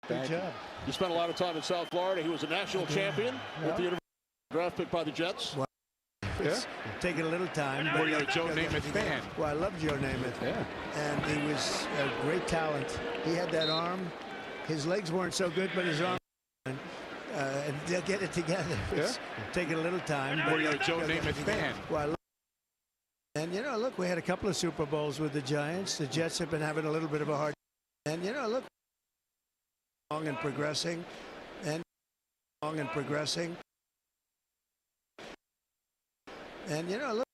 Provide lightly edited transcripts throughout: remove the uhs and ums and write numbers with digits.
Good job. You spent a lot of time in South Florida. He was a national champion with the University draft pick by the Jets. Well, it's taking a little time. Well, you're a Joe Namath fan. Well, I love Joe Namath. Yeah. And he was a great talent. He had that arm. His legs weren't so good, but his arm. And they'll get it together. It's taking a little time. Well, you're a Joe Namath fan. Well, I love. And, you know, look, we had a couple of Super Bowls with the Giants. The Jets have been having a little bit of a hard time. And, you know, look, long and progressing. And long and progressing. And, you know, look.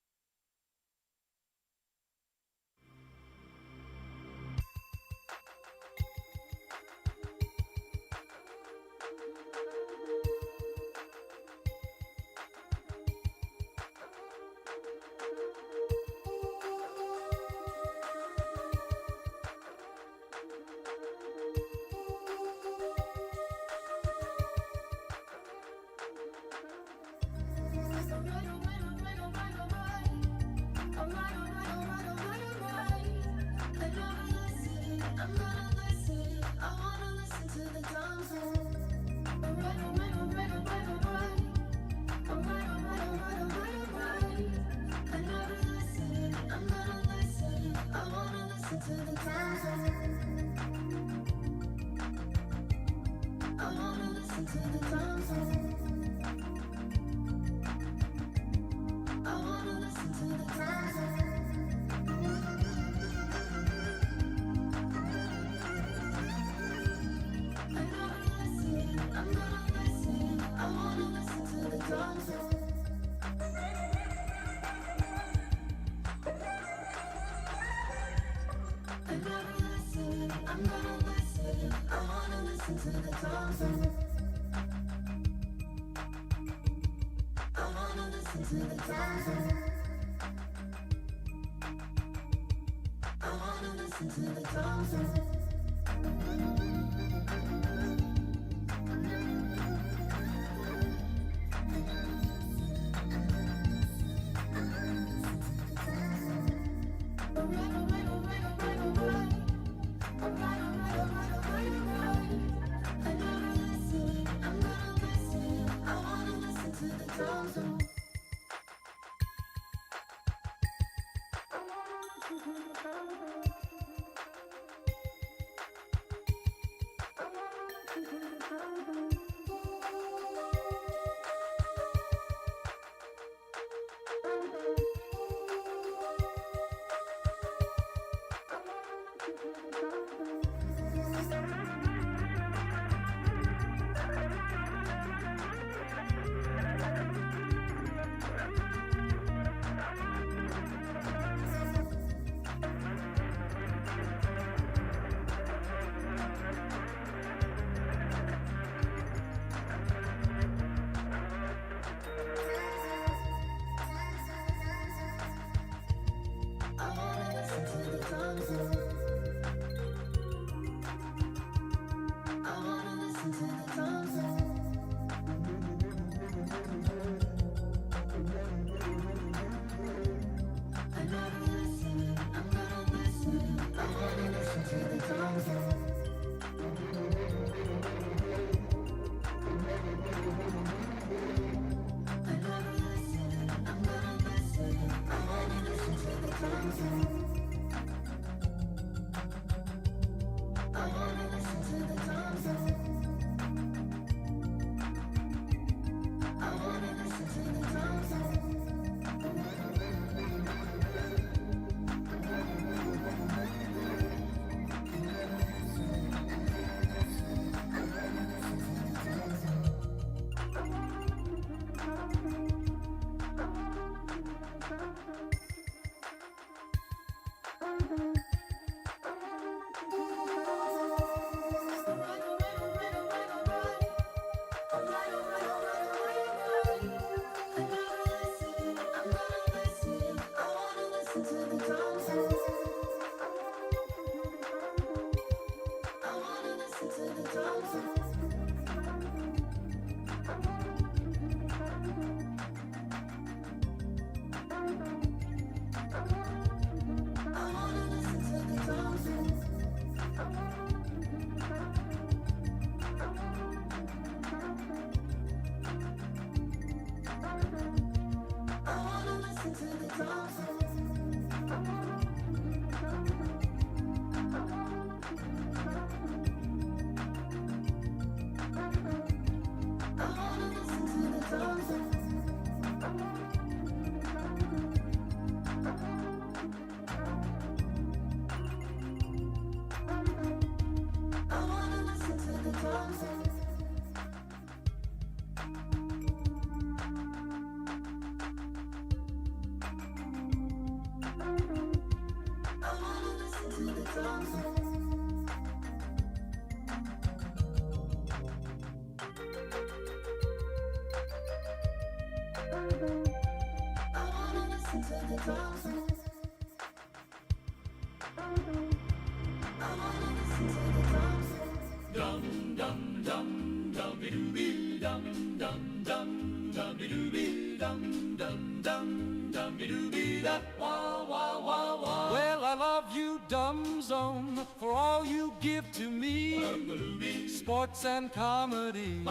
Well, I love you, dumb zone, for all you give to me. Sports and comedy.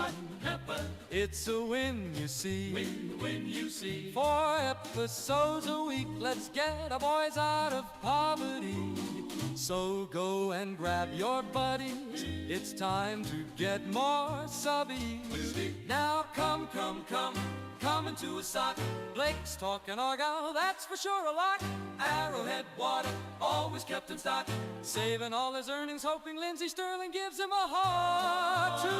It's a win, you see. Win, you see. 4 episodes a week. Let's get our boys out of poverty. So go and grab your buddies. It's time to get more subbies. Now come into a sock. Blake's talking Argyle, that's for sure a lock. Arrowhead water, always kept in stock. Saving all his earnings, hoping Lindsey Sterling gives him a heart to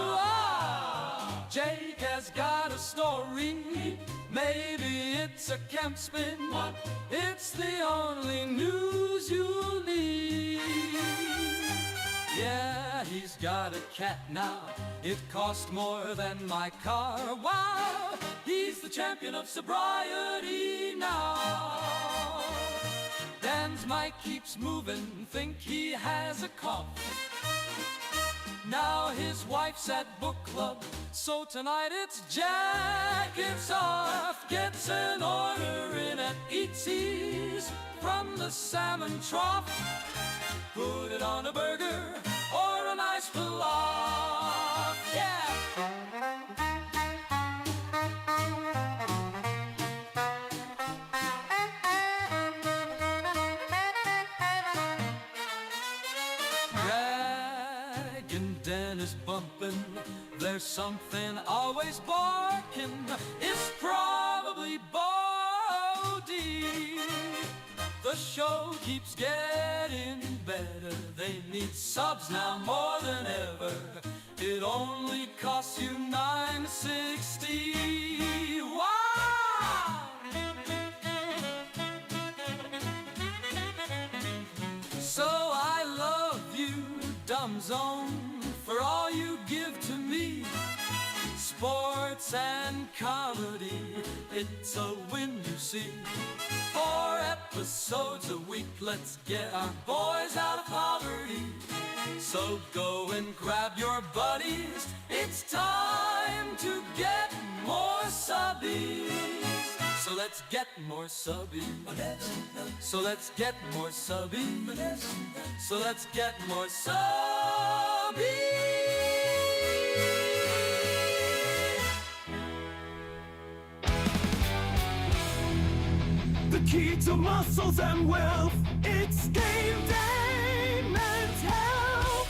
Jake has got a story. Maybe it's a camp spin. It's the only news you need. Yeah, he's got a cat now. It cost more than my car. Wow, he's the champion of sobriety now. Dan's mic keeps moving, think he has a cough. Now his wife's at book club, so tonight it's jackets off. Gets an order in at Eatsy's from the salmon trough. Put it on a burger or a nice pilaf. Yeah! Dragging Dennis bumping, there's something always barking. It's probably Bodie. The show keeps getting better. They need subs now more than ever. It only costs you $9.60. Wow! So I love you, Dumb Zone, for all you give to me. Sports and comedy, it's a win, you see. 4 episodes a week, let's get our boys out of poverty. So go and grab your buddies, it's time to get more subbies. So let's get more subbies. So let's get more subbies. So let's get more subbies. The key to muscles and wealth, it's game day mental.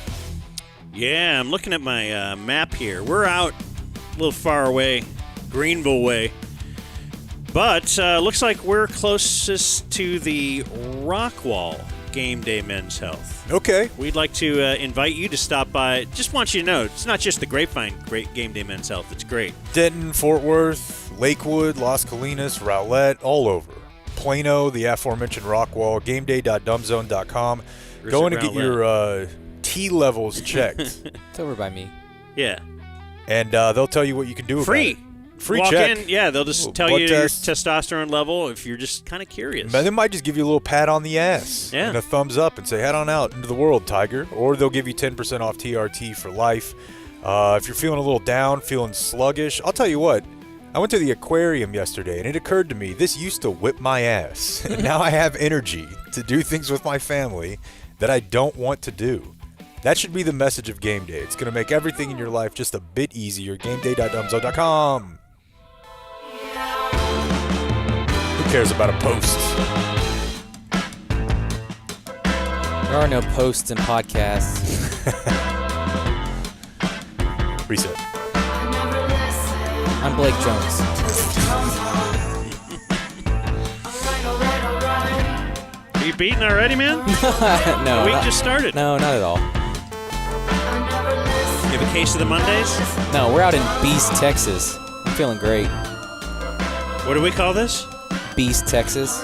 Yeah, I'm looking at my map here. We're out a little far away, Greenville way. But looks like we're closest to the Rockwall Game Day Men's Health. Okay. We'd like to invite you to stop by. Just want you to know, it's not just the Grapevine Great Game Day Men's Health. It's great. Denton, Fort Worth, Lakewood, Las Colinas, Rowlett, all over. Plano, the aforementioned Rockwall, gameday.dumbzone.com. Go in and get your T levels checked. It's over by me. Yeah. And they'll tell you what you can do about it. Free Walk check. in, yeah, they'll just tell you your testosterone level if you're just kind of curious. They might just give you a little pat on the ass and a thumbs up and say, head on out into the world, Tiger. Or they'll give you 10% off TRT for life. If you're feeling a little down, feeling sluggish, I'll tell you what. I went to the aquarium yesterday, and it occurred to me, this used to whip my ass. And now I have energy to do things with my family that I don't want to do. That should be the message of Game Day. It's going to make everything in your life just a bit easier. GameDay.dumbzone.com. The cares about a post? There are no posts and podcasts. Reset. I'm Blake Jones. Are you beaten already, man? No. The week just started. No, not at all. You have a case of the Mondays? No, we're out in Beast, Texas. I'm feeling great. What do we call this? Beast, Texas.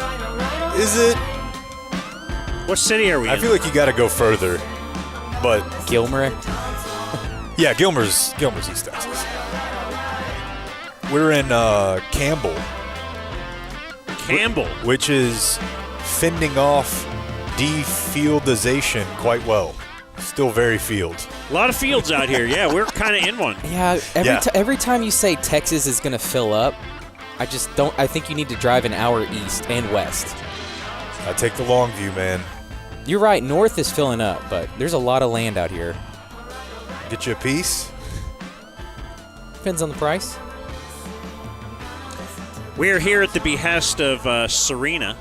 Is it? What city are we in? I feel like you got to go further, but Gilmer. yeah, Gilmer's East Texas. We're in Campbell, which is fending off defieldization quite well. Still very field. A lot of fields out here. Yeah, we're kind of in one. Yeah, every time you say Texas is going to fill up, I think you need to drive an hour east and west. I take the long view, man. You're right, north is filling up, but there's a lot of land out here. Get you a piece? Depends on the price. We're here at the behest of Serena.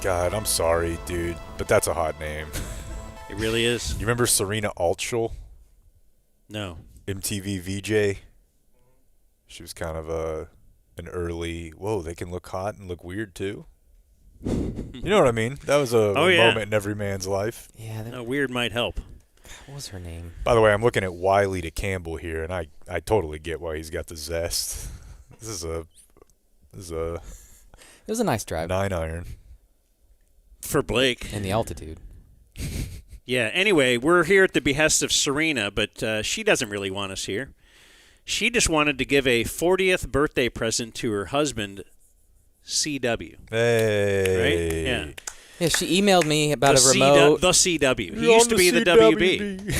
God, I'm sorry, dude, but that's a hot name. It really is. You remember Serena Altschul? No. MTV VJ? She was kind of an early, whoa, they can look hot and look weird too. You know what I mean? That was a moment in every man's life. Yeah. No, weird might help. What was her name? By the way, I'm looking at Wiley to Campbell here, and I totally get why he's got the zest. This is a It was a nice drive. 9-iron. For Blake. And the altitude. Yeah, anyway, we're here at the behest of Serena, but she doesn't really want us here. She just wanted to give a 40th birthday present to her husband, CW. Hey. Right? Yeah. Yeah, she emailed me about a remote. The CW. He used to be the WB.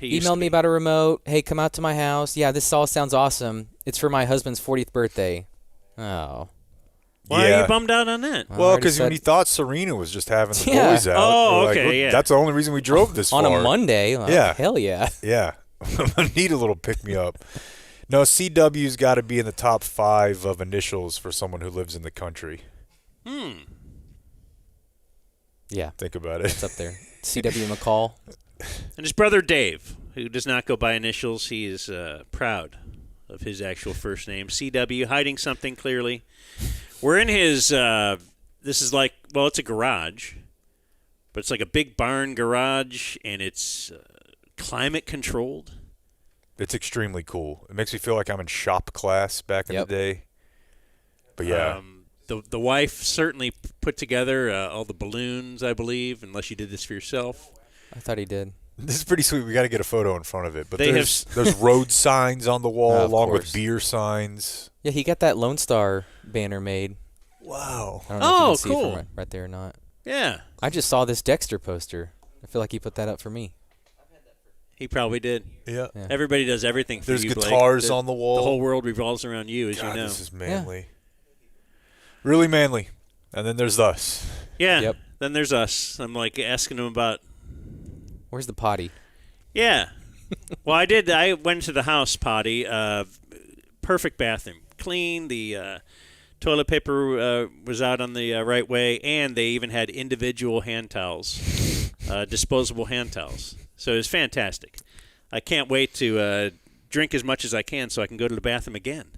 He emailed me about a remote. Hey, come out to my house. Yeah, this all sounds awesome. It's for my husband's 40th birthday. Oh. Why are you bummed out on that? Well, because when he thought Serena was just having the boys out. Oh, we're okay, like, yeah. That's the only reason we drove this on far. a Monday? Well, yeah. Hell yeah. Yeah. I need a little pick-me-up. No, CW's got to be in the top 5 of initials for someone who lives in the country. Yeah. Think about it. It's up there. CW McCall. And his brother Dave, who does not go by initials, he is proud of his actual first name. CW, hiding something clearly. We're in his, this is like, well, it's a garage, but it's like a big barn garage, and it's climate controlled. It's extremely cool. It makes me feel like I'm in shop class back in the day. But yeah. The wife certainly put together all the balloons, I believe, unless you did this for yourself. I thought he did. This is pretty sweet. We got to get a photo in front of it. But They there's road signs on the wall along course. with beer signs. Yeah, he got that Lone Star banner made. Wow. I don't know if you can cool. see it from right there or not. Yeah. I just saw this Dexter poster. I feel like he put that up for me. He probably did. Yeah. Everybody does everything for There's you, Blake. guitars on the wall. The whole world revolves around you, as God, you know. this is manly. Really manly. And then there's us. Yeah. Yep. Then there's us. I'm like asking him about. Where's the potty? Yeah. Well, I did. I went to the house potty. Perfect bathroom. Clean. The toilet paper was out on the right way, and they even had individual hand towels, disposable hand towels. So it was fantastic. I can't wait to drink as much as I can so I can go to the bathroom again.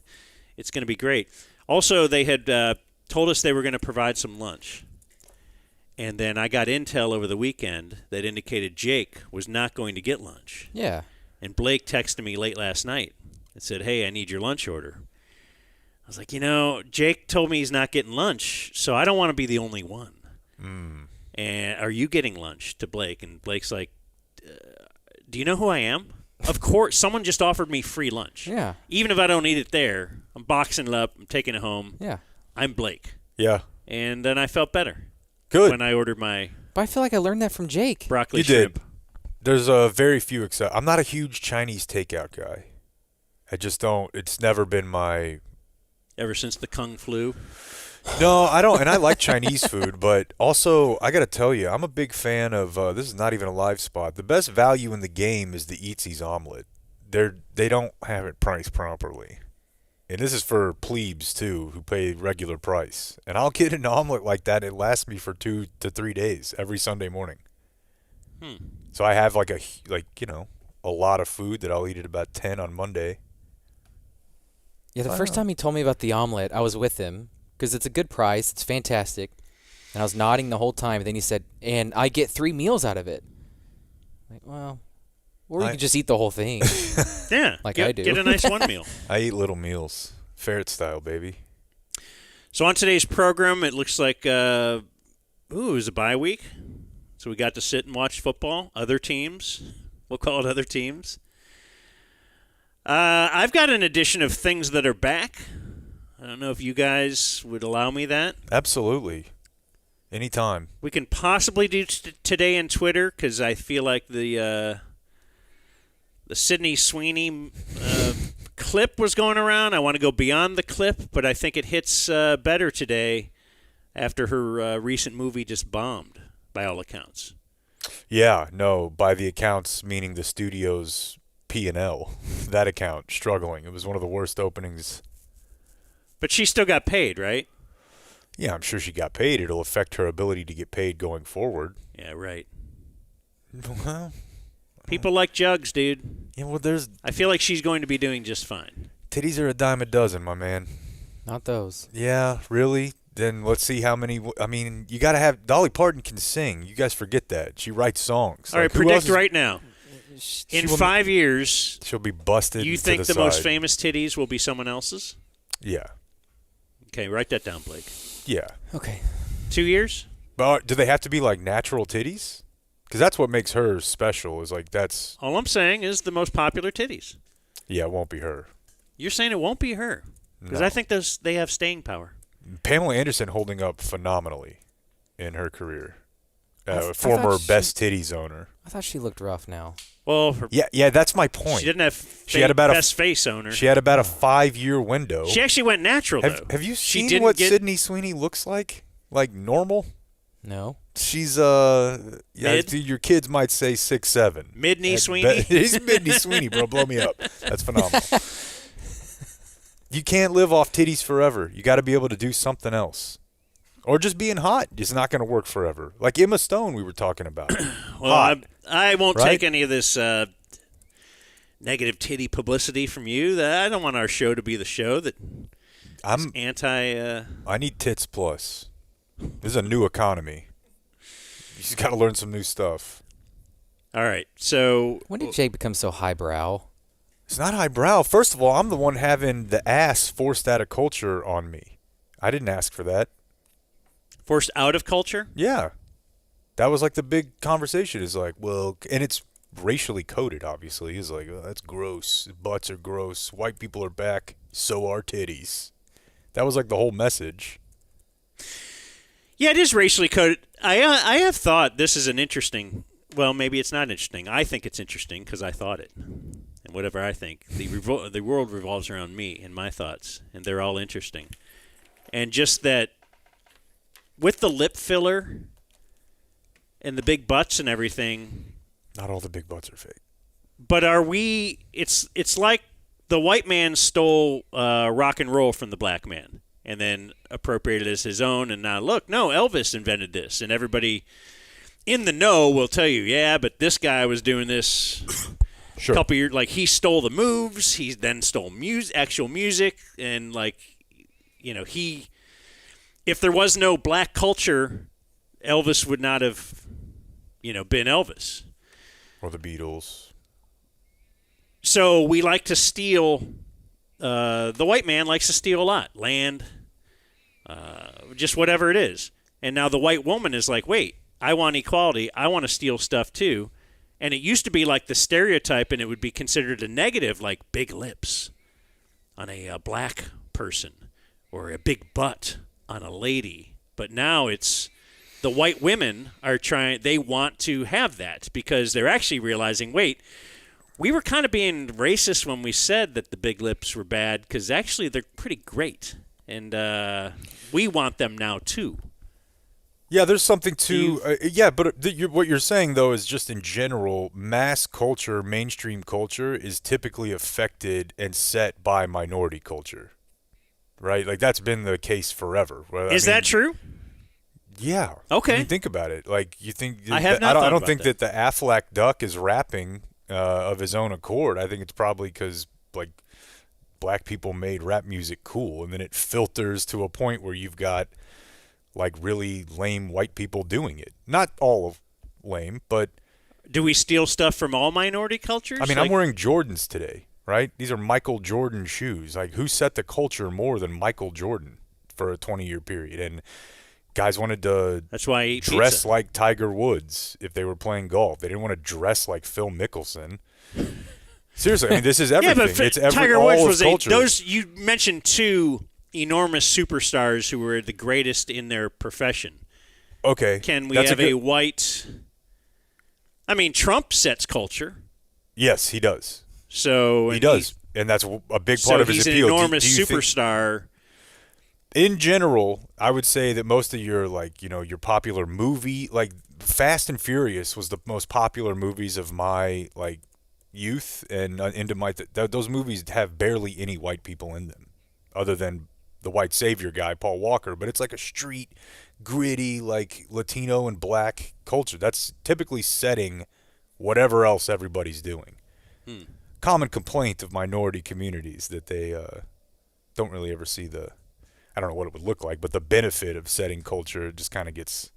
It's going to be great. Also, they had told us they were going to provide some lunch. And then I got intel over the weekend that indicated Jake was not going to get lunch. Yeah. And Blake texted me late last night and said, hey, I need your lunch order. I was like, Jake told me he's not getting lunch, so I don't want to be the only one. And are you getting lunch to Blake? And Blake's like, do you know who I am? Of course. Someone just offered me free lunch. Yeah. Even if I don't eat it there, I'm boxing it up, I'm taking it home. Yeah. I'm Blake. Yeah. And then I felt better. Good. When I ordered my But I feel like I learned that from Jake. broccoli You shrimp. did. There's very few except I'm not a huge Chinese takeout guy. I just don't. It's never been my. Ever since the Kung flu. No, I don't. And I like Chinese food, but also I got to tell you, I'm a big fan of. This is not even a live spot. The best value in the game is the Eatsy's omelet. They don't have it priced properly. And this is for plebes, too, who pay regular price. And I'll get an omelet like that. It lasts me for 2 to 3 days every Sunday morning. So I have like a lot of food that I'll eat at about 10 on Monday. Yeah, the first time he told me about the omelet, I was with him because it's a good price. It's fantastic. And I was nodding the whole time. And then he said, and I get 3 meals out of it. Like, well, or you could just eat the whole thing. Yeah, like I do. Get a nice one meal. I eat little meals. Ferret style, baby. So on today's program, it looks like, it was a bye week. So we got to sit and watch football. Other teams. We'll call it other teams. I've got an edition of things that are back. I don't know if you guys would allow me that. Absolutely. Anytime. We can possibly do today in Twitter because I feel like the Sydney Sweeney clip was going around. I want to go beyond the clip, but I think it hits better today after her recent movie just bombed, by all accounts. Yeah, no, by the accounts, meaning the studio's P&L, that account, struggling. It was one of the worst openings. But she still got paid, right? Yeah, I'm sure she got paid. It'll affect her ability to get paid going forward. Yeah, right. Well, people like jugs, dude. Yeah, well, I feel like she's going to be doing just fine. Titties are a dime a dozen, my man. Not those. Yeah, really? Then let's see how many. I mean, you got to have. Dolly Parton can sing. You guys forget that. She writes songs. All right, predict right now. In 5 years, she'll be busted. You think the most famous titties will be someone else's? Yeah. Okay, write that down, Blake. Yeah. Okay. 2 years? But do they have to be like natural titties? Because that's what makes her special. Is like that's. All I'm saying is the most popular titties. Yeah, it won't be her. You're saying it won't be her? Because I think they have staying power. Pamela Anderson holding up phenomenally in her career. Former best titties owner. I thought she looked rough now. Well, yeah, that's my point. She didn't have best face owner. She had about a 5-year window. She actually went natural, though. Have you seen what Sydney Sweeney looks like? Like normal? No. She's your kids might say 6'7". Mid-knee Sweeney? He's mid-knee Sweeney, bro. Blow me up. That's phenomenal. You can't live off titties forever. You got to be able to do something else. Or just being hot is not going to work forever. Like Emma Stone we were talking about. Well, I won't take any of this negative titty publicity from you. I don't want our show to be the show that is anti... I need tits plus. This is a new economy. You just got to learn some new stuff. All right, so... When did Jake become so highbrow? It's not highbrow. First of all, I'm the one having the ass forced out of culture on me. I didn't ask for that. Forced out of culture? Yeah. That was like the big conversation is like, well, and it's racially coded, obviously. It's like, oh, that's gross. Butts are gross. White people are back. So are titties. That was like the whole message. Yeah, it is racially coded. I have thought this is an interesting, well, maybe it's not interesting. I think it's interesting because I thought it. And whatever I think, the world revolves around me and my thoughts, and they're all interesting. And just that with the lip filler and the big butts and everything. Not all the big butts are fake. But are we? It's like the white man stole rock and roll from the black man and then appropriated it as his own. And now look, no, Elvis invented this, and everybody in the know will tell you, yeah, but this guy was doing this. Sure. A couple years, like he stole the moves, he then stole actual music, and like, you know, if there was no black culture, Elvis would not have, you know, been Elvis. Or the Beatles. So we like to steal. The white man likes to steal a lot, land, just whatever it is. And now the white woman is like, wait, I want equality. I want to steal stuff too. And it used to be like the stereotype, and it would be considered a negative, like big lips on a black person or a big butt on a lady. But now it's the white women are they want to have that because they're actually realizing, wait, we were kind of being racist when we said that the big lips were bad because actually they're pretty great. And we want them now too. Yeah, there's something to but what you're saying though is just in general, mass culture, mainstream culture is typically affected and set by minority culture. right? Like that's been the case forever. Is that true? Yeah. Okay. I mean, think about it. Like you think I have not I don't thought think about that the Aflac duck is rapping of his own accord. I think it's probably because like black people made rap music cool, and then it filters to a point where you've got like really lame white people doing it. Not all of lame, but do we steal stuff from all minority cultures? I mean, I'm wearing Jordans today, right? These are Michael Jordan shoes. Like, who set the culture more than Michael Jordan for a 20-year period? And guys wanted to That's why I eat dress pizza. like Tiger Woods if they were playing golf. They didn't want to dress like Phil Mickelson. Seriously, I mean, this is everything. Yeah, but it's every, Tiger all Woods of was culture. those. You mentioned two enormous superstars who were the greatest in their profession. Okay. Can we that's have a white? I mean, Trump sets culture. Yes, he does. So He does, and that's a big part of his he's appeal. an enormous Do you think- superstar. in general, I would say that most of your your popular movie, like Fast and Furious, was the most popular movies of my like youth and into my those movies have barely any white people in them, other than the white savior guy Paul Walker. But it's like a street, gritty, like Latino and black culture. That's typically setting whatever else everybody's doing. Common complaint of minority communities that they don't really ever see the. I don't know what it would look like, but the benefit of setting culture just kind of gets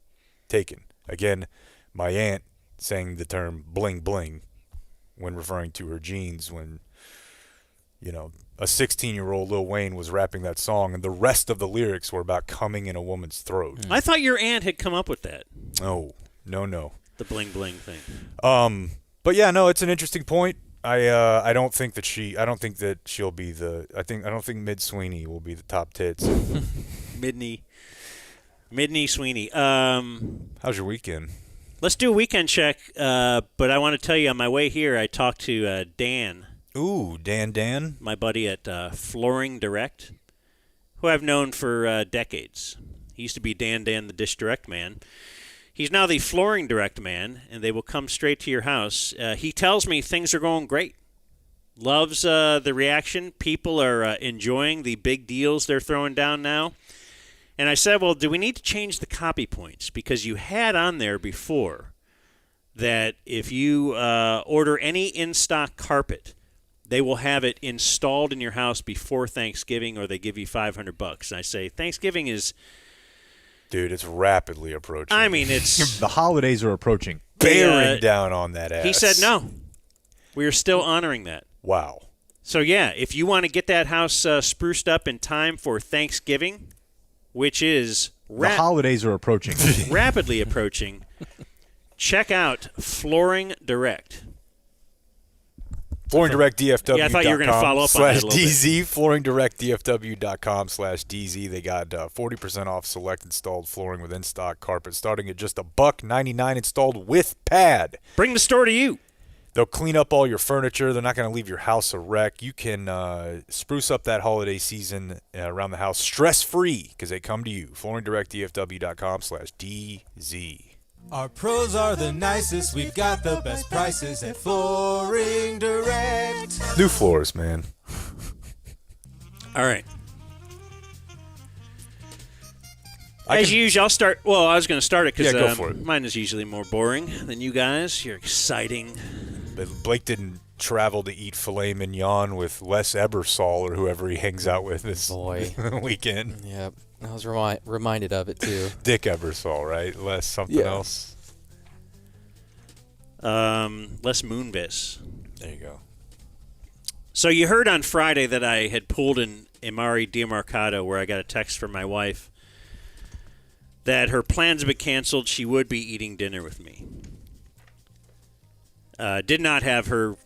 taken. Again, my aunt saying the term bling bling when referring to her jeans when, a 16-year-old Lil Wayne was rapping that song and the rest of the lyrics were about coming in a woman's throat. I thought your aunt had come up with that. No. The bling bling thing. But yeah, no, it's an interesting point. I don't think that she'll be I don't think Mid Sweeney will be the top tits. Midney Sweeney. How's your weekend? Let's do a weekend check. But I want to tell you, on my way here, I talked to Dan. Ooh, Dan. My buddy at Flooring Direct, who I've known for decades. He used to be Dan the Dish Direct man. He's now the Flooring Direct man, and they will come straight to your house. He tells me things are going great. Loves the reaction. People are enjoying the big deals they're throwing down now. And I said, well, do we need to change the copy points? Because you had on there before that if you order any in-stock carpet, they will have it installed in your house before Thanksgiving, or they give you $500. And I say, Thanksgiving is... Dude, it's rapidly approaching. I mean, it's... The holidays are approaching. Bearing down on that ass. He said no. We are still honoring that. Wow. So, yeah, if you want to get that house spruced up in time for Thanksgiving, which is The holidays are approaching. rapidly approaching, check out Flooring Direct. Flooring Direct DFW. Yeah, I thought you were going to follow up on that a little bit. DZ. FlooringDirectDFW.com/DZ. They got 40% off select installed flooring with in-stock carpet starting at just $199 installed with pad. Bring the store to you. They'll clean up all your furniture. They're not going to leave your house a wreck. You can spruce up that holiday season around the house stress-free because they come to you. FlooringDirectDFW.com/DZ. Our pros are the nicest. We've got the best prices at Flooring Direct. New floors, man. All right. As usual, I'll start. Well, I was going to start it because go for it. Mine is usually more boring than you guys. You're exciting. But Blake didn't travel to eat filet mignon with Les Ebersol or whoever he hangs out with this weekend. Yep. I was reminded of it, too. Dick Ebersol, right? Les something else. Les Moonves. There you go. So you heard on Friday that I had pulled an Imari Diamarcado where I got a text from my wife that her plans have been canceled. She would be eating dinner with me. Did not have her,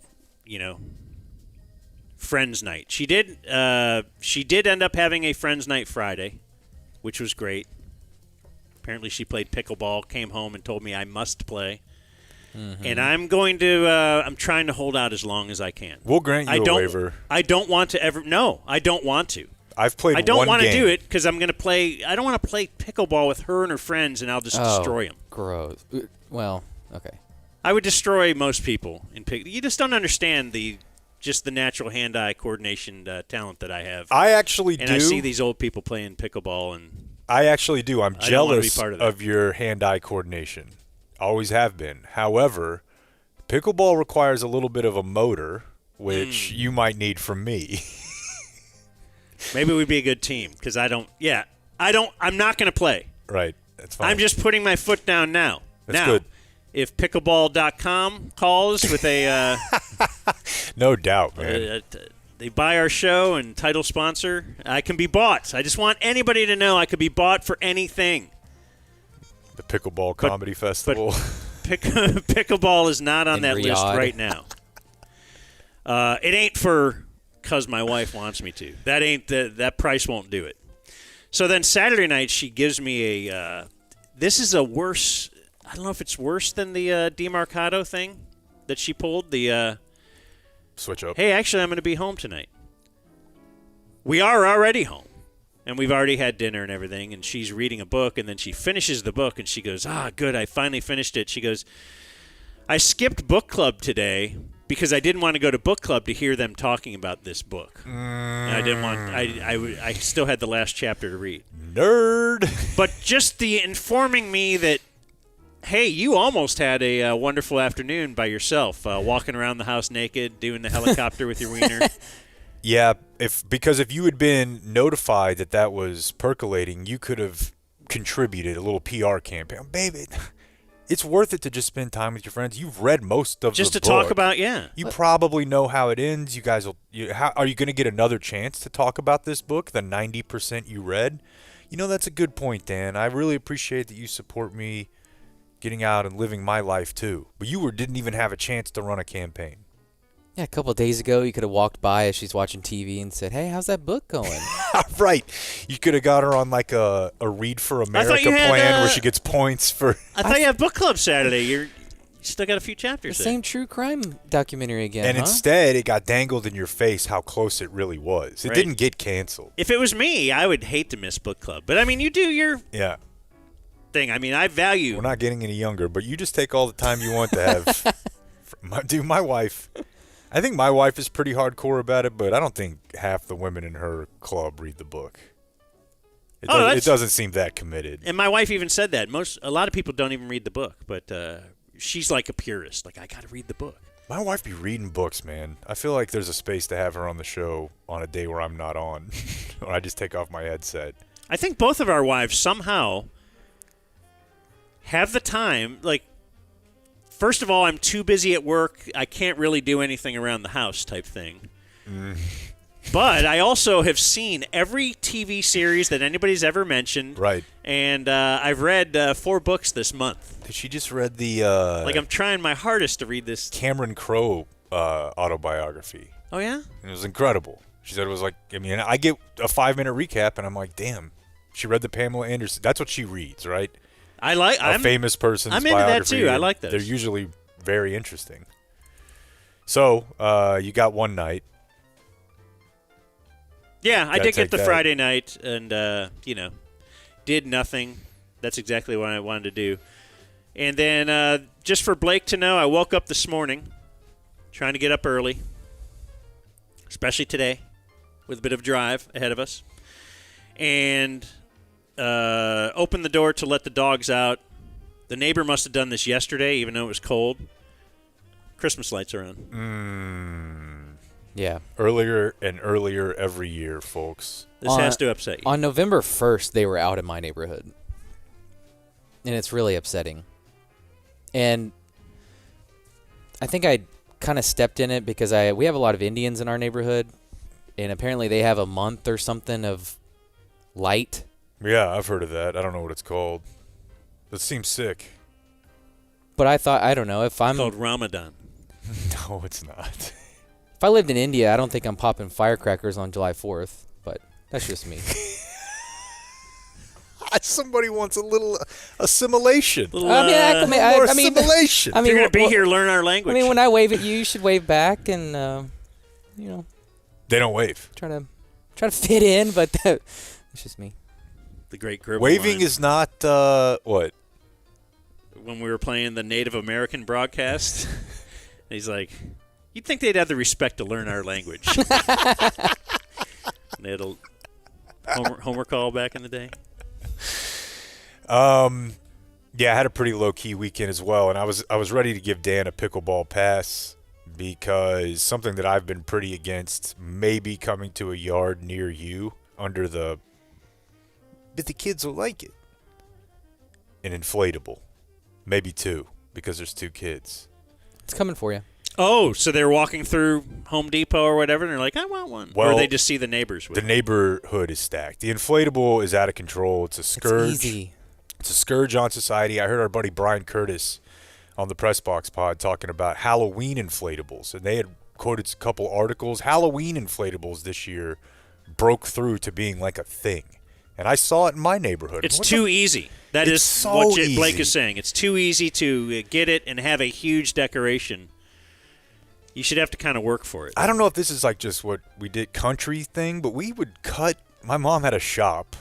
friends night. She did end up having a friends night Friday, which was great. Apparently she played pickleball, came home and told me I must play. Mm-hmm. And I'm going to I'm trying to hold out as long as I can. We'll grant you a waiver. I don't want to ever. No, I don't want to. I've played. I don't one want to game. do it because I'm going to play. I don't want to play pickleball with her and her friends, and I'll just destroy them. Gross. Well, okay. I would destroy most people in pick. You just don't understand the just the natural hand-eye coordination talent that I have. I actually and do. I see these old people playing pickleball, and I actually do. I'm I don't wanna be jealous part of that. of your hand-eye coordination. Always have been. However, pickleball requires a little bit of a motor, which you might need from me. Maybe we'd be a good team because I don't. Yeah, I'm not going to play. Right. That's fine. I'm just putting my foot down now. That's good. If pickleball.com calls with a no doubt, man. They buy our show and title sponsor, I can be bought. I just want anybody to know I could be bought for anything. The Pickleball Comedy Festival. Pickleball is not on that Riyadh. list right now. It ain't for because my wife wants me to. That ain't that price won't do it. So then Saturday night she gives me a. This is a worse. I don't know if it's worse than the DeMarcado thing that she pulled. The switch up. Hey, actually, I'm going to be home tonight. We are already home, and we've already had dinner and everything, and she's reading a book, and then she finishes the book, and she goes, good, I finally finished it. She goes, I skipped book club today because I didn't want to go to book club to hear them talking about this book. And I didn't want, I still had the last chapter to read. Nerd. But just the informing me that, hey, you almost had a wonderful afternoon by yourself, walking around the house naked, doing the helicopter with your wiener. Yeah, because if you had been notified that was percolating, you could have contributed a little PR campaign. Baby, it's worth it to just spend time with your friends. You've read most of just the to book. talk about, yeah. You probably know how it ends. You guys will. Are you going to get another chance to talk about this book? The 90% you read. That's a good point, Dan. I really appreciate that you support me getting out and living my life too. But you didn't even have a chance to run a campaign. Yeah, a couple of days ago, you could have walked by as she's watching TV and said, "Hey, how's that book going?" Right. You could have got her on like a Read for America plan where she gets points for. I thought you had book club Saturday. You still got a few chapters. The same true crime documentary again. And huh? instead, it got dangled in your face how close it really was. It didn't get canceled. If it was me, I would hate to miss book club. But I mean, you do your thing. I mean, I value. We're not getting any younger, but you just take all the time you want to have. My wife. I think my wife is pretty hardcore about it, but I don't think half the women in her club read the book. It doesn't seem that committed. And my wife even said that. A lot of people don't even read the book, but she's like a purist. Like, I got to read the book. My wife be reading books, man. I feel like there's a space to have her on the show on a day where I'm not on, when I just take off my headset. I think both of our wives somehow have the time, like, first of all, I'm too busy at work. I can't really do anything around the house type thing. But I also have seen every TV series that anybody's ever mentioned. Right. And I've read 4 books this month. She just read the... I'm trying my hardest to read this. Cameron Crowe autobiography. Oh, yeah? And it was incredible. She said it was like... I mean, I get a 5-minute recap, and I'm like, damn. She read the Pamela Anderson... That's what she reads, right? A famous person's I'm into biography. that too. I like those. They're usually very interesting. So, you got one night. Yeah, I did get the that. Friday night and, did nothing. That's exactly what I wanted to do. And then just for Blake to know, I woke up this morning trying to get up early, especially today with a bit of drive ahead of us. And... opened the door to let the dogs out. The neighbor must have done this yesterday, even though it was cold. Christmas lights are on. Yeah. Earlier and earlier every year, folks. This has to upset you. On November 1st, they were out in my neighborhood. And it's really upsetting. And I think I kind of stepped in it because we have a lot of Indians in our neighborhood. And apparently they have a month or something of light. Yeah, I've heard of that. I don't know what it's called. It seems sick. But I thought, I don't know, if I'm... It's called Ramadan. No, it's not. If I lived in India, I don't think I'm popping firecrackers on July 4th. But that's just me. Somebody wants a little assimilation. Assimilation. I mean, if you're going to be here, learn our language. I mean, when I wave at you, you should wave back and, They don't wave. Try to fit in, but it's just me. The great Gribble Waving line. is not, what? When we were playing the Native American broadcast, he's like, You'd think they'd have the respect to learn our language. They had a Homer call back in the day. Yeah, I had a pretty low-key weekend as well, and I was ready to give Dan a pickleball pass because something that I've been pretty against, maybe coming to a yard near you under the – but the kids will like it. An inflatable. Maybe 2 because there's 2 kids. It's coming for you. Oh, so they're walking through Home Depot or whatever, and they're like, I want one. Well, or they just see the neighbors with the neighborhood is stacked. The inflatable is out of control. It's a scourge. It's easy. It's a scourge on society. I heard our buddy Brian Curtis on the Press Box pod talking about Halloween inflatables, and they had quoted a couple articles. Halloween inflatables this year broke through to being like a thing, and I saw it in my neighborhood. It's too easy. That is so what easy. Blake is saying. It's too easy to get it and have a huge decoration. You should have to kind of work for it. I don't know if this is like just what we did country thing, but we would cut. My mom had a shop,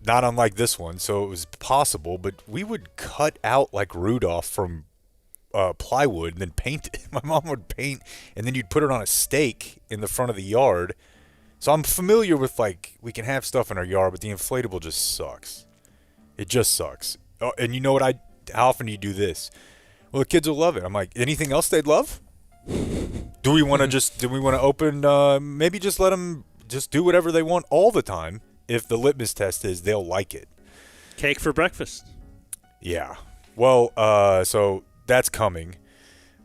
not unlike this one, so it was possible, but we would cut out like Rudolph from plywood and then paint it. My mom would paint, and then you'd put it on a stake in the front of the yard. So I'm familiar with, like, we can have stuff in our yard, but the inflatable just sucks. It just sucks. Oh, and you know what? How often do you do this? Well, the kids will love it. I'm like, anything else they'd love? Do we want to open, maybe just let them just do whatever they want all the time if the litmus test is they'll like it. Cake for breakfast. Yeah. Well, so that's coming.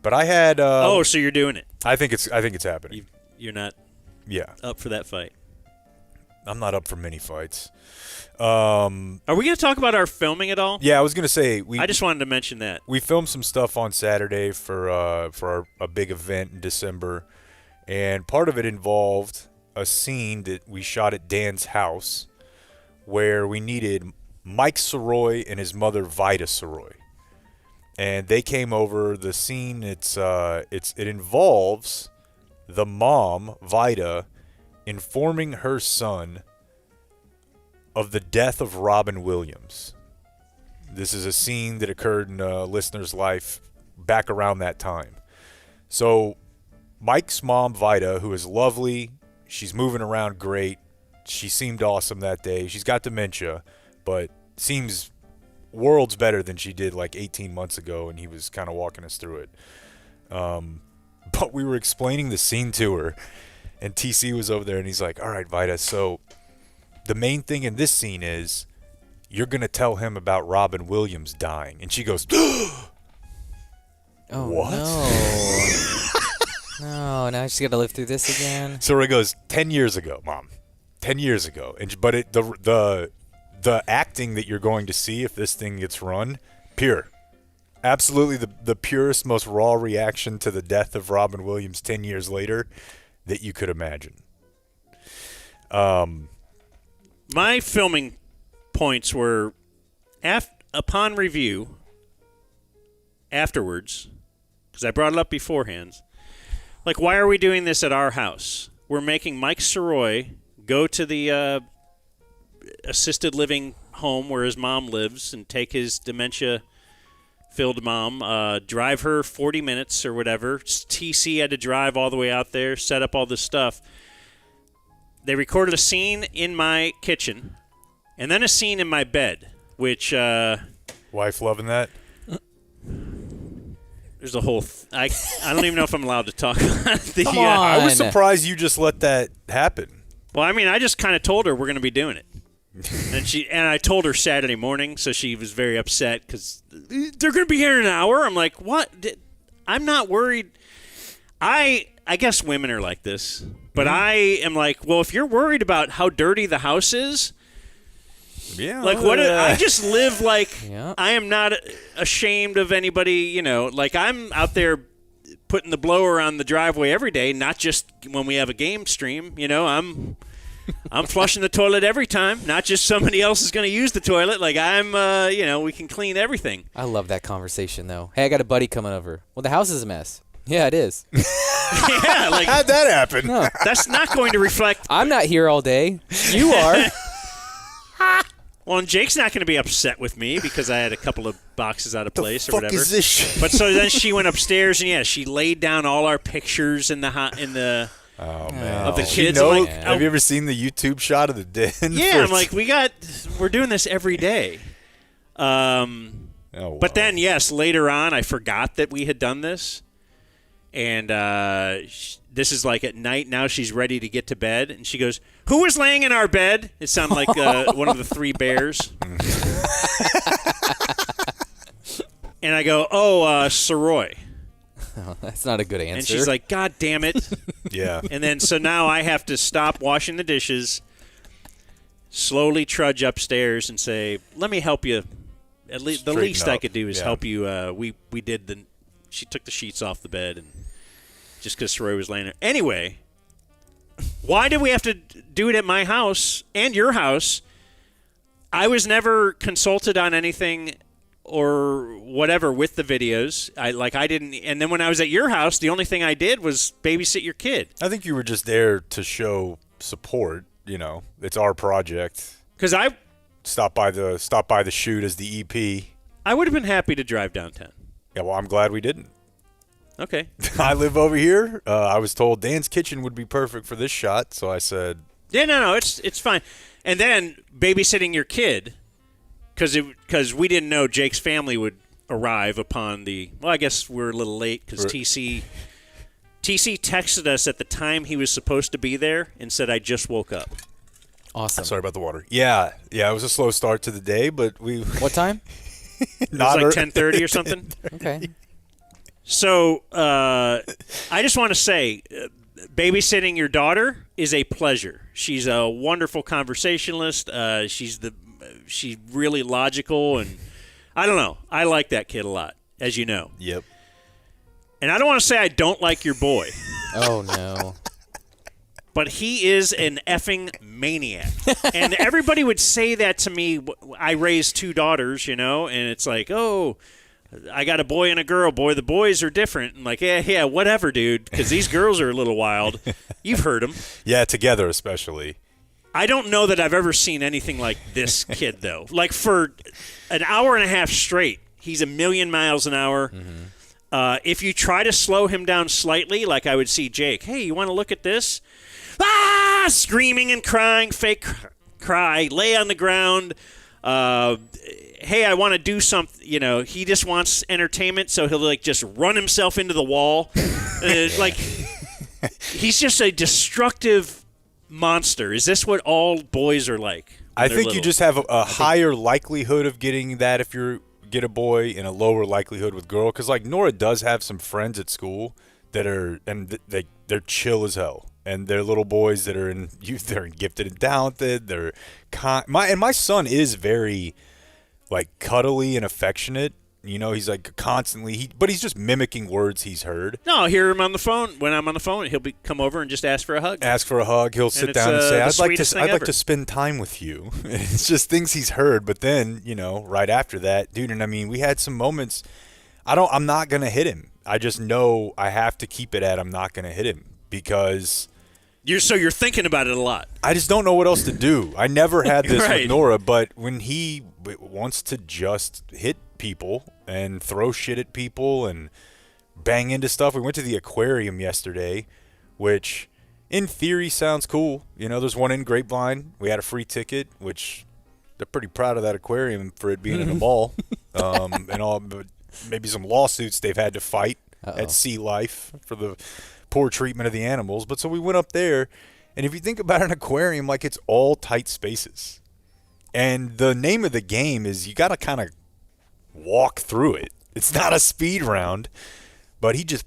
But I had so you're doing it. I think it's happening. You're not up for that fight. I'm not up for many fights. Are we going to talk about our filming at all? Yeah, I was going to say I just wanted to mention that. We filmed some stuff on Saturday for a big event in December, and part of it involved a scene that we shot at Dan's house where we needed Mike Soroy and his mother Vida Soroy. And they came over. The scene it involves the mom, Vida, informing her son of the death of Robin Williams. This is a scene that occurred in a listener's life back around that time. So Mike's mom, Vida, who is lovely, she's moving around great. She seemed awesome that day. She's got dementia, but seems worlds better than she did like 18 months ago, and he was kind of walking us through it. But we were explaining the scene to her, and TC was over there, and he's like, all right, Vida, so the main thing in this scene is you're going to tell him about Robin Williams dying. And she goes, oh, what? No, now she's got to live through this again. So he goes, 10 years ago, Mom. 10 years ago. But the acting that you're going to see if this thing gets run, pure. Absolutely the purest, most raw reaction to the death of Robin Williams 10 years later that you could imagine. My filming points were upon review, afterwards, because I brought it up beforehand. Like, why are we doing this at our house? We're making Mike Soroy go to the assisted living home where his mom lives and take his dementia-filled mom, drive her 40 minutes or whatever. TC had to drive all the way out there, set up all this stuff. They recorded a scene in my kitchen and then a scene in my bed, which... Wife loving that? There's a whole... I don't even know if I'm allowed to talk about it. Come on. I was surprised you just let that happen. Well, I mean, I just kind of told her we're going to be doing it. And I told her Saturday morning, so she was very upset because they're going to be here in an hour. I'm like, what? I'm not worried. I guess women are like this. But I am like, well, if you're worried about how dirty the house is, like I just live like I am not ashamed of anybody, like I'm out there putting the blower on the driveway every day, not just when we have a game stream, I'm flushing the toilet every time, not just somebody else is going to use the toilet. Like I'm, we can clean everything. I love that conversation though. Hey, I got a buddy coming over. Well, the house is a mess. Yeah, it is. Yeah, like how'd that happen? No. That's not going to reflect. I'm not here all day. You are. Well, and Jake's not going to be upset with me because I had a couple of boxes out of place or whatever. Is this shit? But so then she went upstairs and she laid down all our pictures in the Oh man! of the Did kids. you know, I'm like, have you ever seen the YouTube shot of the den? Yeah, I'm like, we're doing this every day. Wow. But then, yes, later on, I forgot that we had done this, and this is like at night. Now she's ready to get to bed, and she goes, "Who was laying in our bed?" It sounded like one of the three bears. And I go, "Oh, Saroy." Oh, that's not a good answer. And she's like, "God damn it!" Yeah. And then so now I have to stop washing the dishes, slowly trudge upstairs, and say, "Let me help you." At least the least I could do is help you. We did she took the sheets off the bed, and just because Saroy was laying there. Anyway, why did we have to do it at my house and your house? I was never consulted on anything or whatever with the videos. I didn't. And then when I was at your house, the only thing I did was babysit your kid. I think you were just there to show support. You know, it's our project. Because I stop by the shoot as the EP. I would have been happy to drive downtown. Yeah, well, I'm glad we didn't. Okay. I live over here. I was told Dan's kitchen would be perfect for this shot, so I said, "Yeah, no, it's fine." And then babysitting your kid, because we didn't know Jake's family would arrive upon the. Well, I guess we're a little late because TC texted us at the time he was supposed to be there and said, "I just woke up." Awesome. Sorry about the water. Yeah, it was a slow start to the day, but we. What time? It was like 10:30 or something. Okay. So I just want to say, babysitting your daughter is a pleasure. She's a wonderful conversationalist. She's really logical, and I don't know. I like that kid a lot, as you know. Yep. And I don't want to say I don't like your boy. Oh no. But he is an effing maniac. And everybody would say that to me. I raised two daughters, and it's like, oh, I got a boy and a girl. Boy, the boys are different. I'm like, yeah, whatever, dude, because these girls are a little wild. You've heard them. Yeah, together especially. I don't know that I've ever seen anything like this kid, though. Like, for an hour and a half straight, he's a million miles an hour. Mm-hmm. If you try to slow him down slightly, like I would see Jake, hey, you want to look at this? Ah! Screaming and crying, fake cry, lay on the ground. Hey, I want to do something. He just wants entertainment, so he'll just run himself into the wall. He's just a destructive monster. Is this what all boys are like? I think you just have a higher likelihood of getting that if you get a boy, and a lower likelihood with girl. Because Nora does have some friends at school that are, and they're chill as hell. And they're little boys that are in youth. They're gifted and talented. They're my son is very cuddly and affectionate. He's constantly but he's just mimicking words he's heard. No, I hear him on the phone. When I'm on the phone, he'll come over and just ask for a hug. He'll sit down and say, I'd like to spend time with you. It's just things he's heard. But then, right after that, dude, and I mean, we had some moments. I'm not going to hit him. I just know I have to keep it at I'm not going to hit him because you're thinking about it a lot. I just don't know what else to do. I never had this right. with Nora, but when he wants to just hit people and throw shit at people and bang into stuff. We went to the aquarium yesterday, which in theory sounds cool. There's one in Grapevine. We had a free ticket, which they're pretty proud of that aquarium for it being in a mall. And all, but maybe some lawsuits they've had to fight at Sea Life for the poor treatment of the animals. But so we went up there, and if you think about an aquarium, it's all tight spaces. And the name of the game is you got to kind of walk through it. It's not a speed round, but he just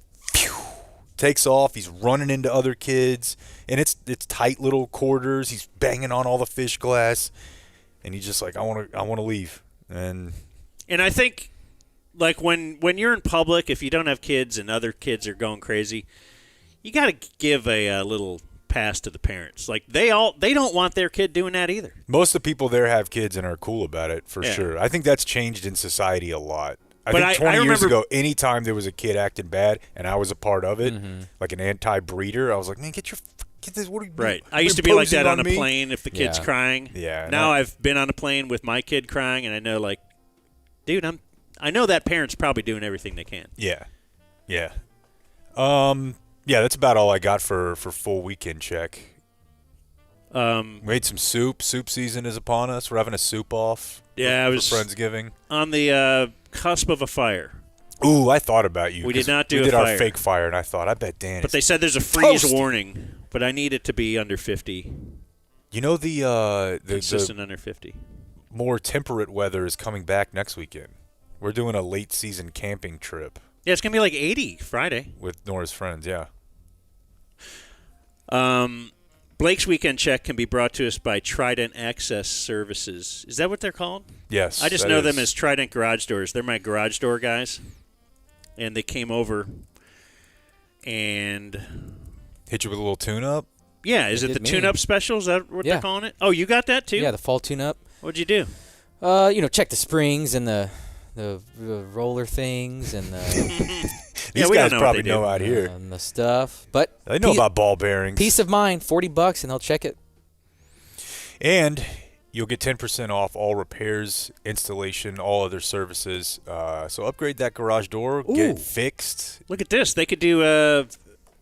takes off. He's running into other kids, and it's tight little quarters. He's banging on all the fish glass, and he's just like, I want to leave. And I think when you're in public, if you don't have kids and other kids are going crazy, you got to give a little pass to the parents. They don't want their kid doing that either. Most of the people there have kids and are cool about it for sure. I think that's changed in society a lot. I think 20 years ago, anytime there was a kid acting bad and I was a part of it, like an anti-breeder, I was like, man, get Get this, what are you, Right. I used to be like that on a me? plane if the kid's crying. Yeah. Now I've been on a plane with my kid crying, and I know, like, dude, I know that parent's probably doing everything they can. Yeah. Yeah. Yeah, that's about all I got for full weekend check. We made some soup. Soup season is upon us. We're having a soup off. Yeah, I was for Friendsgiving. On the cusp of a fire. Ooh, I thought about you. We did not do we a did fire. our fake fire, and I thought, I bet Dan. But they said there's a freeze toasty. warning, but I need it to be under 50. You know the Consistent under 50. More temperate weather is coming back next weekend. We're doing a late season camping trip. Yeah, it's gonna be like 80 Friday with Nora's friends. Yeah. Blake's weekend check can be brought to us by Trident Access Services. Is that what they're called? Yes. I just know them as Trident Garage Doors. They're my garage door guys, and they came over and hit you with a little tune-up. Yeah, is it the tune-up special? Is that what they're calling it? Oh, you got that too? Yeah, the fall tune-up. What'd you do? Check the springs and the roller things and the These guys probably know out here and the stuff. But they know about ball bearings. Peace of mind, $40, and they'll check it. And you'll get 10% off all repairs, installation, all other services. So upgrade that garage door, get it fixed. Look at this. They could do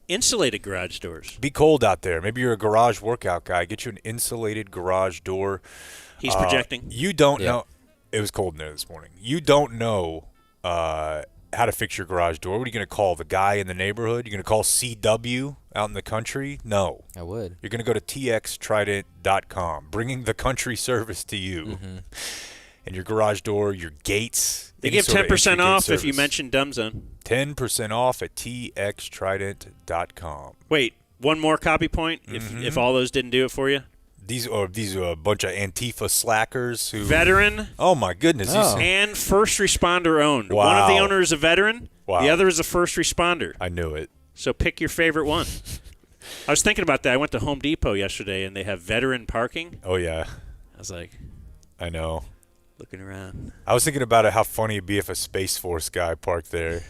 insulated garage doors. Be cold out there. Maybe you're a garage workout guy. Get you an insulated garage door. He's projecting. You don't know. It was cold in there this morning. You don't know how to fix your garage door. What are you going to call the guy in the neighborhood? You're going to call CW out in the country? No. I would. You're going to go to txtrident.com, bringing the country service to you. Mm-hmm. And your garage door, your gates. They give 10% off if you mention Dumb Zone. 10% off at txtrident.com. Wait, one more copy point if all those didn't do it for you? These are a bunch of Antifa slackers who veteran. Oh my goodness! And first responder owned. Wow. One of the owners is a veteran. Wow. The other is a first responder. I knew it. So pick your favorite one. I was thinking about that. I went to Home Depot yesterday and they have veteran parking. Oh yeah. I was like, I know. Looking around. I was thinking about it. How funny it'd be if a Space Force guy parked there.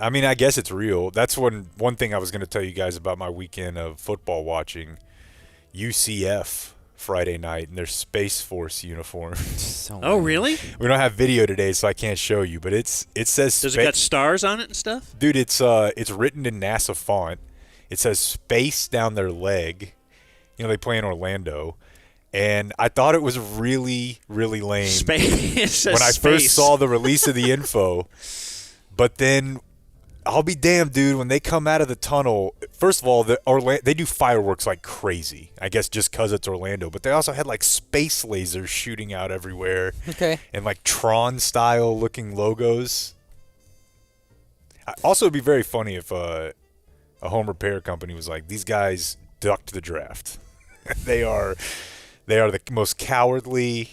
I mean, I guess it's real. That's one thing I was going to tell you guys about my weekend of football watching. UCF Friday night in their Space Force uniforms. Oh, really? We don't have video today, so I can't show you. But it says. Does it got stars on it and stuff? Dude, it's written in NASA font. It says space down their leg. You know, they play in Orlando, and I thought it was really, really lame. Space. When I first saw the release of the info, but then. I'll be damned, dude, when they come out of the tunnel. First of all, they do fireworks like crazy. I guess just because it's Orlando. But they also had like space lasers shooting out everywhere. Okay. And like Tron-style looking logos. Also, it'd be very funny if a home repair company was like, these guys ducked the draft. They are the most cowardly.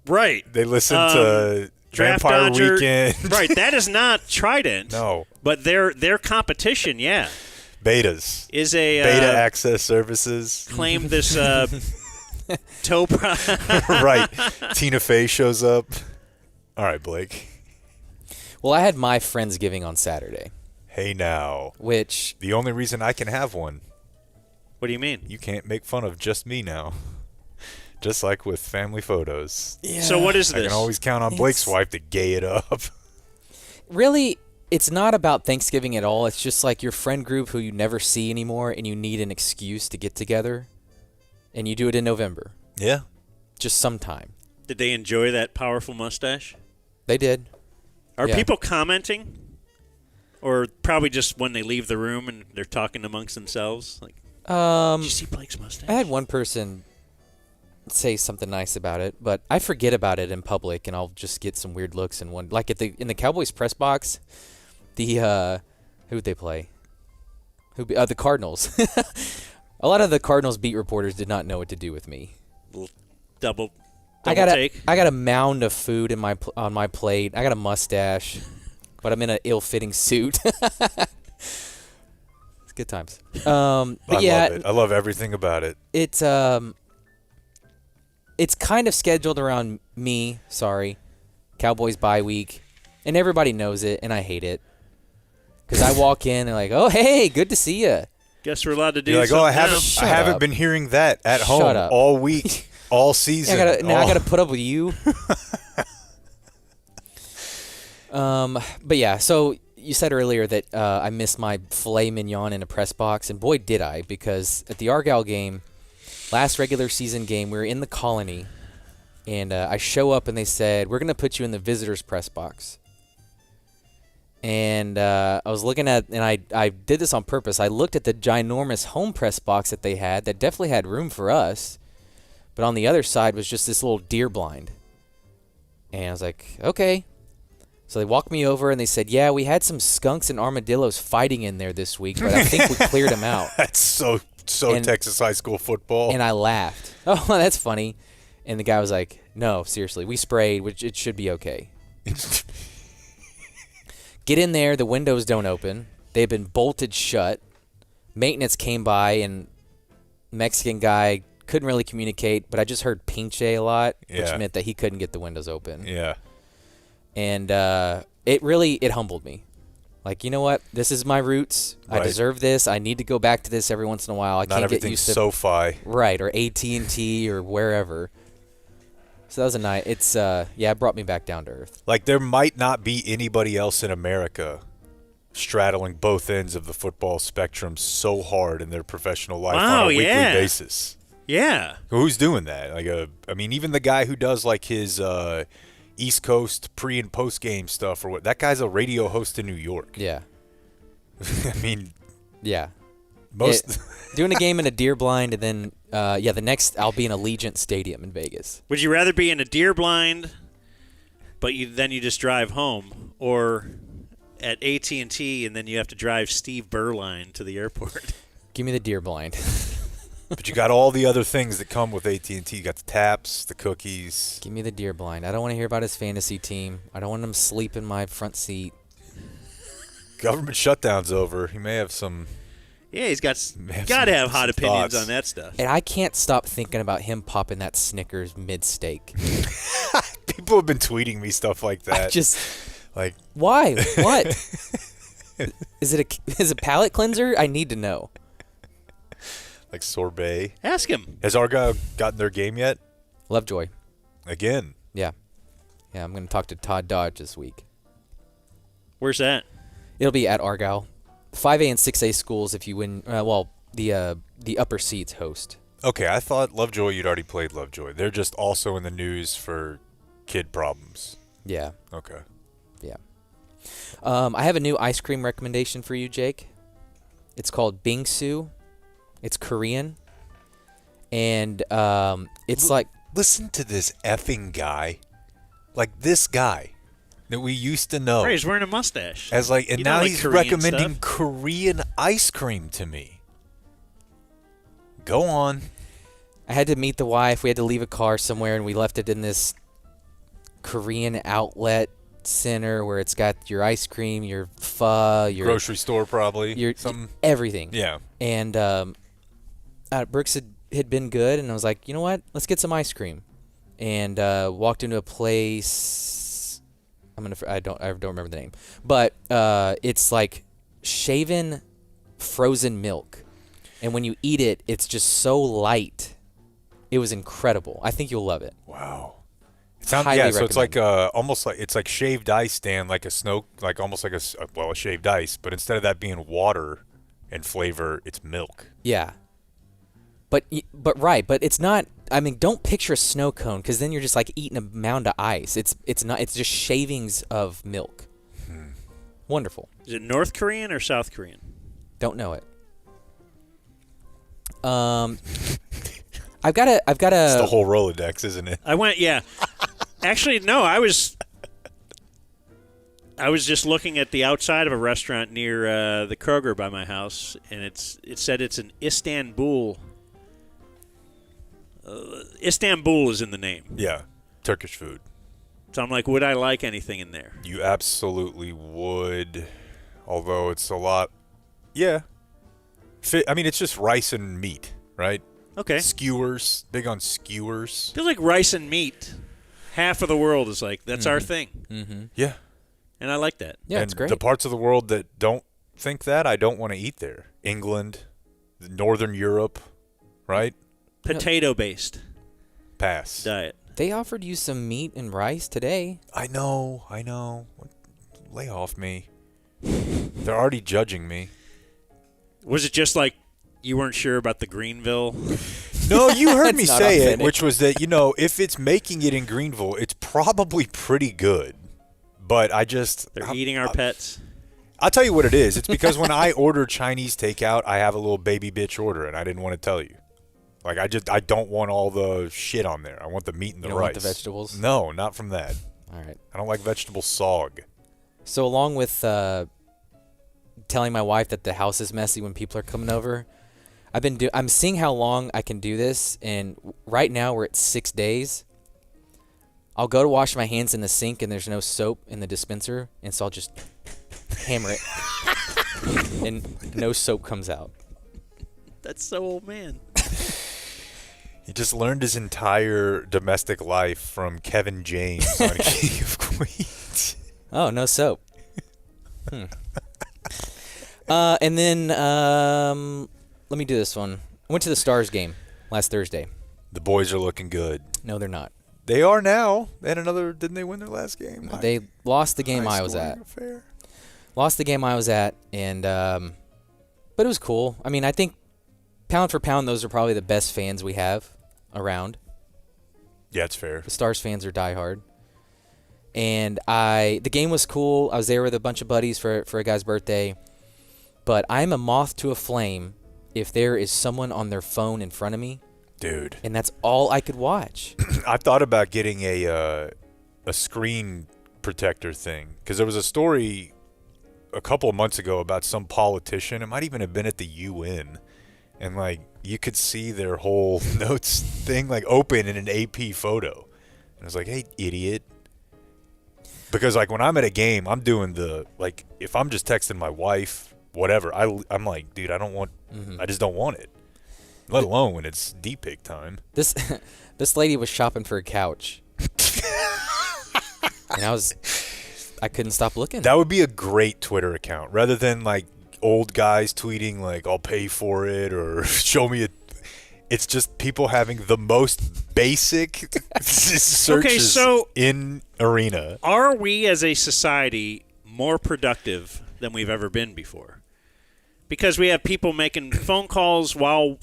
Right. They listen to... Draft Vampire Dodger, Weekend. Right, that is not Trident. No. But their competition, yeah. Betas. Is a Beta Access Services. Claim this toe Right. Tina Fey shows up. All right, Blake. Well, I had my Friendsgiving on Saturday. Hey now. Which the only reason I can have one. What do you mean? You can't make fun of just me now. Just like with family photos. Yeah. So what is this? I can always count on Blake's wife to gay it up. Really, it's not about Thanksgiving at all. It's just like your friend group who you never see anymore and you need an excuse to get together. And you do it in November. Yeah. Just sometime. Did they enjoy that powerful mustache? They did. Are people commenting? Or probably just when they leave the room and they're talking amongst themselves? Like, did you see Blake's mustache? I had one person say something nice about it, but I forget about it in public, and I'll just get some weird looks in one. Like in the Cowboys press box, who'd they play? The Cardinals. A lot of the Cardinals beat reporters did not know what to do with me. Double I got take. I got a mound of food on my plate. I got a mustache, but I'm in an ill-fitting suit. It's good times. But I love it. I love everything about it. It's kind of scheduled around me, Cowboys bye week, and everybody knows it, and I hate it. Because I walk in and like, oh, hey, good to see you. Guess we're allowed to do You're like, something I now. haven't been hearing that at home up. all week, all season. I gotta put up with you. But yeah, so you said earlier that I missed my filet mignon in a press box, and boy did I, because at the Argyle game, last regular season game, we were in the Colony, and I show up and they said, we're going to put you in the visitors press box. And I was looking at, and I did this on purpose, I looked at the ginormous home press box that they had that definitely had room for us, but on the other side was just this little deer blind. And I was like, okay. So they walked me over and they said, yeah, we had some skunks and armadillos fighting in there this week, but I think we cleared them out. That's so Texas high school football. And I laughed. Oh, that's funny. And the guy was like, no, seriously, we sprayed, which it should be okay. Get in there, the windows don't open. They've been bolted shut. Maintenance came by, and Mexican guy couldn't really communicate, but I just heard pinche a lot, which meant that he couldn't get the windows open. Yeah. And it humbled me. Like, you know what? This is my roots. Right. I deserve this. I need to go back to this every once in a while. Not can't get used to SoFi. Right, or AT&T or wherever. So that was a night. It's it brought me back down to earth. Like, there might not be anybody else in America straddling both ends of the football spectrum so hard in their professional life on a weekly basis. Yeah. Who's doing that? Like, even the guy who does like his East Coast pre and post game stuff, or what? That guy's a radio host in New York. Yeah. I mean, yeah. Most doing a game in a deer blind, and then the next I'll be in Allegiant Stadium in Vegas. Would you rather be in a deer blind, but then you just drive home, or at AT&T and then you have to drive Steve Berline to the airport? Give me the deer blind. But you got all the other things that come with AT&T. You got the taps, the cookies. Give me the deer blind. I don't want to hear about his fantasy team. I don't want him to sleep in my front seat. Government shutdown's over. He may have some. Yeah, he's got to have hot opinions on that stuff. And I can't stop thinking about him popping that Snickers mid-steak. People have been tweeting me stuff like that. Like, why? What? Is it a palate cleanser? I need to know. Like sorbet. Ask him. Has Argyle gotten their game yet? Lovejoy. Again. Yeah. Yeah, I'm going to talk to Todd Dodge this week. Where's that? It'll be at Argyle. 5A and 6A schools if you win. The upper seats host. Okay, I thought Lovejoy, you'd already played Lovejoy. They're just also in the news for kid problems. Yeah. Okay. Yeah. I have a new ice cream recommendation for you, Jake. It's called Bingsu. It's Korean. And it's like... Listen to this effing guy. Like this guy that we used to know. Right, he's wearing a mustache. And now he's Korean recommending stuff? Korean ice cream to me. Go on. I had to meet the wife. We had to leave a car somewhere, and we left it in this Korean outlet center where it's got your ice cream, your pho, your grocery store, probably your something, everything. Yeah. And Brooks had been good, and I was like, you know what? Let's get some ice cream. And walked into a place. I don't remember the name, but it's like shaven frozen milk, and when you eat it, it's just so light. It was incredible. I think you'll love it. Wow. So it's like almost like it's like shaved ice, Dan, like almost like a shaved ice, but instead of that being water and flavor, it's milk. Yeah. But it's not. I mean, don't picture a snow cone, because then you're just like eating a mound of ice. It's not. It's just shavings of milk. Wonderful. Is it North Korean or South Korean? Don't know it. I've got a. It's the whole Rolodex, isn't it? I went. Yeah. Actually, no. I was just looking at the outside of a restaurant near the Kroger by my house, and it said it's an Istanbul. Istanbul is in the name. Yeah, Turkish food. So I'm like, would I like anything in there? You absolutely would, although it's a lot. Yeah. I mean, it's just rice and meat, right? Okay. Skewers, big on skewers. Feels like rice and meat. Half of the world is like, that's our thing. Mm-hmm. Yeah. And I like that. Yeah, and it's great. The parts of the world that don't think that, I don't want to eat there. England, Northern Europe, right? Potato-based Pass. diet. They offered you some meat and rice today. I know. Lay off me. They're already judging me. Was it just like you weren't sure about the Greenville? No, you heard me It's not say it, authentic. which was that, if it's making it in Greenville, it's probably pretty good. But They're eating our pets. I'll tell you what it is. It's because when I order Chinese takeout, I have a little baby bitch order, and I didn't want to tell you. Like, I don't want all the shit on there. I want the meat and the You don't rice. want the vegetables? No, not from that. All right. I don't like vegetable sog. So along with telling my wife that the house is messy when people are coming over, I'm seeing how long I can do this, and right now we're at 6 days. I'll go to wash my hands in the sink, and there's no soap in the dispenser, and so I'll just hammer it, and no soap comes out. That's so old man. He just learned his entire domestic life from Kevin James on King of Queens. Oh, no soap. And then let me do this one. I went to the Stars game last Thursday. The boys are looking good. No, they're not. They are now. And didn't they win their last game? They lost the game I was at. Lost the game I was at, and but it was cool. I mean, I think pound for pound, those are probably the best fans we have around. Yeah, it's fair. The Stars fans are diehard. And the game was cool. I was there with a bunch of buddies for a guy's birthday. But I'm a moth to a flame if there is someone on their phone in front of me. Dude. And that's all I could watch. I thought about getting a screen protector thing, because there was a story a couple of months ago about some politician. It might even have been at the UN. And, like, you could see their whole notes thing, like, open in an AP photo. And I was like, hey, idiot. Because, like, when I'm at a game, I'm doing if I'm just texting my wife, whatever, I'm like, dude, I just don't want it. Let alone when it's D-pick time. This lady was shopping for a couch. And I couldn't stop looking. That would be a great Twitter account. Rather than, like, old guys tweeting, like, I'll pay for it or show me it. It's just people having the most basic searches in Arena. Are we as a society more productive than we've ever been before? Because we have people making phone calls while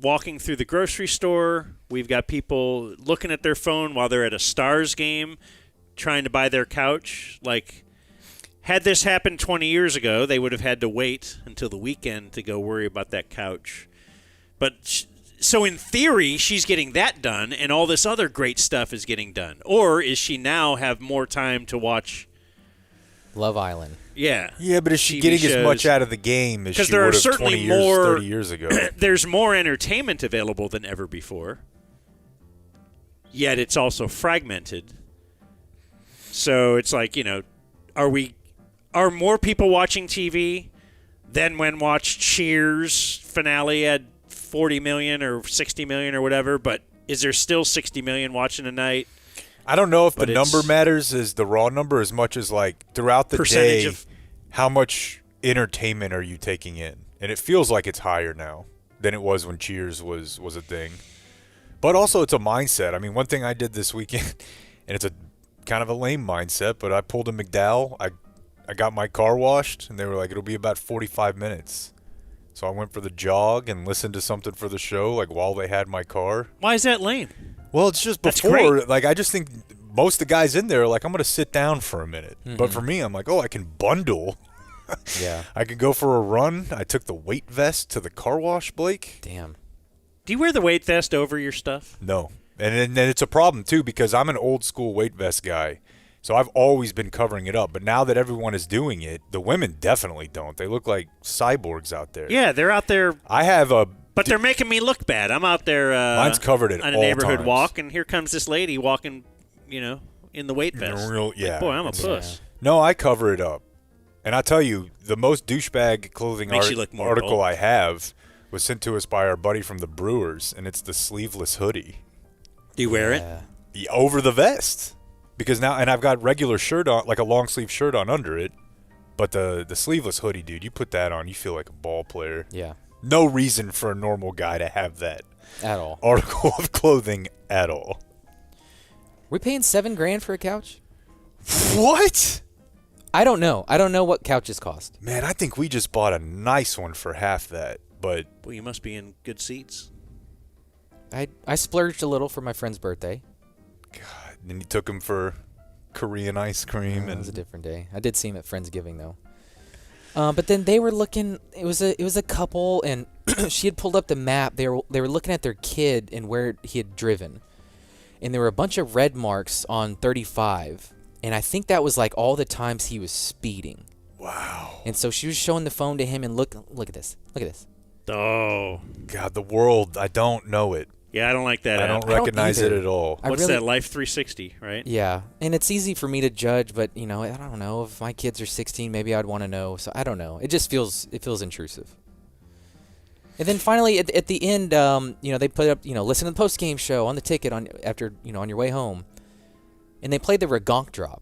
walking through the grocery store. We've got people looking at their phone while they're at a Stars game trying to buy their couch. Like, had this happened 20 years ago, they would have had to wait until the weekend to go worry about that couch. But so in theory, she's getting that done, and all this other great stuff is getting done. Or is she now have more time to watch Love Island? Yeah. Yeah, but is she TV getting shows? as much out of the game as she would have 20 years, 30 years ago? There's more entertainment available than ever before. Yet it's also fragmented. So it's like, are more people watching TV than when watched Cheers finale at 40 million or 60 million or whatever, but is there still 60 million watching a night? I don't know if the number matters as the raw number as much as, like, throughout the day, how much entertainment are you taking in? And it feels like it's higher now than it was when Cheers was a thing. But also it's a mindset. I mean, one thing I did this weekend, and it's a kind of a lame mindset, but I pulled a McDowell. I got my car washed, and they were like, it'll be about 45 minutes. So I went for the jog and listened to something for the show, like, while they had my car. Why is that lame? Well, it's just before, like, I just think most of the guys in there are like, I'm going to sit down for a minute. Mm-hmm. But for me, I'm like, I can bundle. Yeah. I could go for a run. I took the weight vest to the car wash, Blake. Damn. Do you wear the weight vest over your stuff? No. And it's a problem, too, because I'm an old school weight vest guy. So I've always been covering it up. But now that everyone is doing it, the women definitely don't. They look like cyborgs out there. Yeah, they're out there. I have a... But they're making me look bad. I'm out there mine's covered at on a all neighborhood times. walk, and here comes this lady walking, in the weight vest. Yeah. Like, boy, I'm a puss. No, I cover it up. And I tell you, the most douchebag clothing article I have was sent to us by our buddy from the Brewers, and it's the sleeveless hoodie. Do you wear it? Yeah, over the vest. Because now, and I've got regular shirt on, like a long sleeve shirt on under it, but the sleeveless hoodie, dude, you put that on, you feel like a ball player. Yeah. No reason for a normal guy to have that At all. article of clothing at all. We paying $7,000 for a couch? What? I don't know. I don't know what couches cost. Man, I think we just bought a nice one for half that. But Well, you must be in good seats. I splurged a little for my friend's birthday. God, then you took him for Korean ice cream, It and was a different day. I did see him at Friendsgiving though. But then they were looking. It was a couple, and she had pulled up the map. They were looking at their kid and where he had driven, and there were a bunch of red marks on 35, and I think that was like all the times he was speeding. Wow. And so she was showing the phone to him, and look at this. Look at this. Oh. God, the world, I don't know it. Yeah, I don't like that I app. don't recognize it either. at all. What's that, Life 360, right? Yeah, and it's easy for me to judge, but I don't know if my kids are 16, maybe I'd want to know. So I don't know. It just feels intrusive. And then finally at the end, they put up, listen to the post game show on the ticket on your way home, and they played the Regonk drop,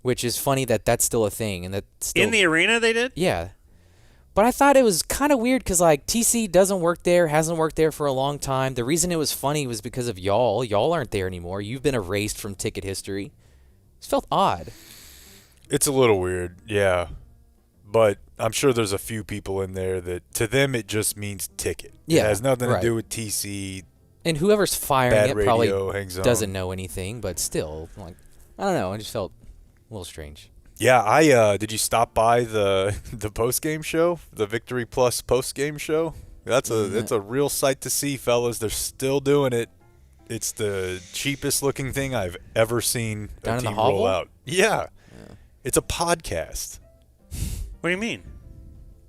which is funny that's still a thing, and that's still, In the arena they did? yeah. But I thought it was kind of weird because, like, TC doesn't work there, hasn't worked there for a long time. The reason it was funny was because of y'all. Y'all aren't there anymore. You've been erased from ticket history. It felt odd. It's a little weird, yeah. But I'm sure there's a few people in there that, to them, it just means ticket. Yeah, it has nothing right. to do with TC. And whoever's firing Bad it probably radio hangs on. doesn't know anything, but still, like, I don't know. It just felt a little strange. Yeah, did you stop by the post game show, the Victory Plus post game show? That's a real sight to see, fellas. They're still doing it. It's the cheapest looking thing I've ever seen Down a in the team roll hovel? out. Yeah, it's a podcast. What do you mean?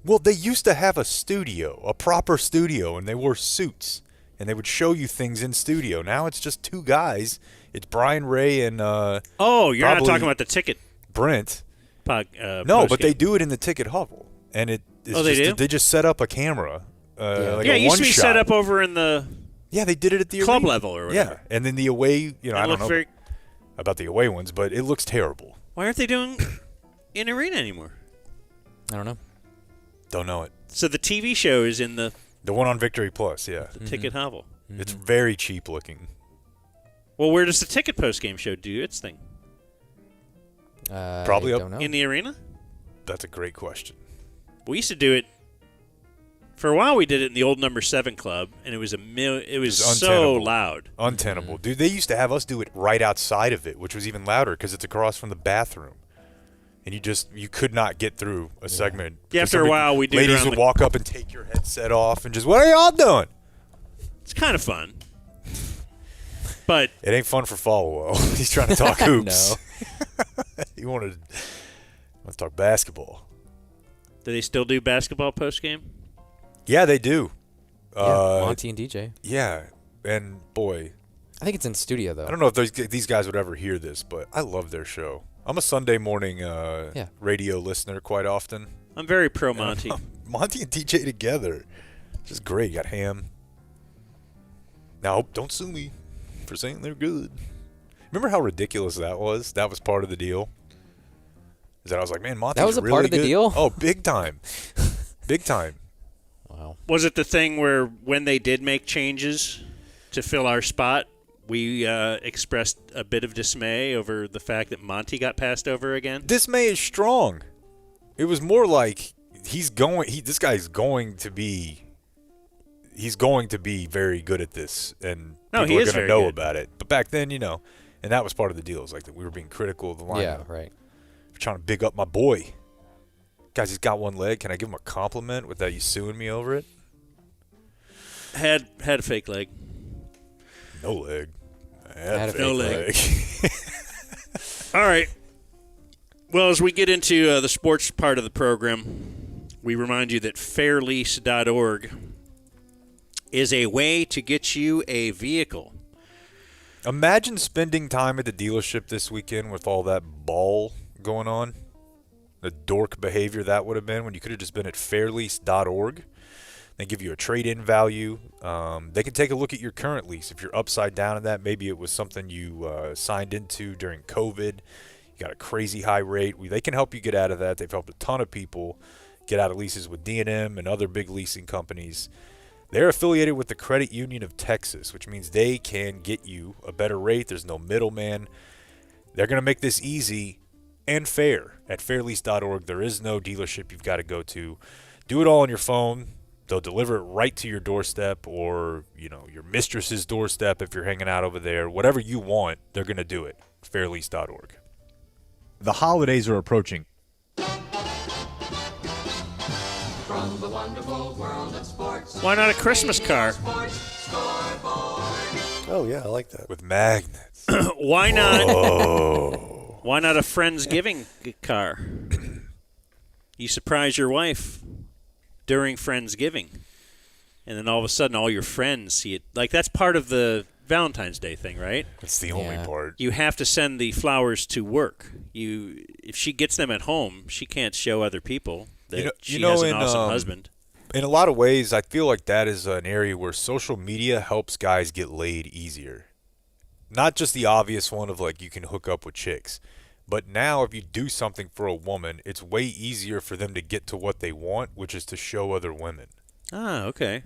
Well, they used to have a studio, a proper studio, and they wore suits, and they would show you things in studio. Now it's just two guys. It's Brian Ray and Oh, you're not probably talking about the ticket Brent. no, But they do it in the ticket hovel, and it's they do? They just set up a camera, like yeah, a it used to be one-shot. set up over in the Yeah, they did it at the club arena. level or whatever. Yeah, and then the away, I It don't looked know very- about the away ones, but it looks terrible. Why aren't they doing in arena anymore? I don't know. Don't know it. So the TV show is in the one on Victory Plus, yeah. the ticket hovel. It's very cheap looking. Well, where does the ticket post game show do its thing? Probably I up don't know. In the arena? That's a great question. We used to do it. For a while, we did it in the old Number 7 Club, and it was it was so untenable. loud. Untenable. Dude, they used to have us do it right outside of it, which was even louder because it's across from the bathroom. And you could not get through a segment. Yeah, after a while, we do it ladies around would the- walk up and take your headset off and just, what are y'all doing? It's kind of fun. But It ain't fun for Follow. He's trying to talk hoops. No. He wanted let's talk basketball. do they still do basketball post game? Yeah, they do. Yeah, Monty and DJ. Yeah, and boy, I think it's in studio though. I don't know if these guys would ever hear this, but I love their show. I'm a Sunday morning radio listener quite often. I'm very pro Monty. Monty and DJ together, just great. Got Ham. Now, don't sue me for saying they're good. Remember how ridiculous that was? That was part of the deal. Is that I was like, man, Monty's That was a really part of the good. deal? Oh, big time, big time. Wow. Was it the thing where when they did make changes to fill our spot, we expressed a bit of dismay over the fact that Monty got passed over again? Dismay is strong. It was more like this guy's going to be. He's going to be very good at this, and No, people he are is going to very know good. about it. But back then, and that was part of the deal. It was like that we were being critical of the lineup. Yeah, right. We're trying to big up my boy. Guys, he's got one leg. Can I give him a compliment without you suing me over it? Had a fake leg. No leg. Had a No fake leg. All right. Well, as we get into the sports part of the program, we remind you that fairlease.org is a way to get you a vehicle. Imagine spending time at the dealership this weekend with all that ball going on. The dork behavior that would have been when you could have just been at fairlease.org. They give you a trade-in value. They can take a look at your current lease. If you're upside down in that, maybe it was something you signed into during COVID. You got a crazy high rate. They can help you get out of that. They've helped a ton of people get out of leases with D&M and other big leasing companies. They're affiliated with the Credit Union of Texas, which means they can get you a better rate. There's no middleman. They're going to make this easy and fair. At fairlease.org, there is no dealership you've got to go to. Do it all on your phone. They'll deliver it right to your doorstep or, your mistress's doorstep if you're hanging out over there. Whatever you want, they're going to do it. Fairlease.org. The holidays are approaching. From the wonderful world of sports. Why not a Christmas car? Oh, yeah, I like that. With magnets. Why not? Why not a Friendsgiving car? You surprise your wife during Friendsgiving, and then all of a sudden all your friends see it. Like, that's part of the Valentine's Day thing, right? That's the only part. You have to send the flowers to work. If she gets them at home, she can't show other people that she has an awesome husband. In a lot of ways, I feel like that is an area where social media helps guys get laid easier. Not just the obvious one of, like, you can hook up with chicks. But now if you do something for a woman, it's way easier for them to get to what they want, which is to show other women. Ah, okay.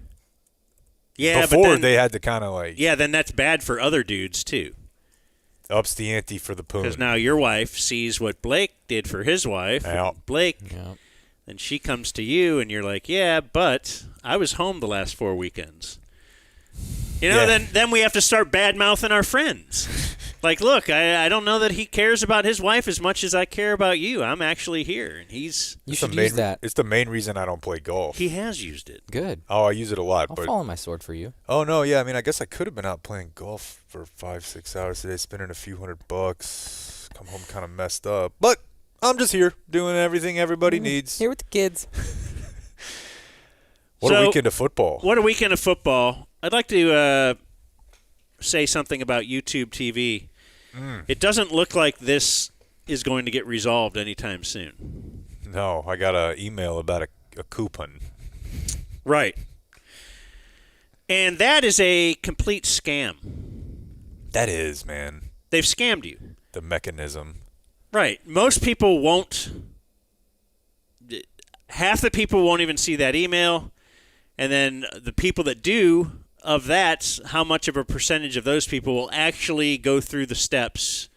Yeah, Before, but then, they had to kind of like... Yeah, then that's bad for other dudes, too. Ups the ante for the poon. Because now your wife sees what Blake did for his wife. Yeah. Blake, and she comes to you, and you're like, yeah, but I was home the last 4 weekends. Then we have to start bad-mouthing our friends. Like, look, I don't know that he cares about his wife as much as I care about you. I'm actually here, and he's... You should use that. It's the main reason I don't play golf. He has used it. Good. Oh, I use it a lot. I'll follow my sword for you. Oh, no, yeah. I mean, I guess I could have been out playing golf for 5-6 hours today, spending a few $100. Come home kind of messed up. But I'm just here doing everything everybody needs. Here with the kids. What a weekend of football. What a weekend of football. I'd like to say something about YouTube TV. It doesn't look like this is going to get resolved anytime soon. No, I got an email about a coupon. Right. And that is a complete scam. That is, man. They've scammed you. The mechanism. Right. Most people won't. Half the people won't even see that email. And then the people that do, of that, how much of a percentage of those people will actually go through the steps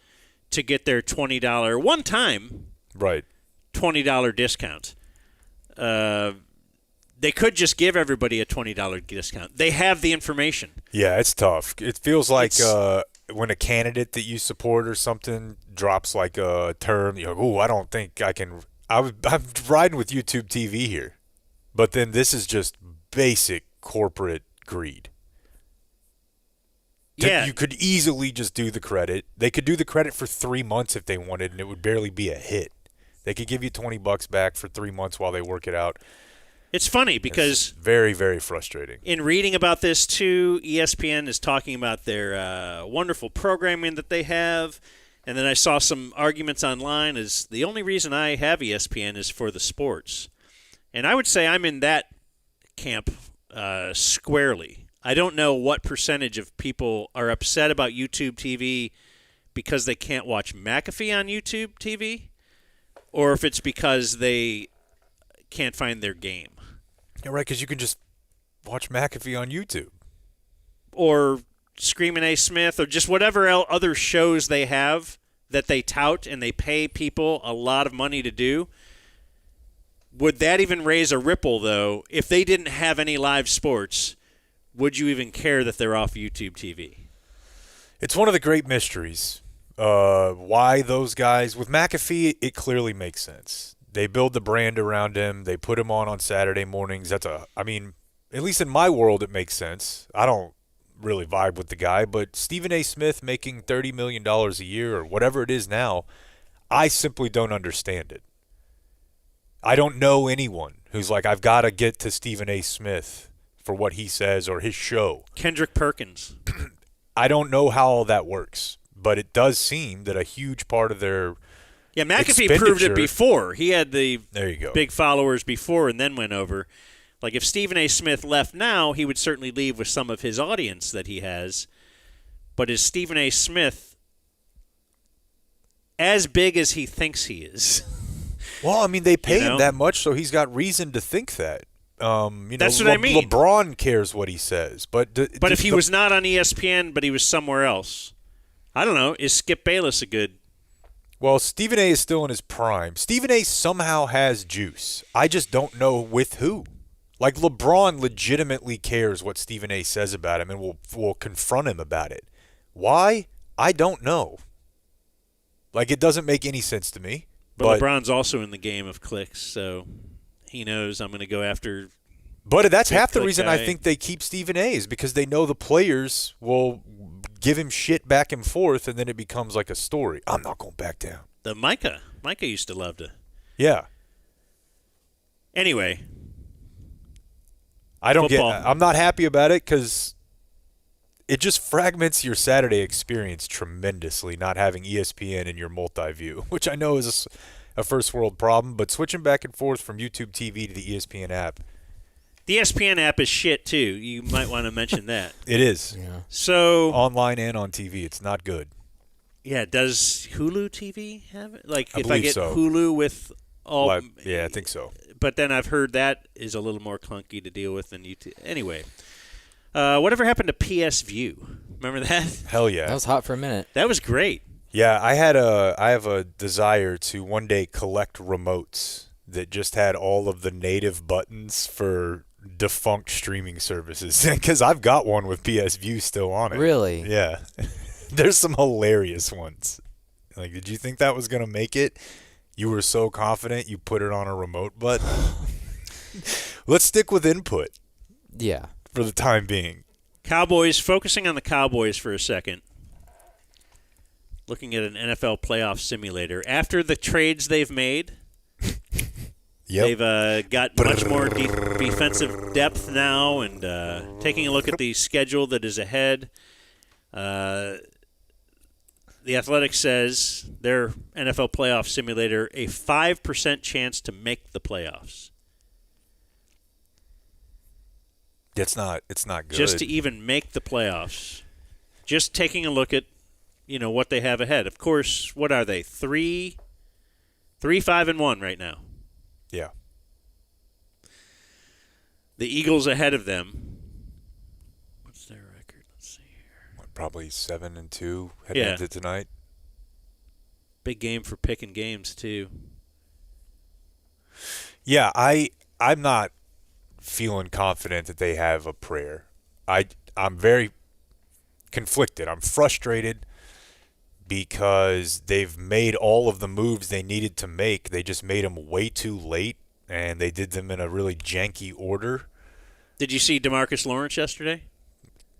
to get their $20 one-time $20 discount. They could just give everybody a $20 discount. They have the information. Yeah, it's tough. It feels like when a candidate that you support or something drops like a term, you're like, ooh, I don't think I can. I'm riding with YouTube TV here. But then this is just basic corporate greed. Yeah. You could easily just do the credit. They could do the credit for 3 months if they wanted, and it would barely be a hit. They could give you $20 back for 3 months while they work it out. It's funny because it's very, very frustrating. In reading about this too, ESPN is talking about their wonderful programming that they have, and then I saw some arguments online as the only reason I have ESPN is for the sports, and I would say I'm in that camp squarely. I don't know what percentage of people are upset about YouTube TV because they can't watch McAfee on YouTube TV, or if it's because they can't find their game. Yeah, right, because you can just watch McAfee on YouTube. Or Screamin' A. Smith, or just whatever other shows they have that they tout and they pay people a lot of money to do. Would that even raise a ripple, though, if they didn't have any live sports? Would you even care that they're off YouTube TV? It's one of the great mysteries. Why those guys with McAfee? It clearly makes sense. They build the brand around him. They put him on Saturday mornings. I mean, at least in my world, it makes sense. I don't really vibe with the guy, but Stephen A. Smith making $30 million a year or whatever it is now, I simply don't understand it. I don't know anyone who's like, I've got to get to Stephen A. Smith for what he says or his show. Kendrick Perkins. I don't know how all that works, but it does seem that a huge part of their McAfee proved it before. He had the big followers before and then went over. Like if Stephen A. Smith left now, he would certainly leave with some of his audience that he has. But is Stephen A. Smith as big as he thinks he is? Well, I mean, they pay him that much, so he's got reason to think that. That's what I mean. LeBron cares what he says, but if he was not on ESPN, but he was somewhere else, I don't know. Is Skip Bayless a good? Well, Stephen A. is still in his prime. Stephen A. somehow has juice. I just don't know with who. Like, LeBron legitimately cares what Stephen A. says about him and will confront him about it. Why? I don't know. Like, it doesn't make any sense to me. But LeBron's also in the game of clicks, so he knows I'm going to go after. But that's half the reason I think they keep Stephen A. is because they know the players will give him shit back and forth, and then it becomes like a story. I'm not going back down. The Micah used to love to. Yeah. Anyway. I'm not happy about it because it just fragments your Saturday experience tremendously, not having ESPN in your multi-view, which I know is a first world problem, but switching back and forth from YouTube TV to the ESPN app. The ESPN app is shit, too. You might want to mention that. It is. Yeah. So online and on TV, it's not good. Yeah, does Hulu TV have it? Like, I if I get so. Hulu with all... Well, I think so. But then I've heard that is a little more clunky to deal with than YouTube. Anyway, whatever happened to PS View? Remember that? Hell yeah. That was hot for a minute. That was great. Yeah, I have a desire to one day collect remotes that just had all of the native buttons for defunct streaming services, because I've got one with PS View still on it. Really? Yeah. There's some hilarious ones. Like, did you think that was going to make it? You were so confident you put it on a remote button. Let's stick with input. Yeah. For the time being. Cowboys, focusing on the Cowboys for a second. Looking at an NFL playoff simulator. After the trades they've made, they've got much more defensive depth now, and taking a look at the schedule that is ahead. The Athletic says their NFL playoff simulator, a 5% chance to make the playoffs. It's not good. Just to even make the playoffs. Just taking a look at, what they have ahead. Of course, what are they? 3-5-1 right now. Yeah. The Eagles ahead of them. What's their record? Let's see here. Probably 7-2 heading into tonight. Big game for picking games too. Yeah, I'm not feeling confident that they have a prayer. I'm very conflicted. I'm frustrated because they've made all of the moves they needed to make. They just made them way too late, and they did them in a really janky order. Did you see DeMarcus Lawrence yesterday?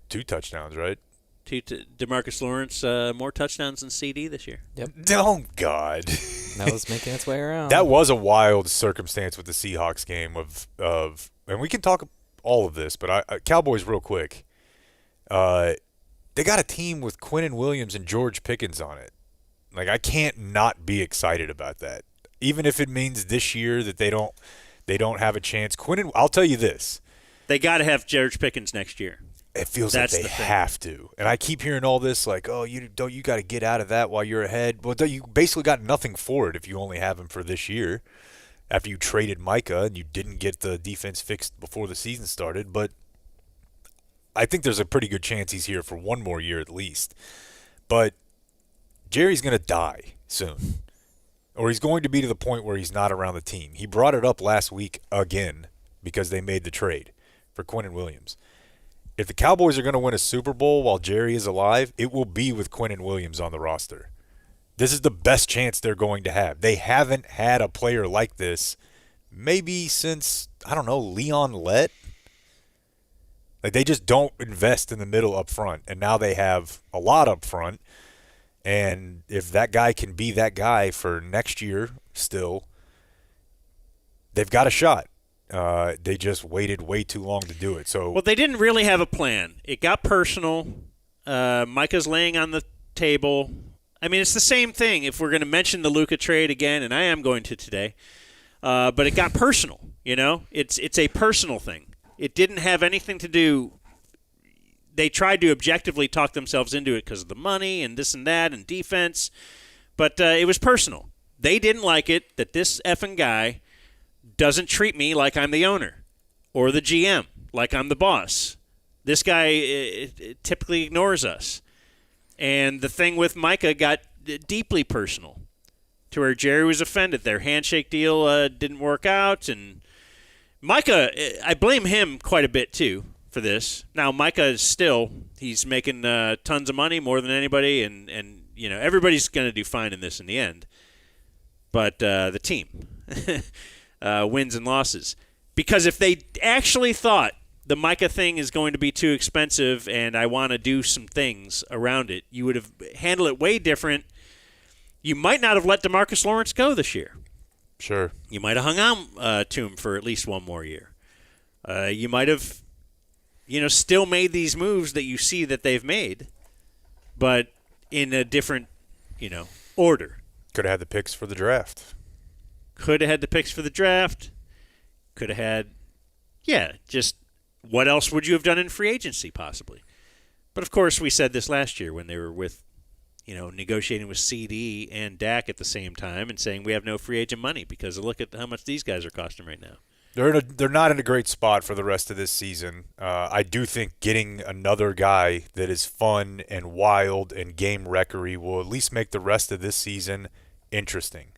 2 touchdowns, right? DeMarcus Lawrence, more touchdowns than CD this year. Yep. Oh, God. That was making its way around. That was a wild circumstance with the Seahawks game of and we can talk all of this, but Cowboys real quick. They got a team with Quinnen Williams and George Pickens on it. Like, I can't not be excited about that. Even if it means this year that they don't have a chance. I'll tell you this. They got to have George Pickens next year. It feels like they have to. And I keep hearing all this like, oh, you got to get out of that while you're ahead. Well, you basically got nothing for it if you only have him for this year after you traded Micah and you didn't get the defense fixed before the season started. But I think there's a pretty good chance he's here for one more year at least. But Jerry's going to die soon. Or he's going to be to the point where he's not around the team. He brought it up last week again because they made the trade for Quinnen Williams. If the Cowboys are going to win a Super Bowl while Jerry is alive, it will be with Quinnen Williams on the roster. This is the best chance they're going to have. They haven't had a player like this maybe since, I don't know, Leon Lett. Like, they just don't invest in the middle up front, and now they have a lot up front. And if that guy can be that guy for next year still, they've got a shot. They just waited way too long to do it. So, well, they didn't really have a plan. It got personal. Micah's laying on the table. I mean, it's the same thing if we're going to mention the Luka trade again, and I am going to today. But it got personal, It's a personal thing. It didn't have anything to do – they tried to objectively talk themselves into it because of the money and this and that and defense. But it was personal. They didn't like it that this effing guy doesn't treat me like I'm the owner or the GM, like I'm the boss. This guy typically ignores us. And the thing with Micah got deeply personal to where Jerry was offended. Their handshake deal didn't work out. And Micah, I blame him quite a bit, too, for this. Now, Micah is still, he's making tons of money, more than anybody, and everybody's going to do fine in this in the end. But the team wins and losses. Because if they actually thought the Micah thing is going to be too expensive and I want to do some things around it, you would have handled it way different. You might not have let DeMarcus Lawrence go this year. Sure. You might have hung on to him for at least one more year. You might have, still made these moves that you see that they've made, but in a different, order. Could have had the picks for the draft. Could have had the picks for the draft. Could have had, just what else would you have done in free agency possibly? But, of course, we said this last year when they were with, negotiating with CD and Dak at the same time and saying we have no free agent money because look at how much these guys are costing right now. They're not in a great spot for the rest of this season. I do think getting another guy that is fun and wild and game wreckery will at least make the rest of this season interesting.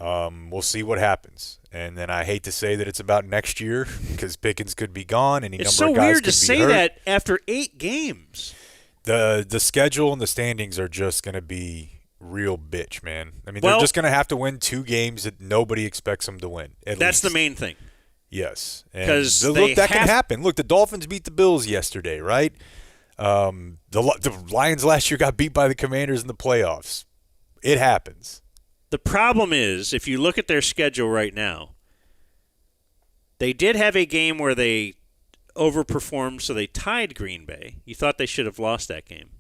We'll see what happens. And then I hate to say that it's about next year because Pickens could be gone. Any it's number so of guys weird could to be say hurt. that after 8 games. The schedule and the standings are just going to be real bitch, man. I mean, they're just going to have to win 2 games that nobody expects them to win. That's the main thing. Yes. Because look, that can happen. Look, the Dolphins beat the Bills yesterday, right? The Lions last year got beat by the Commanders in the playoffs. It happens. The problem is, if you look at their schedule right now, they did have a game where they overperformed, so they tied Green Bay. You thought they should have lost that game.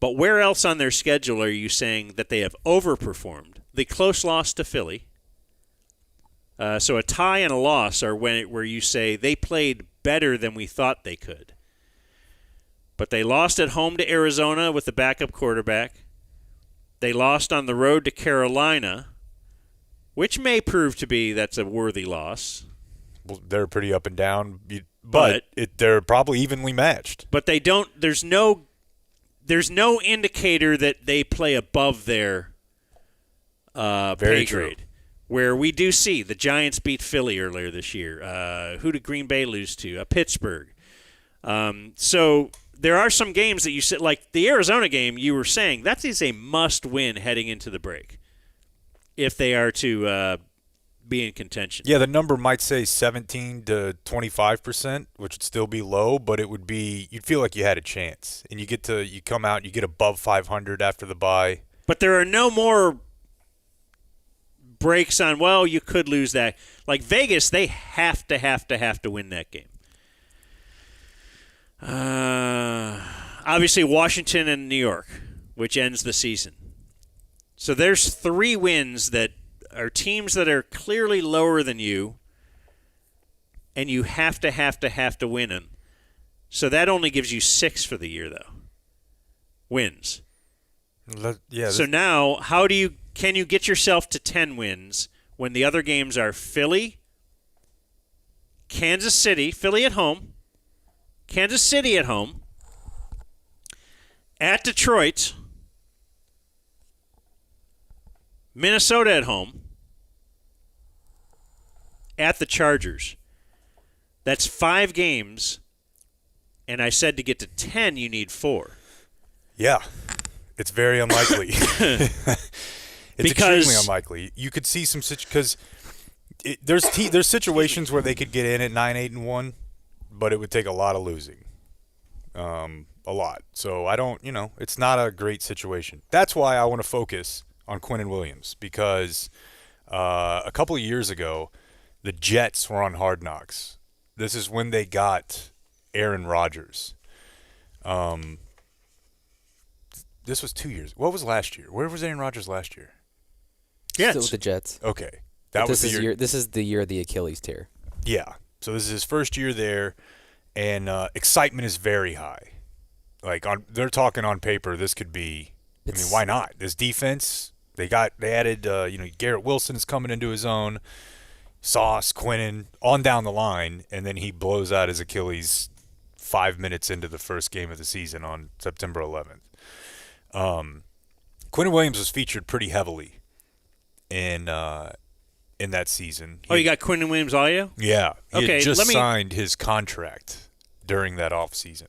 But where else on their schedule are you saying that they have overperformed? The close loss to Philly. So a tie and a loss are where you say they played better than we thought they could. But they lost at home to Arizona with the backup quarterback. They lost on the road to Carolina, which may prove to be that's a worthy loss. Well, they're pretty up and down, but they're probably evenly matched. But they don't. There's no indicator that they play above their pay grade. Where we do see the Giants beat Philly earlier this year. Who did Green Bay lose to? Pittsburgh. So there are some games that you said, like the Arizona game, you were saying that is a must-win heading into the break if they are to be in contention. Yeah, the number might say 17 to 25%, which would still be low, but it would be you'd feel like you had a chance, and you come out, you get above 500 after the bye. But there are no more breaks on. Well, you could lose that. Like Vegas, they have to win that game. Obviously, Washington and New York, which ends the season. So there's 3 wins that are teams that are clearly lower than you, and you have to win them. So that only gives you 6 for the year, though. Wins. Yeah. So now, can you get yourself to 10 wins when the other games are Philly, Kansas City, Philly at home, Kansas City at home, at Detroit, Minnesota at home, at the Chargers. That's 5 games, and I said to get to 10, you need 4. Yeah, it's very unlikely. It's extremely unlikely. You could see some because there's situations where they could get in at 9-8-1, but it would take a lot of losing, a lot. So I don't, it's not a great situation. That's why I want to focus on Quinnen Williams because a couple of years ago, the Jets were on Hard Knocks. This is when they got Aaron Rodgers. This was 2 years. What was last year? Where was Aaron Rodgers last year? Still with the Jets. Okay. This is the year of the Achilles tear. Yeah. So this is his first year there, and excitement is very high. Like they're talking on paper, this could be. I mean, why not? This defense They added, Garrett Wilson's coming into his own, Sauce, Quinnen, on down the line, and then he blows out his Achilles 5 minutes into the first game of the season on September 11th. Quinnen Williams was featured pretty heavily in that season. You got Quinnen Williams, all you? Yeah. He had just signed his contract during that offseason.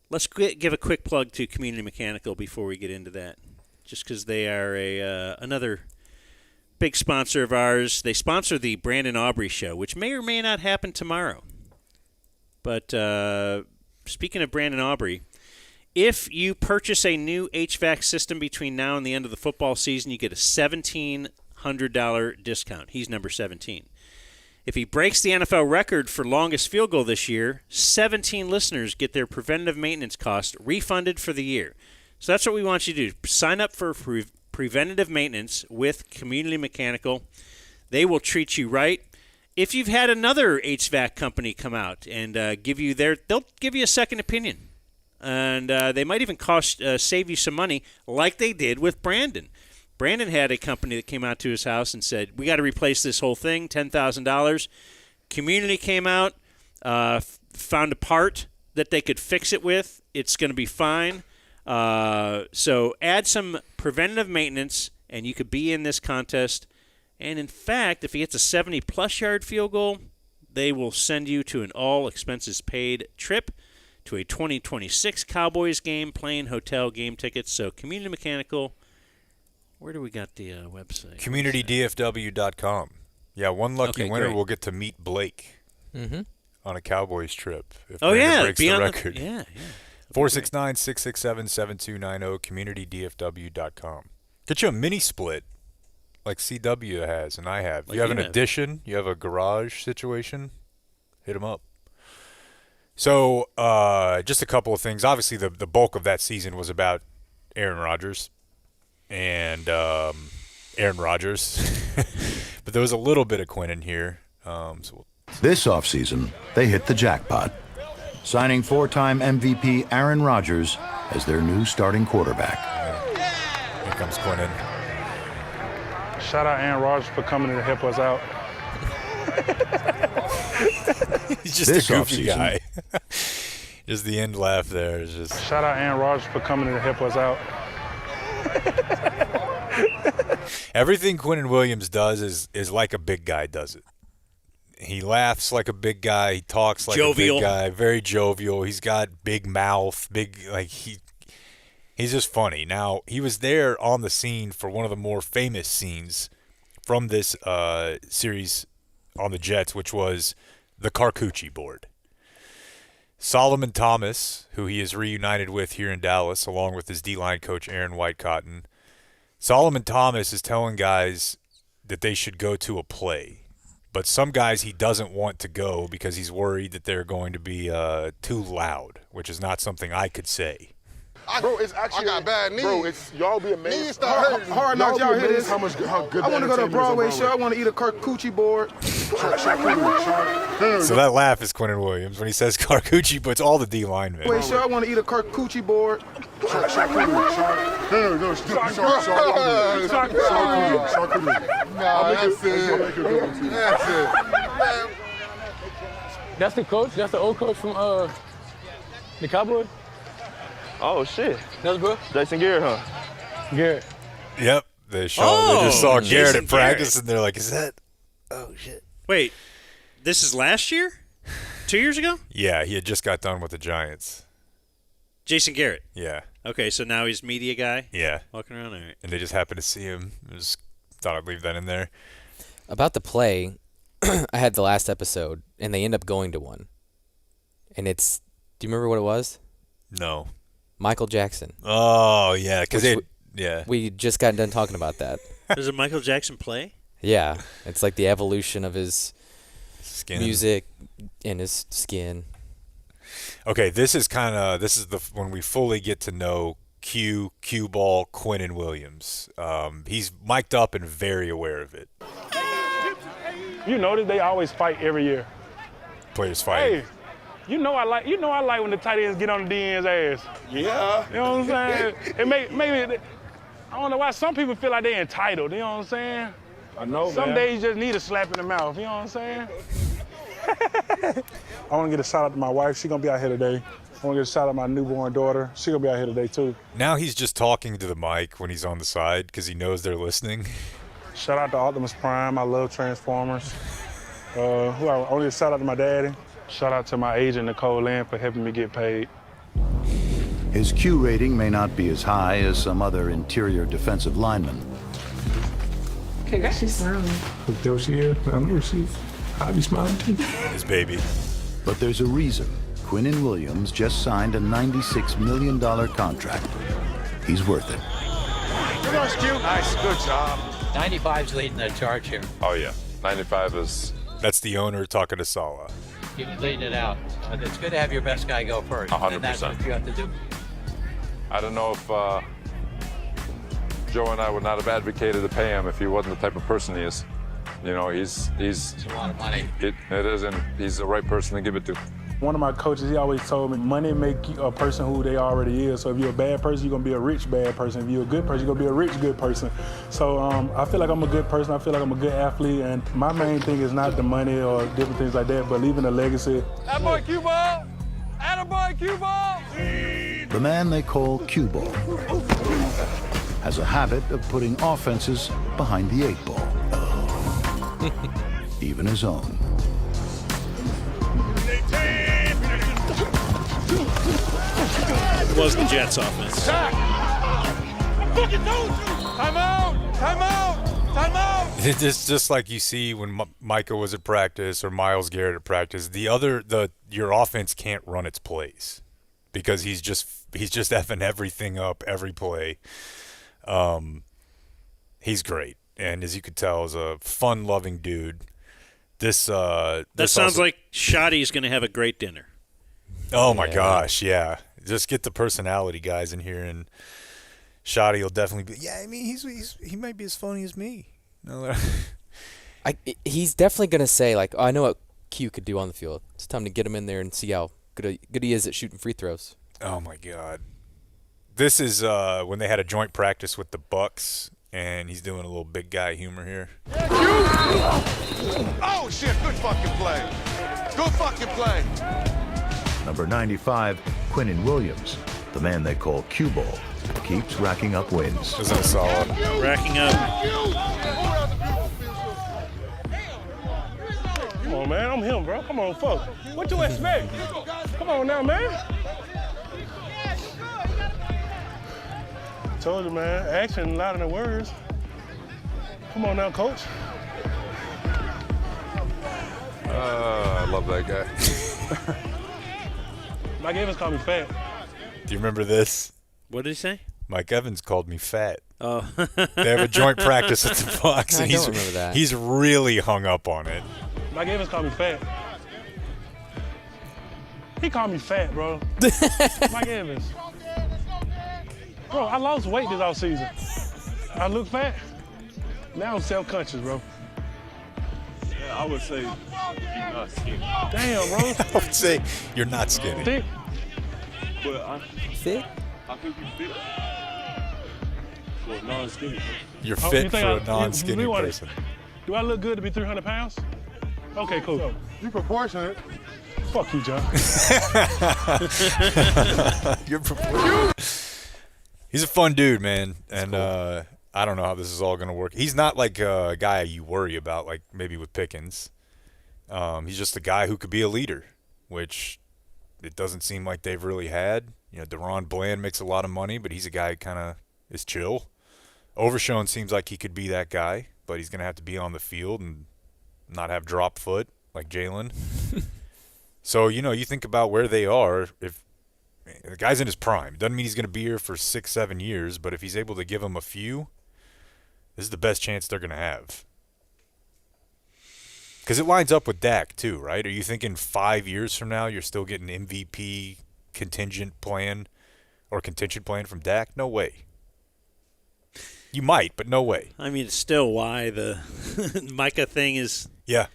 Let's give a quick plug to Community Mechanical before we get into that, just because they are another big sponsor of ours. They sponsor the Brandon Aubrey Show, which may or may not happen tomorrow. But speaking of Brandon Aubrey, if you purchase a new HVAC system between now and the end of the football season, you get a $1,700 discount. He's number 17. If he breaks the NFL record for longest field goal this year, 17 listeners get their preventative maintenance cost refunded for the year. So that's what we want you to do. Sign up for preventative maintenance with Community Mechanical. They will treat you right. If you've had another HVAC company come out and they'll give you a second opinion. And they might even save you some money like they did with Brandon. Brandon had a company that came out to his house and said, we got to replace this whole thing, $10,000. Community came out, found a part that they could fix it with. It's going to be fine. So add some preventative maintenance, and you could be in this contest. And, in fact, if he gets a 70-plus yard field goal, they will send you to an all-expenses-paid trip to a 2026 Cowboys game, plane, hotel, game tickets. So Community Mechanical, where do we got the website? CommunityDFW.com. Yeah, one lucky winner will get to meet Blake on a Cowboys trip. If Brandon breaks the record. 469-667-7290, CommunityDFW.com. Get you a mini split like CW has and I have. You have an addition, you have a garage situation, hit them up. So, just a couple of things. Obviously, the bulk of that season was about Aaron Rodgers and Aaron Rodgers. But there was a little bit of Quinnen here. This offseason, they hit the jackpot, signing four-time MVP Aaron Rodgers as their new starting quarterback. Here comes Quinnen. Shout out Aaron Rodgers for coming in to help us out. He's just a goofy guy. Just the end laugh there is just. Shout out Aaron Rodgers for coming in to help us out. Everything Quinnen Williams does is like a big guy does it. He laughs like a big guy. He talks like a big guy. Very jovial. He's got big mouth. He's just funny. Now, he was there on the scene for one of the more famous scenes from this series on the Jets, which was the Carcucci board. Solomon Thomas, who he is reunited with here in Dallas, along with his D-line coach Aaron Whitecotton. Solomon Thomas is telling guys that they should go to a play. But some guys he doesn't want to go because he's worried that they're going to be too loud, which is not something I could say. Bro, it's actually. I got bad knees. Bro, y'all be amazed. Knees start hurting. Hard knocks, y'all hear this? How good I want to go to a Broadway show. I want to eat a Carcucci board. So that laugh is Quinnen Williams when he says Carcucci, but it's all the D linemen. Wait, show. I want to eat a Carcucci board. That's the coach? That's the old coach from the Cowboys? Oh, shit. That's bro? Jason Garrett, huh? Garrett. Yep. They just saw Garrett in practice, and they're like, is that? Oh, shit. Wait, this is last year? 2 years ago? Yeah, he had just got done with the Giants. Jason Garrett? Yeah. Okay, so now he's media guy? Yeah. Walking around, all right. And they just happened to see him. Just thought I'd leave that in there. About the play, I had the last episode, and they end up going to one. And it's, do you remember what it was? No. Michael Jackson. Oh, yeah, because we just got done talking about that. There's a Michael Jackson play? Yeah, it's like the evolution of his skin, music, and his skin. Okay, this is when we fully get to know Cue Ball Quinnen Williams. He's mic'd up and very aware of it. You notice they always fight every year. Players fight. Hey. You know I like when the tight ends get on the DN's ass. Yeah. You know what I'm saying? It maybe I don't know why some people feel like they're entitled, you know what I'm saying? I know, Some man. days you just need a slap in the mouth, you know what I'm saying? I want to get a shout out to my wife. She's going to be out here today. I want to get a shout out to my newborn daughter. She's going to be out here today, too. Now he's just talking to the mic when he's on the side because he knows they're listening. Shout out to Optimus Prime. I love Transformers. I want to get a shout out to my daddy. Shout out to my agent, Nicole Lynn, for helping me get paid. His Q rating may not be as high as some other interior defensive linemen. Congrats. She's smiling. Look, there she is. I know I'll be smiling too. His baby. But there's a reason Quinnen Williams just signed a $96 million contract. He's worth it. Good on, Q. Nice, good job. 95's leading the charge here. Oh, yeah. 95 is... That's the owner talking to Saleh. Keep leading it out. It's good to have your best guy go first. 100%. And that's what you have to do. I don't know if Joe and I would not have advocated to pay him if he wasn't the type of person he is. You know, he's It's a lot of money. it is, and he's the right person to give it to. One of my coaches, he always told me, money make a person who they already is. So if you're a bad person, you're going to be a rich bad person. If you're a good person, you're going to be a rich good person. So I feel like I'm a good person. I feel like I'm a good athlete. And my main thing is not the money or different things like that, but leaving a legacy. Attaboy, cue ball! Attaboy, cue ball! The man they call Cue Ball has a habit of putting offenses behind the 8 ball. Even his own. It was the Jets offense. Time out! Time out! Time out! It's just like you see when Micah was at practice or Myles Garrett at practice. Your offense can't run its plays because he's just effing everything up every play. He's great, and as you could tell, is a fun-loving dude. That sounds like Shoddy's going to have a great dinner. Oh my gosh, yeah. Just get the personality guys in here, and Shoddy will definitely be. Yeah, I mean, he might be as funny as me. No, he's definitely gonna say like, oh, I know what Q could do on the field. It's time to get him in there and see how good he is at shooting free throws. Oh my God, this is when they had a joint practice with the Bucks, and he's doing a little big guy humor here. Oh, shit, good fucking play. Good fucking play. Number 95, Quinnen Williams, the man they call Cue Ball, keeps racking up wins. Isn't it solid? Racking up. Come on, man. I'm him, bro. Come on, fuck. What you expect? Come on now, man. Told you, man. Action louder than words. Come on now, coach. I love that guy. Mike Evans called me fat. Do you remember this? What did he say? Mike Evans called me fat. Oh. They have a joint practice at the Bucks, and don't remember that. he's really hung up on it. Mike Evans called me fat. He called me fat, bro. Mike Evans. Bro, I lost weight this offseason. I look fat. Now I'm self-conscious, bro. Yeah, I would say you're not skinny. Damn, bro. I would say you're not skinny. Thick. But Thick? I think you fit for a non-skinny person. You're Oh, fit you for think a non-skinny person. Do I look good to be 300 pounds? Okay, cool. You proportionate. Fuck you, John. You're proportionate. He's a fun dude, man, and I don't know how this is all going to work. He's not like a guy you worry about, like maybe with Pickens. He's just a guy who could be a leader, which it doesn't seem like they've really had. You know, Deron Bland makes a lot of money, but he's a guy who kind of is chill. Overshown seems like he could be that guy, but he's going to have to be on the field and not have drop foot like Jalen. So, you know, you think about where they are. If the guy's in his prime, doesn't mean he's going to be here for 6-7 years, but if he's able to give them a few, this is the best chance they're going to have. Because it lines up with Dak, too, right? Are you thinking 5 years from now you're still getting MVP contingent plan or contingent plan from Dak? No way. You might, but no way. I mean, it's still why the Micah thing is a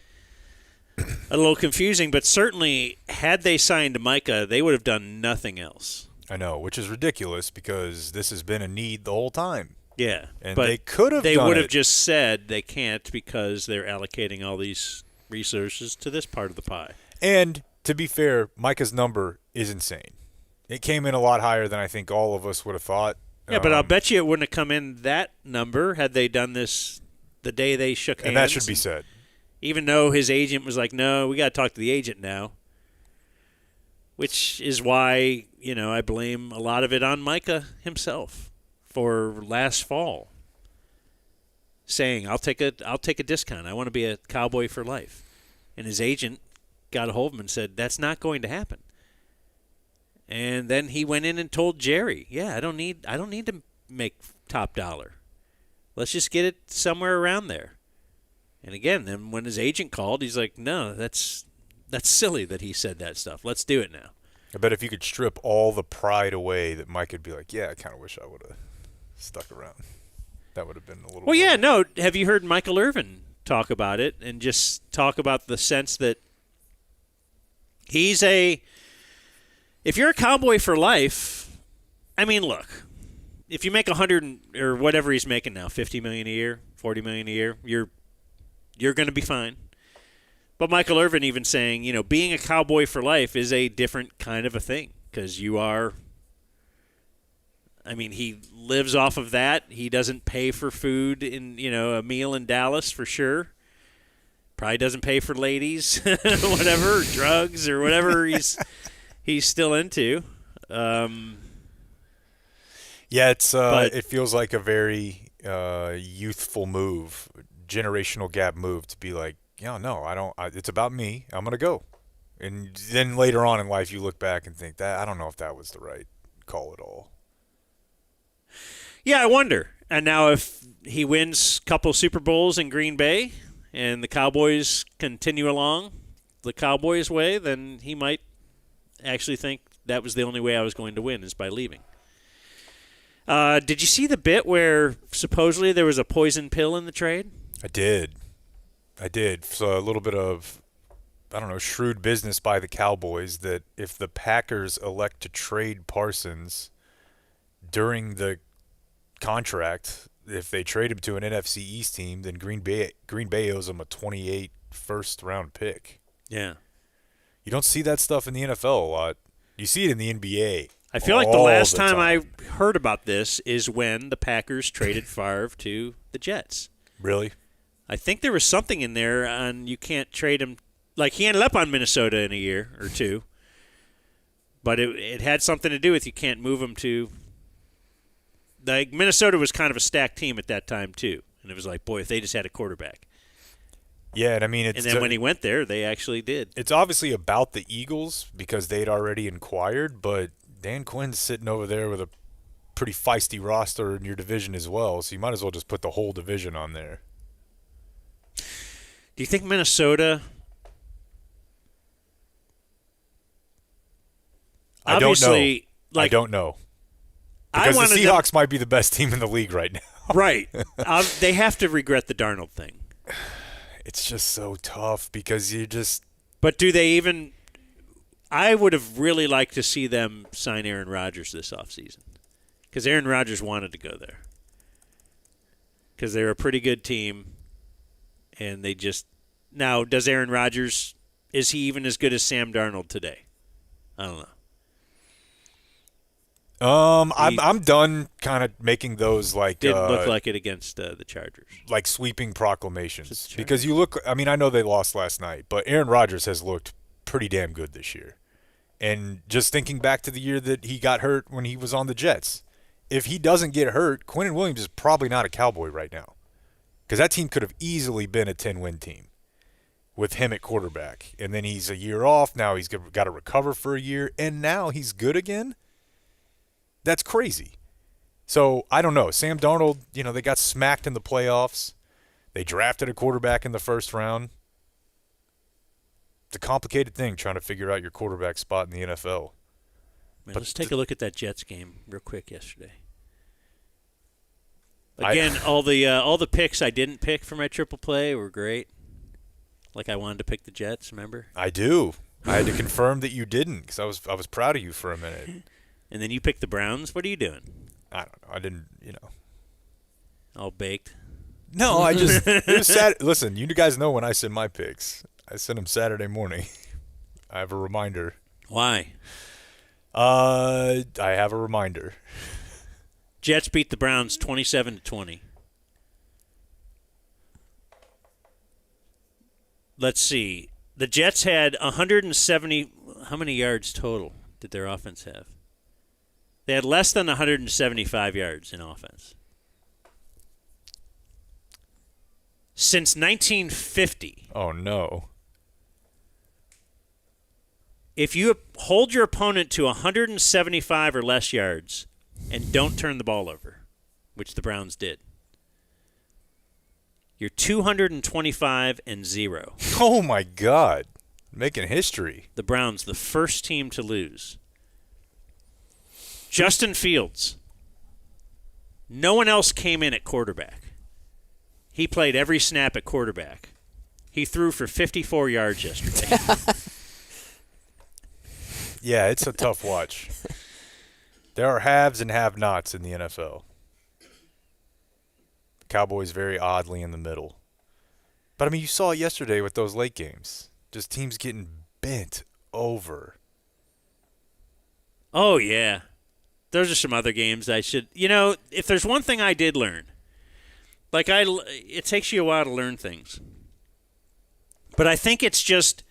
little confusing, but certainly had they signed Micah, they would have done nothing else. I know, which is ridiculous because this has been a need the whole time. Yeah, and but they could have. They done would have it. just said they can't because they're allocating all these resources to this part of the pie. And to be fair, Micah's number is insane. It came in a lot higher than I think all of us would have thought. Yeah, but I'll bet you it wouldn't have come in that number had they done this the day they shook hands. And that should be said. Even though his agent was like, no, we got to talk to the agent now. Which is why, I blame a lot of it on Micah himself for last fall. Saying, I'll take a discount. I want to be a Cowboy for life. And his agent got a hold of him and said, that's not going to happen. And then he went in and told Jerry, yeah, I don't need to make top dollar. Let's just get it somewhere around there. And again, then when his agent called, he's like, no, that's silly that he said that stuff. Let's do it now. I bet if you could strip all the pride away, that Mike would be like, yeah, I kind of wish I would have stuck around. That would have been a little Well, yeah, no. Have you heard Michael Irvin talk about it and just talk about the sense that if you're a Cowboy for life, I mean, look, if you make $100 or whatever he's making now, $50 million a year, $40 million a year, you're going to be fine. But Michael Irvin even saying, being a Cowboy for life is a different kind of a thing because you are. I mean, he lives off of that. He doesn't pay for food in a meal in Dallas for sure. Probably doesn't pay for ladies, whatever, drugs or whatever he's still into. Yeah, it feels like a very youthful move, generational gap move to be like, no, I don't. It's about me. I'm gonna go. And then later on in life, you look back and think that I don't know if that was the right call at all. Yeah, I wonder. And now if he wins a couple Super Bowls in Green Bay and the Cowboys continue along the Cowboys' way, then he might actually think that was the only way I was going to win is by leaving. Did you see the bit where supposedly there was a poison pill in the trade? I did. So a little bit of, shrewd business by the Cowboys that if the Packers elect to trade Parsons during the contract, if they trade him to an NFC East team, then Green Bay owes him a 28 first-round pick. Yeah. You don't see that stuff in the NFL a lot. You see it in the NBA. I feel like the last time I heard about this is when the Packers traded Favre to the Jets. Really? I think there was something in there on you can't trade him. Like he ended up on Minnesota in a year or two. But it had something to do with you can't move him to. Like Minnesota was kind of a stacked team at that time too. And it was like, boy, if they just had a quarterback. Yeah, and I mean, and then when he went there, they actually did. It's obviously about the Eagles because they'd already inquired, but Dan Quinn's sitting over there with a pretty feisty roster in your division as well, so you might as well just put the whole division on there. Do you think Minnesota? I don't know. I don't know. Because the Seahawks might be the best team in the league right now. Right. They have to regret the Darnold thing. It's just so tough because you just. But do they even? I would have really liked to see them sign Aaron Rodgers this offseason because Aaron Rodgers wanted to go there because they're a pretty good team, and they just now. Does Aaron Rodgers is he even as good as Sam Darnold today? I don't know. I'm done kind of making those like didn't look like it against the Chargers, like sweeping proclamations because you look. I mean, I know they lost last night, but Aaron Rodgers has looked pretty damn good this year. And just thinking back to the year that he got hurt when he was on the Jets, if he doesn't get hurt, Quinnen Williams is probably not a Cowboy right now because that team could have easily been a 10-win team with him at quarterback. And then he's a year off. Now he's got to recover for a year, and now he's good again. That's crazy. So, I don't know. Sam Darnold, they got smacked in the playoffs. They drafted a quarterback in the first round. It's a complicated thing trying to figure out your quarterback spot in the NFL. Man, let's take a look at that Jets game real quick yesterday. Again, all the picks I didn't pick for my triple play were great. Like I wanted to pick the Jets, remember? I do. I had to confirm that you didn't because I was proud of you for a minute. And then you picked the Browns. What are you doing? I don't know. I didn't, All baked. No, I just it was listen, you guys know when I send my picks. I send them Saturday morning. I have a reminder. Why? I have a reminder. Jets beat the Browns 27-20. Let's see. The Jets had 170. How many yards total did their offense have? They had less than 175 yards in offense. Since 1950. Oh, no. If you hold your opponent to 175 or less yards and don't turn the ball over, which the Browns did, you're 225-0. Oh, my God. Making history. The Browns, the first team to lose. Justin Fields. No one else came in at quarterback. He played every snap at quarterback. He threw for 54 yards yesterday. Yeah, it's a tough watch. There are haves and have-nots in the NFL. Cowboys very oddly in the middle. But, I mean, you saw it yesterday with those late games. Just teams getting bent over. Oh, yeah. Those are some other games I should... You know, if there's one thing I did learn, it takes you a while to learn things. But I think it's just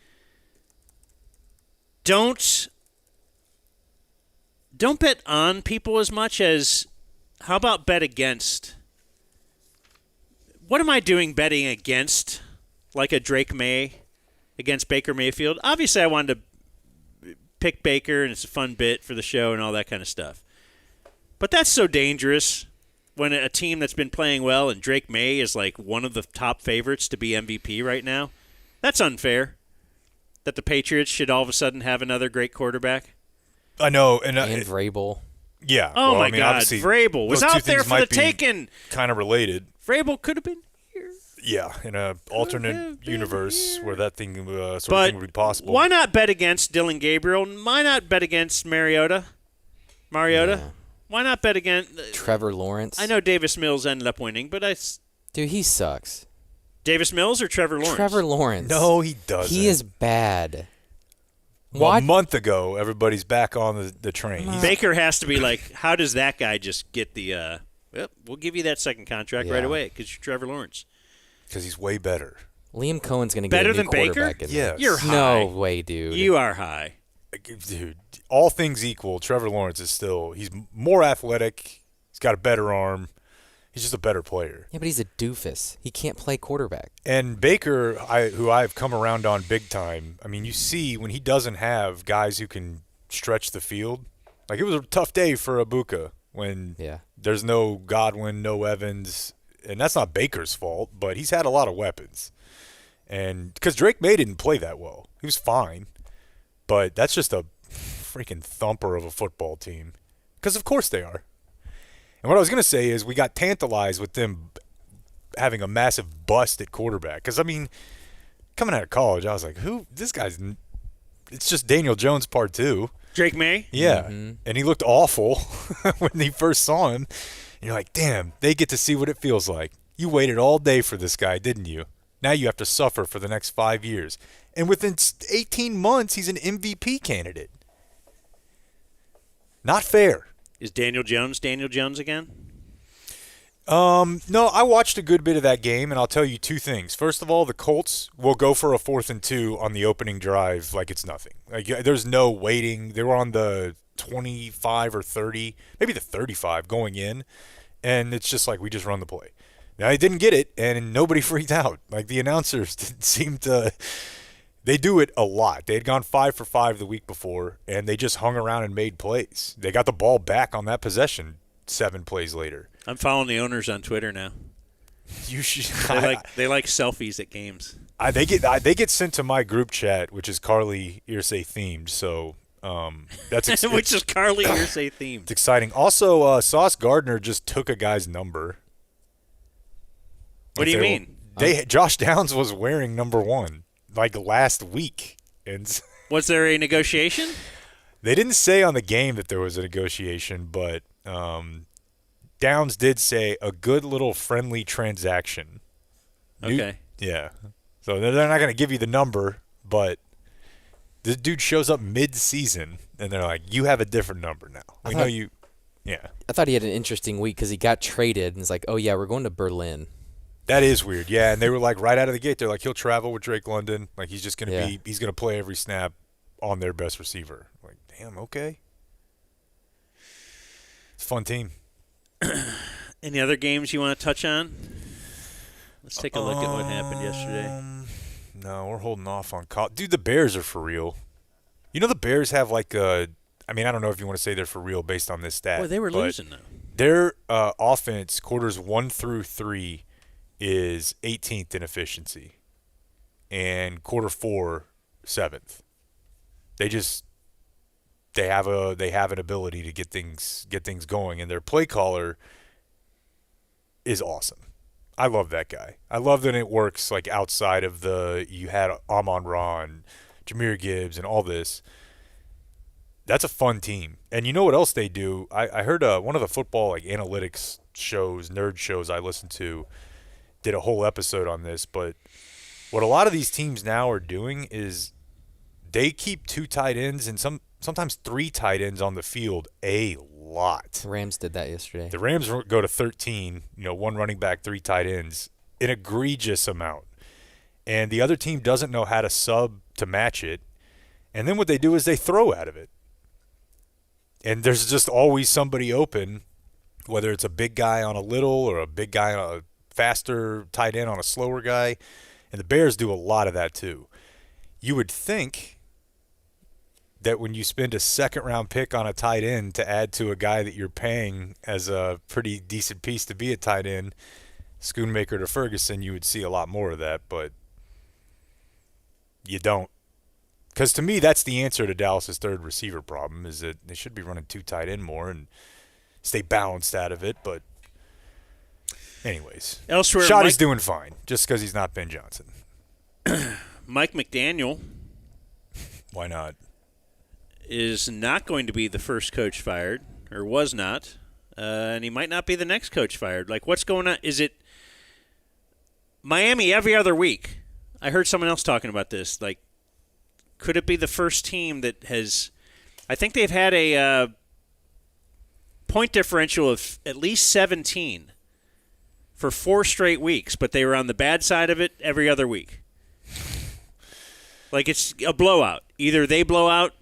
don't bet on people as much as how about bet against? What am I doing betting against? Like a Drake May against Baker Mayfield? Obviously, I wanted to pick Baker, and it's a fun bit for the show and all that kind of stuff. But that's so dangerous when a team that's been playing well and Drake May is like one of the top favorites to be MVP right now. That's unfair that the Patriots should all of a sudden have another great quarterback. I know. And Vrabel. Yeah. Oh, well, my I mean, God. Vrabel was out there for the taking. Kind of related. Vrabel could have been here. Yeah, in an alternate universe where that thing sort of thing would be possible. Why not bet against Dylan Gabriel? Why not bet against Mariota? Yeah. Why not bet against Trevor Lawrence? I know Davis Mills ended up winning, but dude, he sucks. Davis Mills or Trevor Lawrence? Trevor Lawrence. No, he doesn't. He is bad. Well, a month ago, everybody's back on the train. Baker has to be like, how does that guy just get the well, we'll give you that second contract right away because you're Trevor Lawrence. Because he's way better. Liam Cohen's going to get better a new than Baker. Yes. You're high. No way, dude. You are high. Dude, all things equal, Trevor Lawrence is he's more athletic. He's got a better arm. He's just a better player. Yeah, but he's a doofus. He can't play quarterback. And Baker, who I've come around on big time, I mean, you see when he doesn't have guys who can stretch the field. Like, it was a tough day for Ibuka when there's no Godwin, no Evans. And that's not Baker's fault, but he's had a lot of weapons. And because Drake May didn't play that well. He was fine. But that's just a freaking thumper of a football team. Because of course they are. And what I was going to say is we got tantalized with them having a massive bust at quarterback. Because, I mean, coming out of college, I was like, this guy's – it's just Daniel Jones part 2. Drake May? Yeah. Mm-hmm. And he looked awful when he first saw him. And you're like, damn, they get to see what it feels like. You waited all day for this guy, didn't you? Now you have to suffer for the next 5 years. And within 18 months, he's an MVP candidate. Not fair. Is Daniel Jones again? No, I watched a good bit of that game, and I'll tell you two things. First of all, the Colts will go for a 4th and 2 on the opening drive like it's nothing. Like, there's no waiting. They were on the 25 or 30, maybe the 35 going in, and it's just like we just run the play. Now, they didn't get it, and nobody freaked out. Like, the announcers didn't seem to – they do it a lot. They had gone 5 for 5 the week before, and they just hung around and made plays. They got the ball back on that possession 7 plays later. I'm following the owners on Twitter now. You should. They like selfies at games. They get sent to my group chat, which is Carly Earsay themed. So that's which is Carly Earsay themed. It's exciting. Also, Sauce Gardner just took a guy's number. What do you mean? Josh Downs was wearing number 1 like last week, and was there a negotiation? They didn't say on the game that there was a negotiation, but Downs did say a good little friendly transaction. Okay. Yeah. So they're not going to give you the number, but this dude shows up mid-season, and they're like, you have a different number now. We know you. Yeah. I thought he had an interesting week because he got traded, and it's like, oh, yeah, we're going to Berlin. That is weird. Yeah, and they were like right out of the gate, they're like, he'll travel with Drake London. Like, he's just going to he's going to play every snap on their best receiver. Like, damn, okay. It's a fun team. Any other games you want to touch on? Let's take a look at what happened yesterday. No, we're holding off on dude, the Bears are for real. You know the Bears have like I don't know if you want to say they're for real based on this stat. Boy, they were losing though. Their offense, quarters 1 through 3, is 18th in efficiency, and quarter 4, 7th. They have an ability to get things going, and their play caller is awesome. I love that guy. I love that it works like outside of you had Amon-Ra and Jahmyr Gibbs and all this. That's a fun team. And you know what else they do? I heard one of the football like analytics shows, nerd shows I listen to, did a whole episode on this. But what a lot of these teams now are doing is they keep 2 tight ends and sometimes 3 tight ends on the field a lot. The Rams did that yesterday. The Rams go to 13, 1 running back, 3 tight ends, an egregious amount. And the other team doesn't know how to sub to match it. And then what they do is they throw out of it. And there's just always somebody open, whether it's a big guy on a little or a big guy on a faster tight end on a slower guy. And the Bears do a lot of that too. You would think that when you spend a second-round pick on a tight end to add to a guy that you're paying as a pretty decent piece to be a tight end, Schoonmaker to Ferguson, you would see a lot more of that, but you don't. Because to me, that's the answer to Dallas's third receiver problem, is that they should be running 2 tight end more and stay balanced out of it, but anyways. Elsewhere, Shoddy's doing fine, just because he's not Ben Johnson. Mike McDaniel. Why not? Is not going to be the first coach fired, or was not, and he might not be the next coach fired. Like, what's going on? Is it Miami every other week? I heard someone else talking about this. Like, could it be the first team that has – I think they've had a point differential of at least 17 for 4 straight weeks, but they were on the bad side of it every other week. Like, it's a blowout. Either they blow out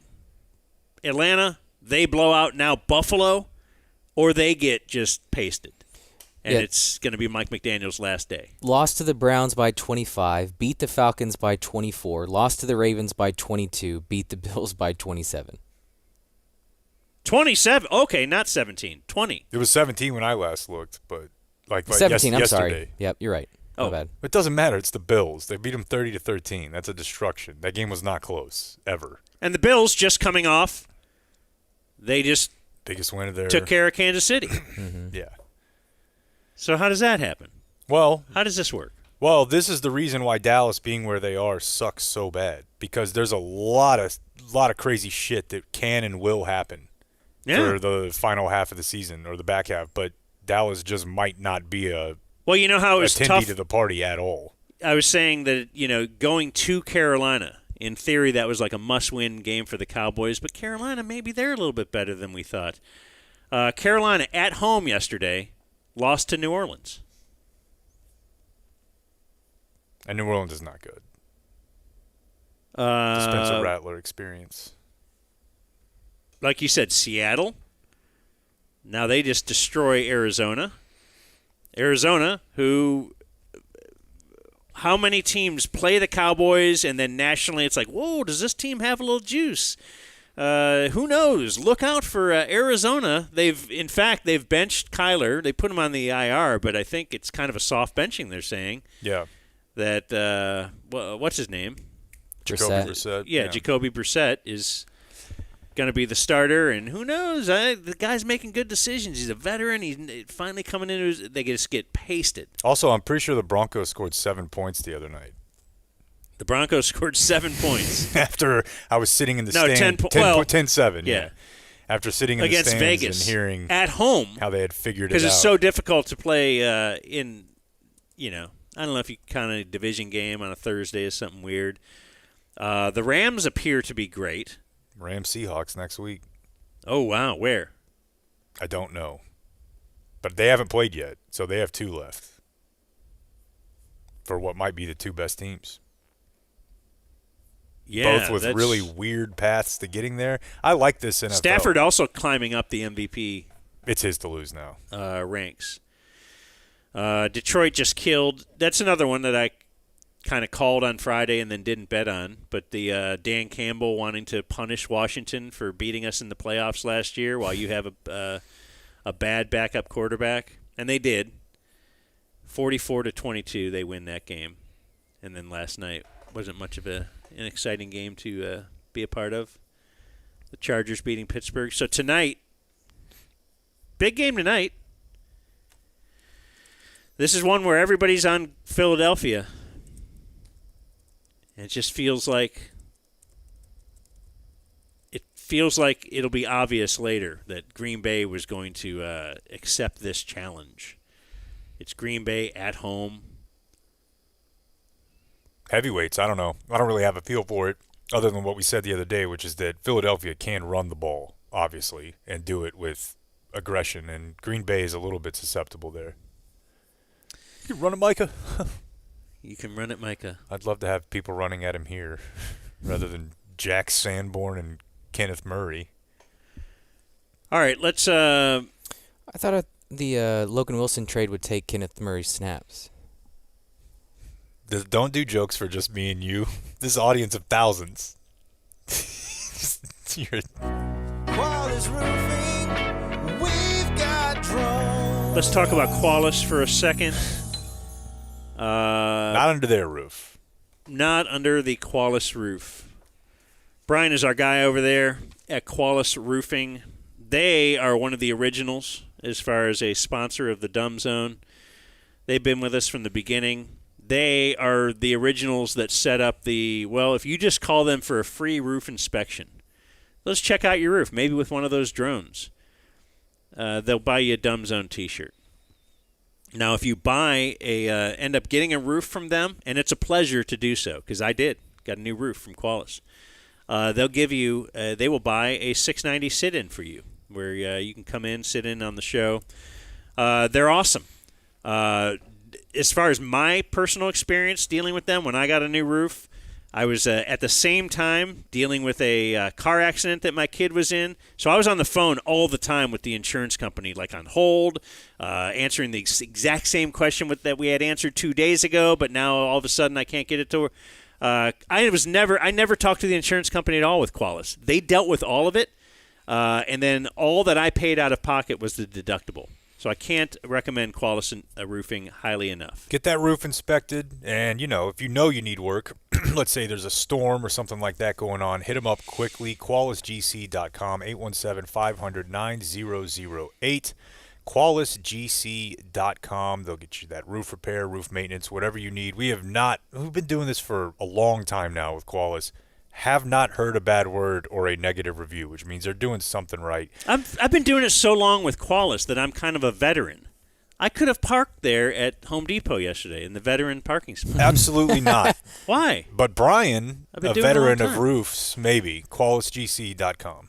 Atlanta, they blow out now Buffalo, or they get just pasted. And it's going to be Mike McDaniel's last day. Lost to the Browns by 25, beat the Falcons by 24, lost to the Ravens by 22, beat the Bills by 27. 27? Okay, not 17. 20. It was 17 when I last looked, but 17, I'm yesterday. Sorry. Yep, you're right. Oh. My bad. It doesn't matter. It's the Bills. They beat them 30-13. That's a destruction. That game was not close, ever. And the Bills just coming off, they just biggest win of their took care of Kansas City. Mm-hmm. Yeah. So how does that happen? Well, how does this work? Well, this is the reason why Dallas being where they are sucks so bad, because there's a lot of crazy shit that can and will happen for the final half of the season or the back half, but Dallas just might not be a you know how it was tough to the party at all. I was saying that going to Carolina, in theory, that was like a must-win game for the Cowboys, but Carolina, maybe they're a little bit better than we thought. Carolina at home yesterday lost to New Orleans. And New Orleans is not good. The Spencer Rattler experience. Like you said, Seattle. Now they just destroy Arizona. Arizona, how many teams play the Cowboys, and then nationally it's like, whoa, does this team have a little juice? Who knows? Look out for Arizona. They've benched Kyler. They put him on the IR, but I think it's kind of a soft benching, they're saying. Yeah. That, what's his name? Jacoby Brissett. Yeah, Jacoby Brissett is going to be the starter, and who knows? The guy's making good decisions. He's a veteran. He's finally coming in. They just get pasted. Also, I'm pretty sure the Broncos scored 7 points the other night. The Broncos scored 7 points. After I was sitting in the stand. 10-7. Yeah. After sitting in against the stands Vegas and hearing at home how they had figured it out. Because it's so difficult to play in, I don't know if you count a division game on a Thursday as something weird. The Rams appear to be great. Rams Seahawks next week. Oh, wow. Where? I don't know. But they haven't played yet, so they have 2 left for what might be the 2 best teams. Yeah, both with really weird paths to getting there. I like this NFL. Stafford also climbing up the MVP. It's his to lose now. Ranks. Detroit just killed. That's another one that I kind of called on Friday and then didn't bet on. But the Dan Campbell wanting to punish Washington for beating us in the playoffs last year while you have a bad backup quarterback, and they did. 44-22, they win that game. And then last night wasn't much of an exciting game to be a part of. The Chargers beating Pittsburgh. So tonight, big game tonight. This is one where everybody's on Philadelphia. And it just feels like it'll be obvious later that Green Bay was going to accept this challenge. It's Green Bay at home. Heavyweights, I don't know. I don't really have a feel for it other than what we said the other day, which is that Philadelphia can run the ball, obviously, and do it with aggression, and Green Bay is a little bit susceptible there. You can run it, Micah. You can run it, Micah. I'd love to have people running at him here rather than Jack Sanborn and Kenneth Murray. All right, let's... I thought the Logan Wilson trade would take Kenneth Murray's snaps. Don't do jokes for just me and you. This audience of thousands. Let's talk about Qualys for a second. Not under their roof. Not under the Qualys roof. Brian is our guy over there at Qualys Roofing. They are one of the originals as far as a sponsor of the Dumb Zone. They've been with us from the beginning. They are the originals that set up if you just call them for a free roof inspection, let's check out your roof, maybe with one of those drones. They'll buy you a Dumb Zone t-shirt. Now, if you end up getting a roof from them, and it's a pleasure to do so, because I got a new roof from Qualys. They will buy a $690 sit-in for you, where you can come in, sit in on the show. They're awesome. As far as my personal experience dealing with them, when I got a new roof, I was at the same time dealing with a car accident that my kid was in. So I was on the phone all the time with the insurance company, like on hold, answering the exact same question that we had answered 2 days ago, but now all of a sudden I can't get it to her. I never talked to the insurance company at all with Qualys. They dealt with all of it, and then all that I paid out of pocket was the deductible. So I can't recommend Qualys Roofing highly enough. Get that roof inspected, and, if you know you need work, let's say there's a storm or something like that going on, hit them up quickly, QualisGC.com, 817-500-9008, QualisGC.com. They'll get you that roof repair, roof maintenance, whatever you need. We've been doing this for a long time now with Qualis. Have not heard a bad word or a negative review, which means they're doing something right. I've been doing it so long with Qualys that I'm kind of a veteran. I could have parked there at Home Depot yesterday in the veteran parking spot. Absolutely not. Why? But Brian, a veteran of time. roofs, maybe. QualisGC.com.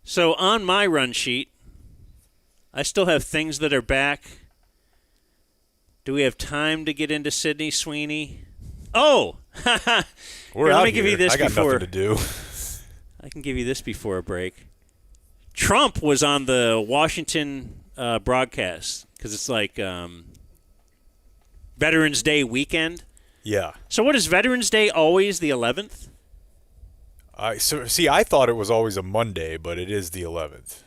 So on my run sheet, I still have things that are back. Do we have time to get into Sydney Sweeney? Oh! Let me give you this got before. nothing to do. I can give you this before a break. Trump was on the Washington broadcast because it's like Veterans Day weekend. Yeah. So what is Veterans Day always the 11th? I thought it was always a Monday, but it is the 11th.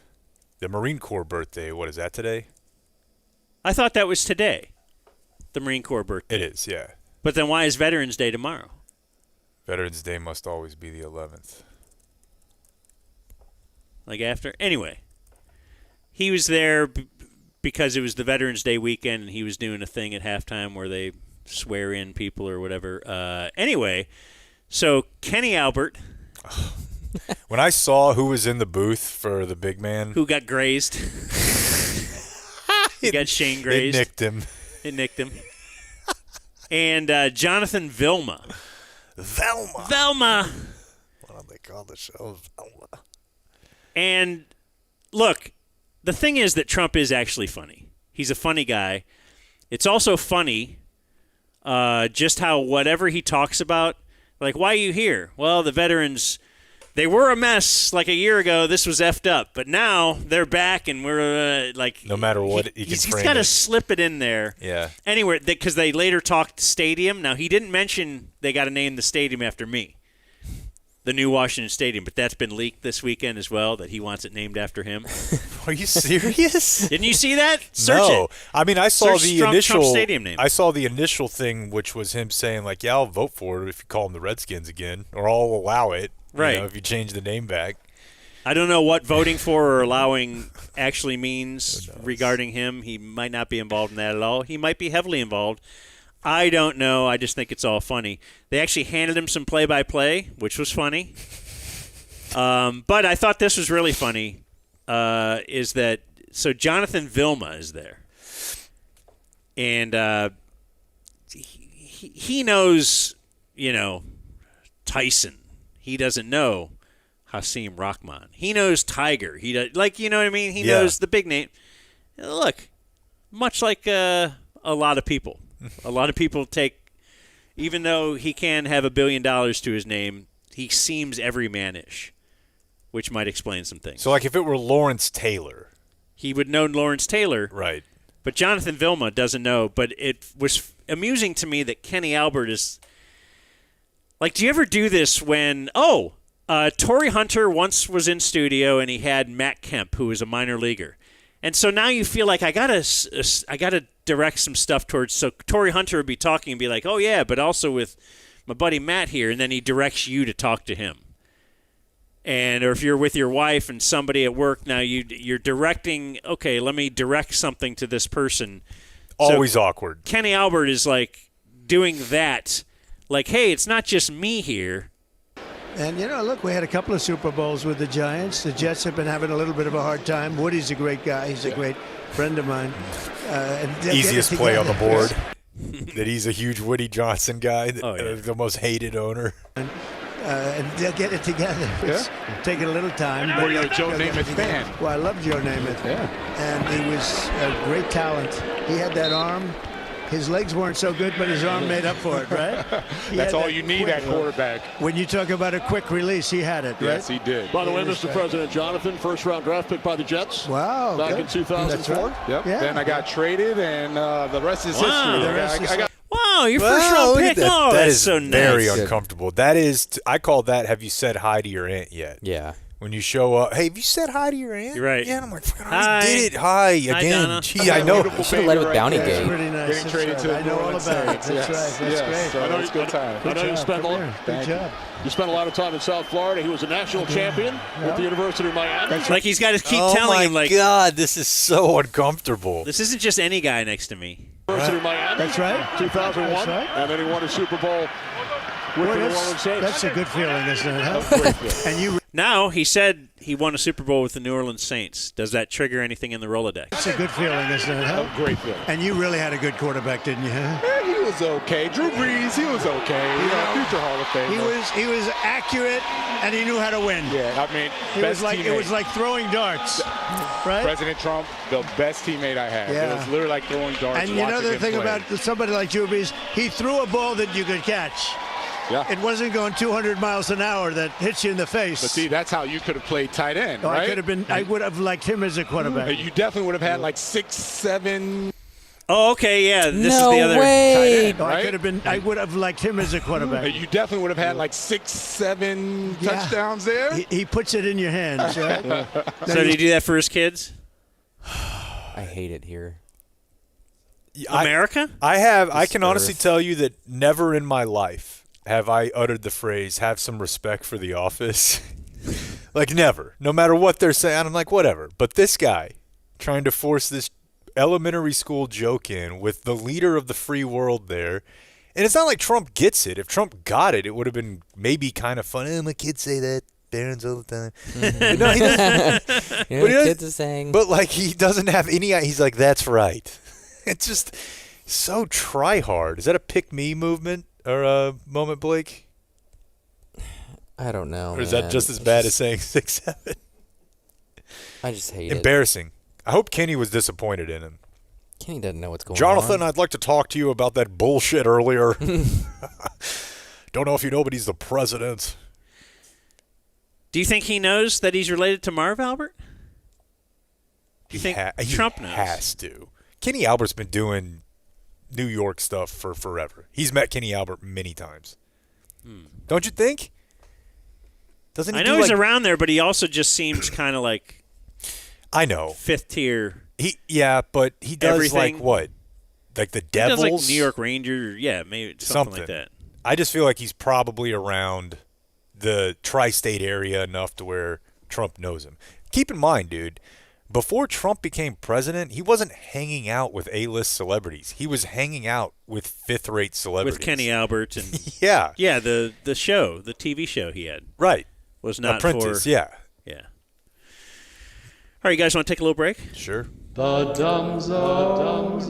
The Marine Corps birthday, what is that today? I thought that was today, the Marine Corps birthday. It is, yeah. But then why is Veterans Day tomorrow? Veterans Day must always be the 11th. Like after? Anyway, he was there because it was the Veterans Day weekend, and he was doing a thing at halftime where they swear in people or whatever. Anyway, so Kenny Albert When I saw who was in the booth for the big man, Who got grazed? He got Shane grazed. it nicked him. It nicked him. And Jonathan Vilma. Velma. What do they call the show? Velma. And look, the thing is that Trump is actually funny. He's a funny guy. It's also funny just how whatever he talks about, like, why are you here? Well, the veterans, they were a mess like a year ago. This was effed up. But now they're back, and we're like... No matter what, he's got to slip it in there. Yeah. Anywhere, because they later talked stadium. Now, he didn't mention they got to name the stadium after me. The new Washington Stadium, but that's been leaked this weekend as well, that he wants it named after him. Are you serious? Didn't you see that? Search No. it. I mean, I saw Search the Trump initial stadium name. I saw the initial thing, which was him saying, like, yeah, I'll vote for it if you call them the Redskins again, or I'll allow it, Right. if you change the name back. I don't know what voting for or allowing actually means regarding him. He might not be involved in that at all. He might be heavily involved. I don't know. I just think it's all funny. They actually handed him some play-by-play, which was funny. But I thought this was really funny, is that so Jonathan Vilma is there. And he knows, Tyson. He doesn't know Hasim Rahman. He knows Tiger. He does, you know what I mean? He knows the big name. Look, much like a lot of people. A lot of people take, even though he can have $1 billion to his name, he seems everyman-ish, which might explain some things. So, like, if it were Lawrence Taylor. He would know Lawrence Taylor. Right. But Jonathan Vilma doesn't know. But it was amusing to me that Kenny Albert is... Like, do you ever do this when... Torrey Hunter once was in studio and he had Matt Kemp, who was a minor leaguer. And so now you feel like I gotta direct some stuff towards... So Torrey Hunter would be talking and be like, oh, yeah, but also with my buddy Matt here. And then he directs you to talk to him. And or if you're with your wife and somebody at work, now you're directing, okay, let me direct something to this person. Always awkward. Kenny Albert is like doing that. Like, hey, it's not just me here. And, look, we had a couple of Super Bowls with the Giants. The Jets have been having a little bit of a hard time. Woody's a great guy. He's a great friend of mine. Easiest play on the board. That he's a huge Woody Johnson guy, the most hated owner. And they'll get it together. It's taking a little time. Were you a Joe Namath fan? Well, I love Joe Namath. Yeah. And he was a great talent. He had that arm. His legs weren't so good, but his arm made up for it, right? That's all you need at quarterback. When you talk about a quick release, he had it, right? Yes, he did. By the way, Mr. President, Jonathan, first-round draft pick by the Jets. Wow. Back in 2004. Right. Yep. Yeah. Then I got traded, and the rest is history. Wow, your first-round pick. That that's is so nice. very uncomfortable. That is, I call that, have you said hi to your aunt yet? Yeah. When you show up, hey, have you said hi to your aunt? You're right. Yeah, and I'm like, I did it. Hi again. Donna. Gee, I know. You should have led with Bounty That's Gate. pretty nice. Getting traded to I know all about it. That's right. That's great. So it's good time. I know you spent Good job. You spent a lot of time in South Florida. He was a national champion with the University of Miami. Like he's got to keep Oh telling my him, like, God, this is so uncomfortable. this isn't just any guy next to me. University of Miami. That's right. 2001. That's right. And then he won a Super Bowl with the New Orleans Saints. That's a good feeling, isn't it? Huh? And you. Now, he said he won a Super Bowl with the New Orleans Saints. Does that trigger anything in the Rolodex? That's a good feeling, isn't it? Huh? Great feeling. And you really had a good quarterback, didn't you? Huh? He was okay. Drew Brees, he was okay. Future Hall of Fame. He was accurate, and he knew how to win. Yeah, I mean, It was like throwing darts, right? President Trump, the best teammate I had. Yeah. It was literally like throwing darts. And you know the thing play. about somebody like Drew Brees, he threw a ball that you could catch. Yeah. It wasn't going 200 miles an hour that hits you in the face. But see, that's how you could have played tight end, Oh, right? I would have liked him as a quarterback. You definitely would have had like 6, 7. Oh, okay, yeah. This No is the other way. tight end, right? I would have liked him as a quarterback. You definitely would have had like 6, 7 touchdowns there. He puts it in your hands. Right? So did he do that for his kids? I hate it here. America? I can honestly tell you that never in my life have I uttered the phrase, have some respect for the office. Like, never. No matter what they're saying, I'm like, whatever. But this guy trying to force this elementary school joke in with the leader of the free world there. And it's not like Trump gets it. If Trump got it, it would have been maybe kind of fun. My kids say that. parents all the time. Mhm. No, he doesn't. You know But he what doesn't- kids are saying? But like he doesn't have any. He's like, that's right. It's just so try hard. Is that a pick me movement or a moment, Blake? I don't know. Or is man. that just as It's bad as saying 6'7"? I just hate it. Embarrassing. I hope Kenny was disappointed in him. Kenny doesn't know what's going Jonathan, on. I'd like to talk to you about that bullshit earlier. Don't know if you know, but he's the president. Do you think he knows that he's related to Marv Albert? Do you think Trump knows? He has to. Kenny Albert's been doing New York stuff for forever. He's met Kenny Albert many times. Don't you think? Doesn't he I know do he's like, around there, but he also just seems kind of like I know. fifth tier. Yeah, but he does everything. like what? Like the He Devils? does like New York Rangers. Yeah, maybe something like that. I just feel like he's probably around the tri-state area enough to where Trump knows him. Keep in mind, dude, before Trump became president, he wasn't hanging out with A-list celebrities. He was hanging out with fifth-rate celebrities. With Kenny Albert and yeah, the show, the TV show he had, right, was not Apprentice. for Yeah. All right, you guys want to take a little break? Sure. The Dumb Zone.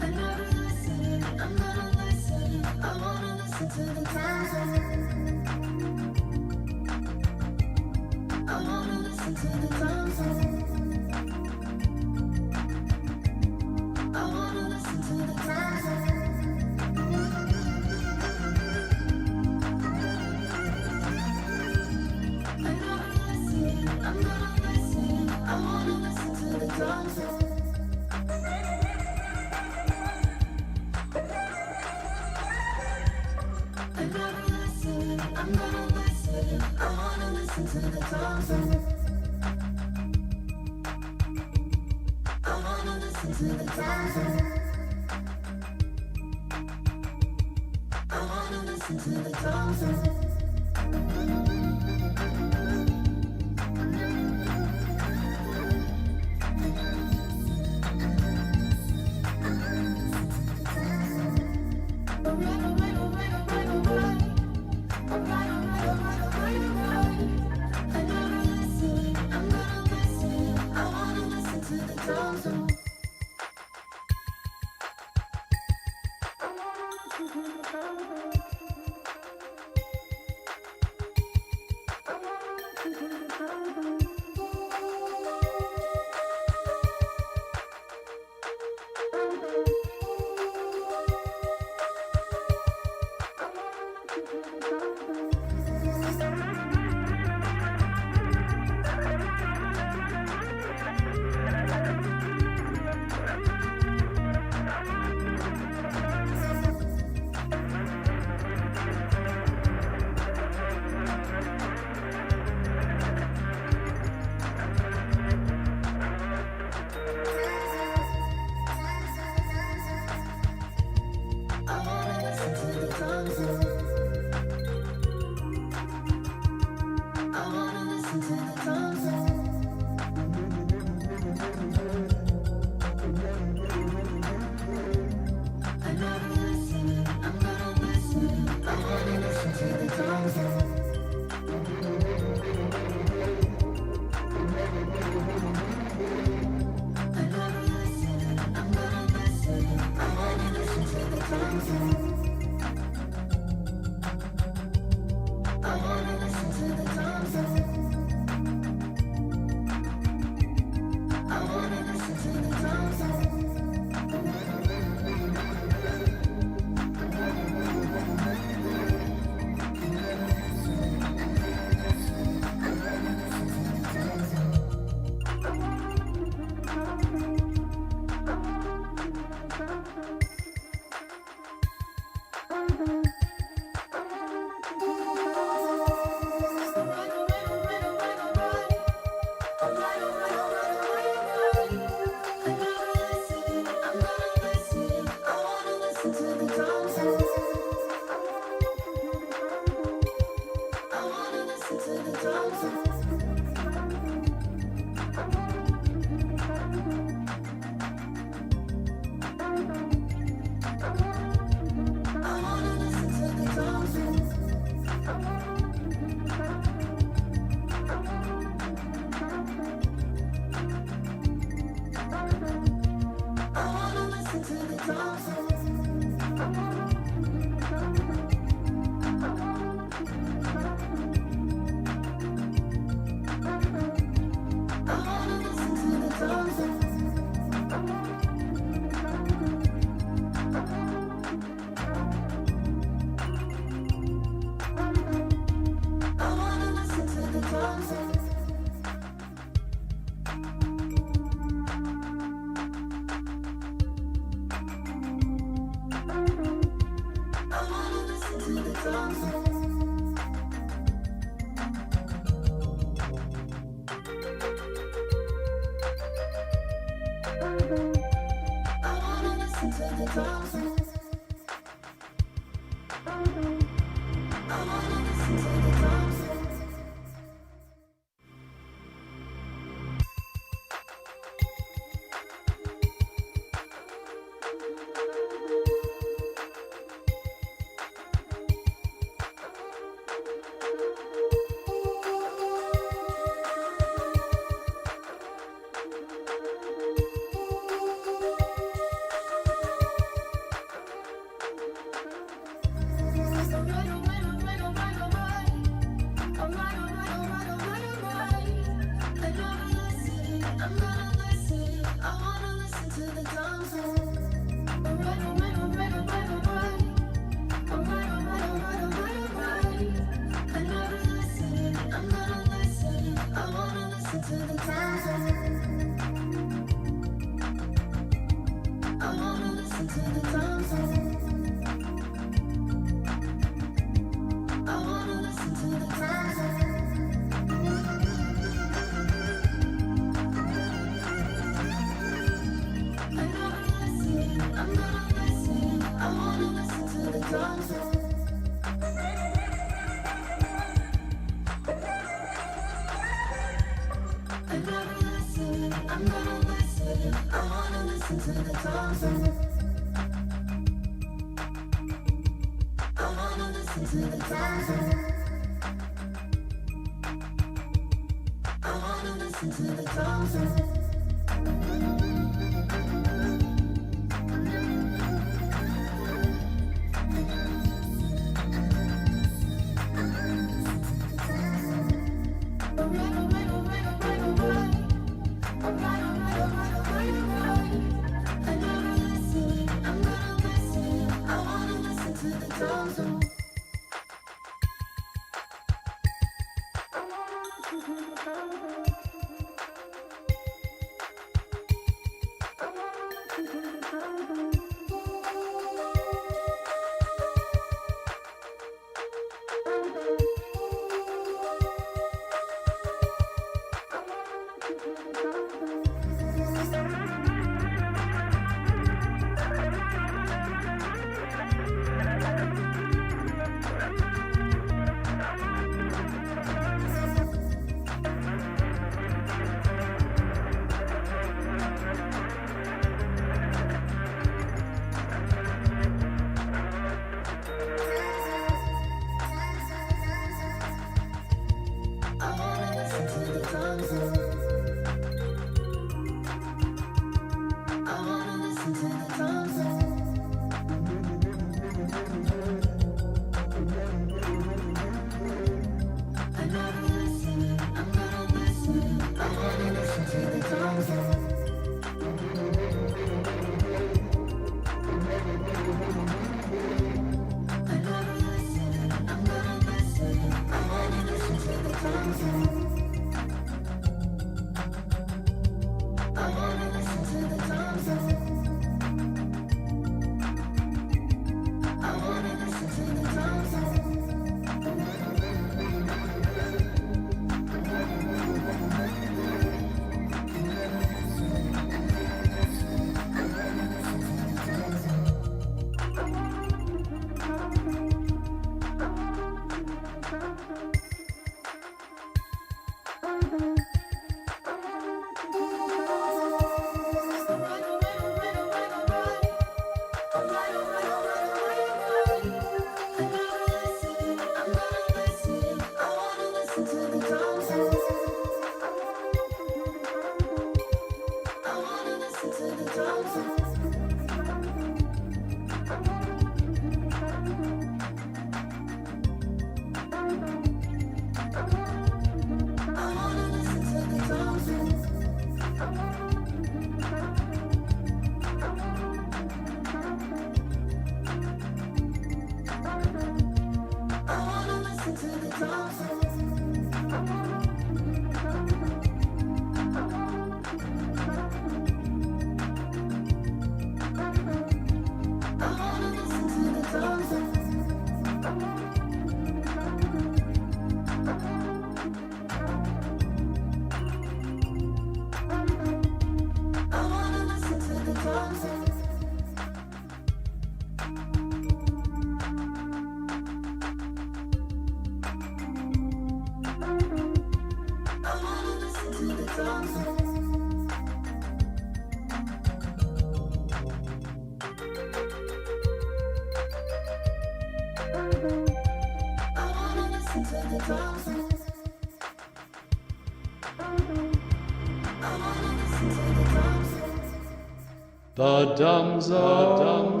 The Dumb Zone.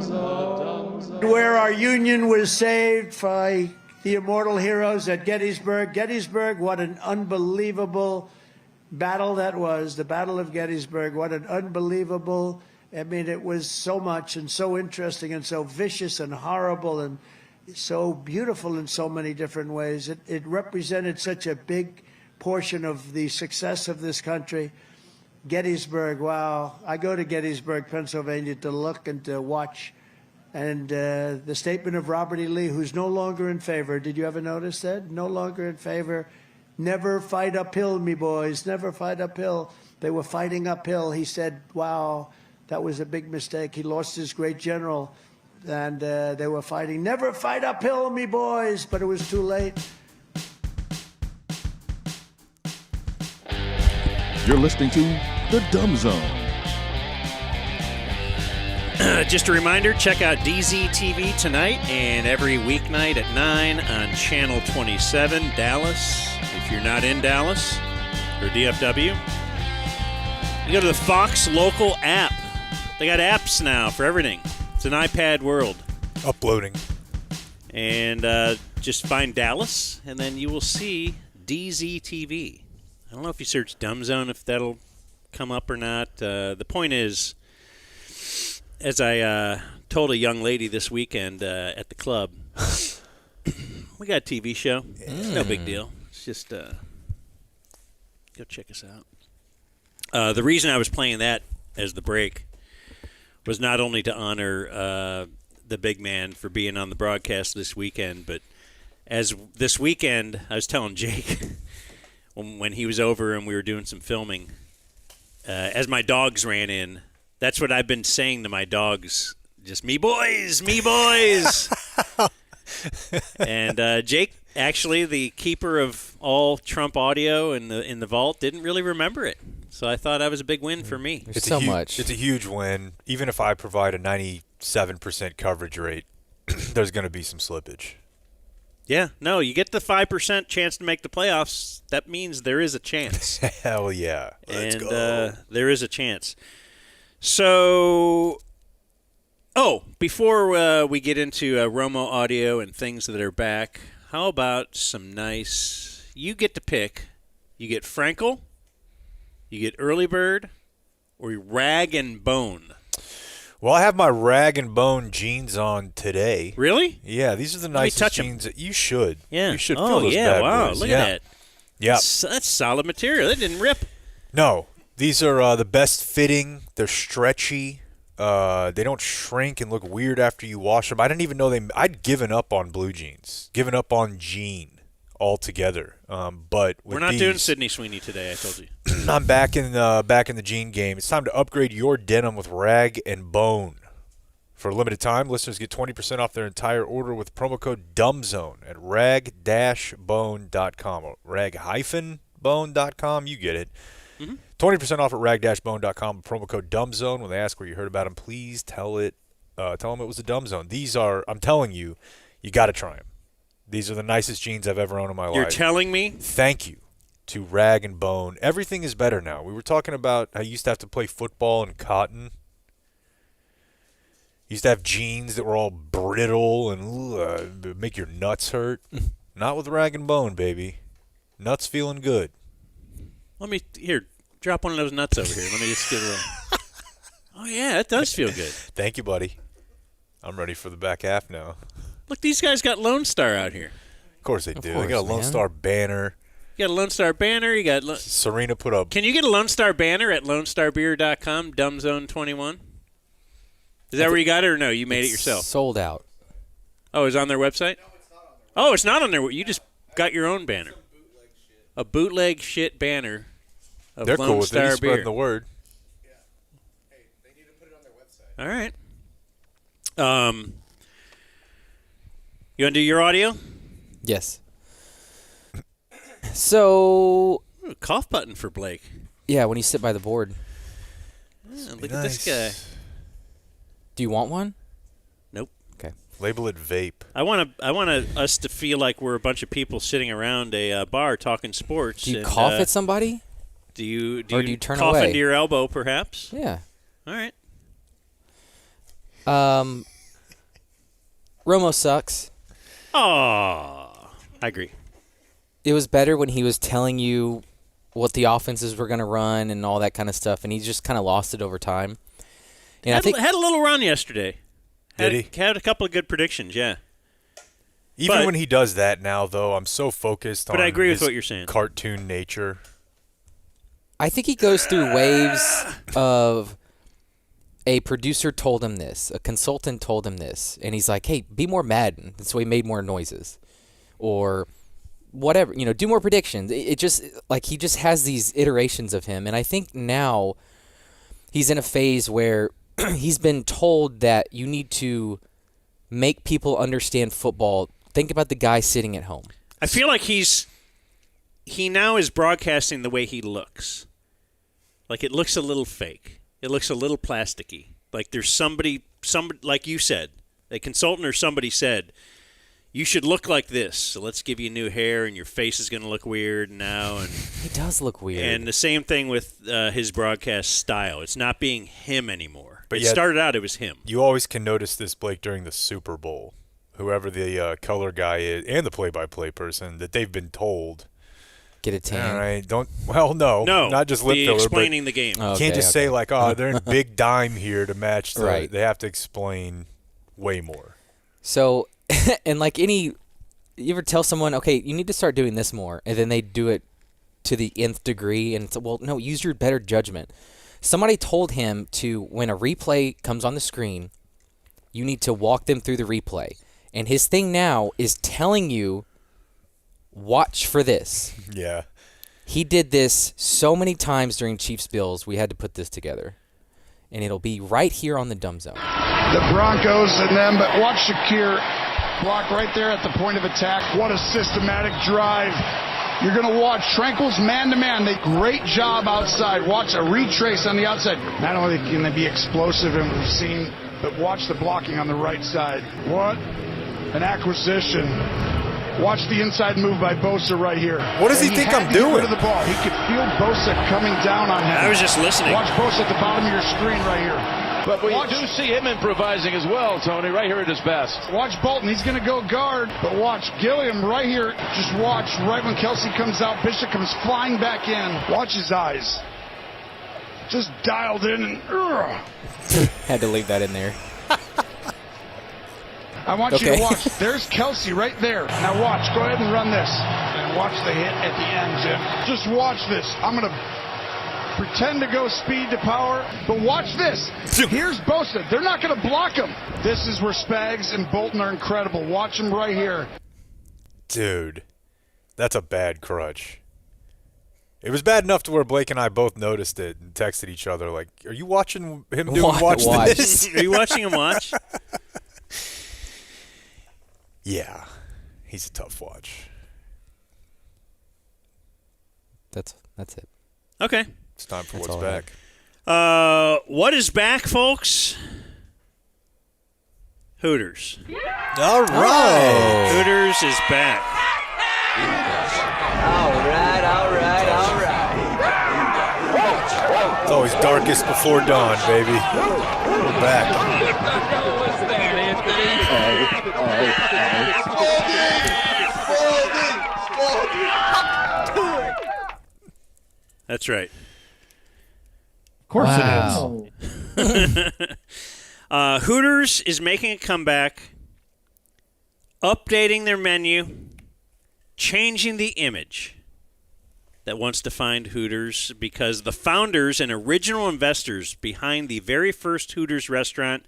Where our Union was saved by the immortal heroes at Gettysburg. Gettysburg, what an unbelievable battle that was. The Battle of Gettysburg, what an unbelievable, I mean, it was so much and so interesting and so vicious and horrible and so beautiful in so many different ways. It represented such a big portion of the success of this country. Gettysburg, wow. I go to Gettysburg, Pennsylvania to look and to watch. And the statement of Robert E. Lee, who's no longer in favor. Did you ever notice that? No longer in favor. Never fight uphill, me boys. Never fight uphill. They were fighting uphill. He said, wow, that was a big mistake. He lost his great general. And they were fighting. Never fight uphill, me boys. But it was too late. You're listening to The Dumb Zone. Just a reminder, check out DZTV tonight and every weeknight at 9 on Channel 27, Dallas. If you're not in Dallas or DFW, you go to the Fox Local app. They got apps now for everything. It's an iPad world. Uploading. And just find Dallas, and then you will see DZTV. I don't know if you search Dumb Zone if that'll come up or not. The point is, as I told a young lady this weekend at the club, we got a TV show. It's no big deal. It's just go check us out. The reason I was playing that as the break was not only to honor the big man for being on the broadcast this weekend, but as this weekend, I was telling Jake when he was over and we were doing some filming, as my dogs ran in, that's what I've been saying to my dogs, just me boys, me boys. And Jake, actually, the keeper of all Trump audio in the vault, didn't really remember it. So I thought that was a big win for me. It's a huge win. Even if I provide a 97% coverage rate, there's going to be some slippage. Yeah, no, you get the 5% chance to make the playoffs. That means there is a chance. Hell yeah. Let's go. There is a chance. So, before we get into Romo audio and things that are back, how about some nice, you get to pick, you get Frankel, you get Early Bird, or Rag and Bone. Well, I have my Rag and Bone jeans on today. Really? Yeah, these are the nicest jeans. You should. Yeah. You should feel those bad boys. Look at that. Yeah. That's solid material. It didn't rip. No. These are the best fitting. They're stretchy. They don't shrink and look weird after you wash them. I didn't even know I'd given up on blue jeans. Given up on jean altogether. But with we're not these, doing Sydney Sweeney today, I told you. I'm back in the jean game. It's time to upgrade your denim with Rag and Bone. For a limited time, listeners get 20% off their entire order with promo code DUMBZONE at rag-bone.com. Or rag-bone.com, you get it. 20% off at rag-bone.com. Promo code DUMBZONE. When they ask where you heard about them, please tell them it was the Dumb Zone. These are, I'm telling you, you got to try them. These are the nicest jeans I've ever owned in my life. You're telling me? Thank you to Rag and Bone. Everything is better now. We were talking about how you used to have to play football in cotton. You used to have jeans that were all brittle and make your nuts hurt. Not with Rag and Bone, baby. Nuts feeling good. Drop one of those nuts over here. Let me just get a little. Oh, yeah, it does feel good. Thank you, buddy. I'm ready for the back half now. Look, these guys got Lone Star out here. Of course they do. They got a Lone Star banner. You got a Lone Star banner. You got Serena put up. Can you get a Lone Star banner at LoneStarBeer.com, DumbZone21? Is that where you got it, or no? You made it yourself? Sold out. Oh, it's on their website? No, it's not on there. You just got your own banner. A bootleg shit banner of They're Lone cool with Star it. Beer. Spreading the word. All right. You want to do your audio? Yes. So. Ooh, cough button for Blake. Yeah, when you sit by the board. Yeah, look at this guy. Do you want one? Nope. Okay. Label it vape. I want us to feel like we're a bunch of people sitting around a bar talking sports. Do you cough at somebody? Do you turn cough away? into your elbow, perhaps? Yeah. All right. Romo sucks. Oh, I agree. It was better when he was telling you what the offenses were going to run and all that kind of stuff, and he just kind of lost it over time. And I think had a little run yesterday. Did he? Had a couple of good predictions, yeah. Even when he does that now, though, I'm so focused on I agree with his what you're saying. Cartoon nature. I think he goes through waves of a producer told him this, a consultant told him this, and he's like, hey, be more Madden. That's why he made more noises. Or whatever, do more predictions. It just, like, he just has these iterations of him. And I think now he's in a phase where he's been told that you need to make people understand football. Think about the guy sitting at home. I feel like he now is broadcasting the way he looks. Like, it looks a little fake. It looks a little plasticky. Like there's somebody like you said, a consultant or somebody said, you should look like this. So let's give you new hair, and your face is going to look weird now. And he does look weird. And the same thing with his broadcast style. It's not being him anymore. But it yet, started out, it was him. You always can notice this, Blake, during the Super Bowl. Whoever the color guy is and the play-by-play person, that they've been told. Get a tan. All right, no, not just lip filler, explaining the game. You can't just say like, oh, they're in big dime here to match. Right. They have to explain way more. So, and like you ever tell someone, okay, you need to start doing this more, and then they do it to the nth degree, and it's, well, no, use your better judgment. Somebody told him to, when a replay comes on the screen, you need to walk them through the replay. And his thing now is telling you, watch for this. Yeah. He did this so many times during Chiefs-Bills, we had to put this together. And it'll be right here on the Dumb Zone. The Broncos and them, but watch Shakir block right there at the point of attack. What a systematic drive. You're going to watch Tranquil's man-to-man. Great job outside. Watch a retrace on the outside. Not only can they be explosive, and we've seen, but watch the blocking on the right side. What an acquisition. Watch the inside move by Bosa right here. What does he think I'm to get doing? rid of the ball. He could feel Bosa coming down on him. I was just listening. Watch Bosa at the bottom of your screen right here. But we do see him improvising as well, Tony, right here at his best. Watch Bolton. He's going to go guard. But watch Gilliam right here. Just watch right when Kelsey comes out. Bishop comes flying back in. Watch his eyes. Just dialed in and... Had to leave that in there. I want you to watch. There's Kelsey right there. Now watch. Go ahead and run this. And watch the hit at the end, Jim. Just watch this. I'm going to pretend to go speed to power, but watch this. Here's Bosa. They're not going to block him. This is where Spags and Bolton are incredible. Watch him right here. Dude, that's a bad crutch. It was bad enough to where Blake and I both noticed it and texted each other like, are you watching him watch this? Are you watching him watch? Yeah, he's a tough watch. That's it. Okay. It's time for what's back. What is back, folks? Hooters. All right. Hooters is back. All right. It's always darkest before dawn, baby. We're back. That's right. Of course it is. Hooters is making a comeback, updating their menu, changing the image that once defined Hooters, because the founders and original investors behind the very first Hooters restaurant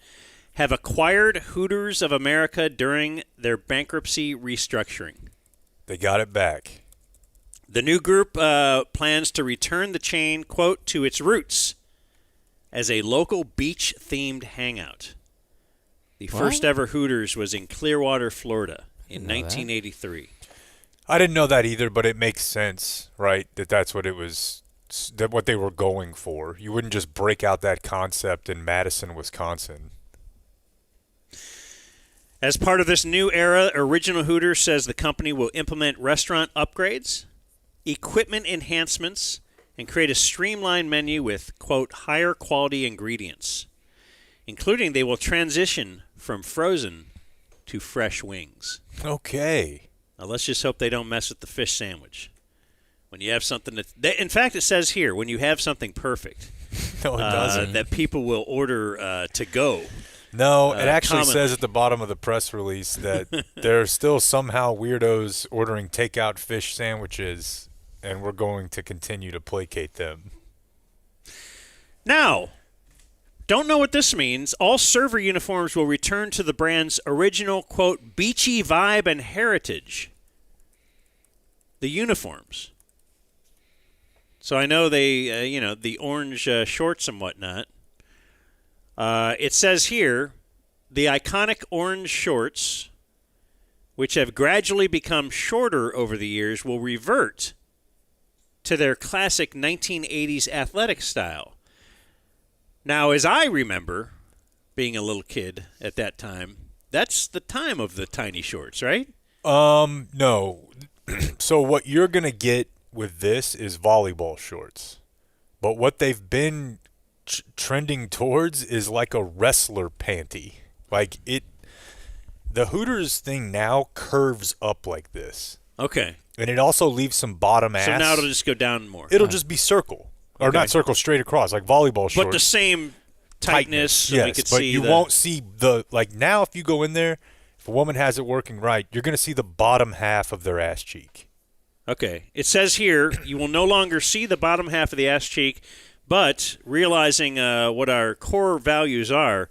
have acquired Hooters of America during their bankruptcy restructuring. They got it back. The new group plans to return the chain, quote, to its roots as a local beach-themed hangout. The first ever Hooters was in Clearwater, Florida in 1983. I didn't know that either, but it makes sense, right? That's what it was, that what they were going for. You wouldn't just break out that concept in Madison, Wisconsin. As part of this new era, Original Hooters says the company will implement restaurant upgrades, equipment enhancements, and create a streamlined menu with, quote, higher quality ingredients, including they will transition from frozen to fresh wings. Okay. Now, let's just hope they don't mess with the fish sandwich. When you have something that, in fact, it says here, when you have something perfect, no, it doesn't. That people will order to go. No, it actually says at the bottom of the press release that there are still somehow weirdos ordering takeout fish sandwiches, and we're going to continue to placate them. Now, don't know what this means. All server uniforms will return to the brand's original, quote, beachy vibe and heritage. The uniforms. So I know they, the orange shorts and whatnot. It says here, the iconic orange shorts, which have gradually become shorter over the years, will revert to their classic 1980s athletic style. Now, as I remember, being a little kid at that time, that's the time of the tiny shorts, right? No. So what you're going to get with this is volleyball shorts. But what they've been trending towards is like a wrestler panty. Like the Hooters thing now curves up like this. Okay. And it also leaves some bottom ass. So now it'll just go down more. It'll just be circle. Or not circle, straight across, like volleyball shorts. But the same tightness, so yes, we could but see you won't see the, like now if you go in there, if a woman has it working right, you're going to see the bottom half of their ass cheek. Okay. It says here, you will no longer see the bottom half of the ass cheek, but realizing what our core values are,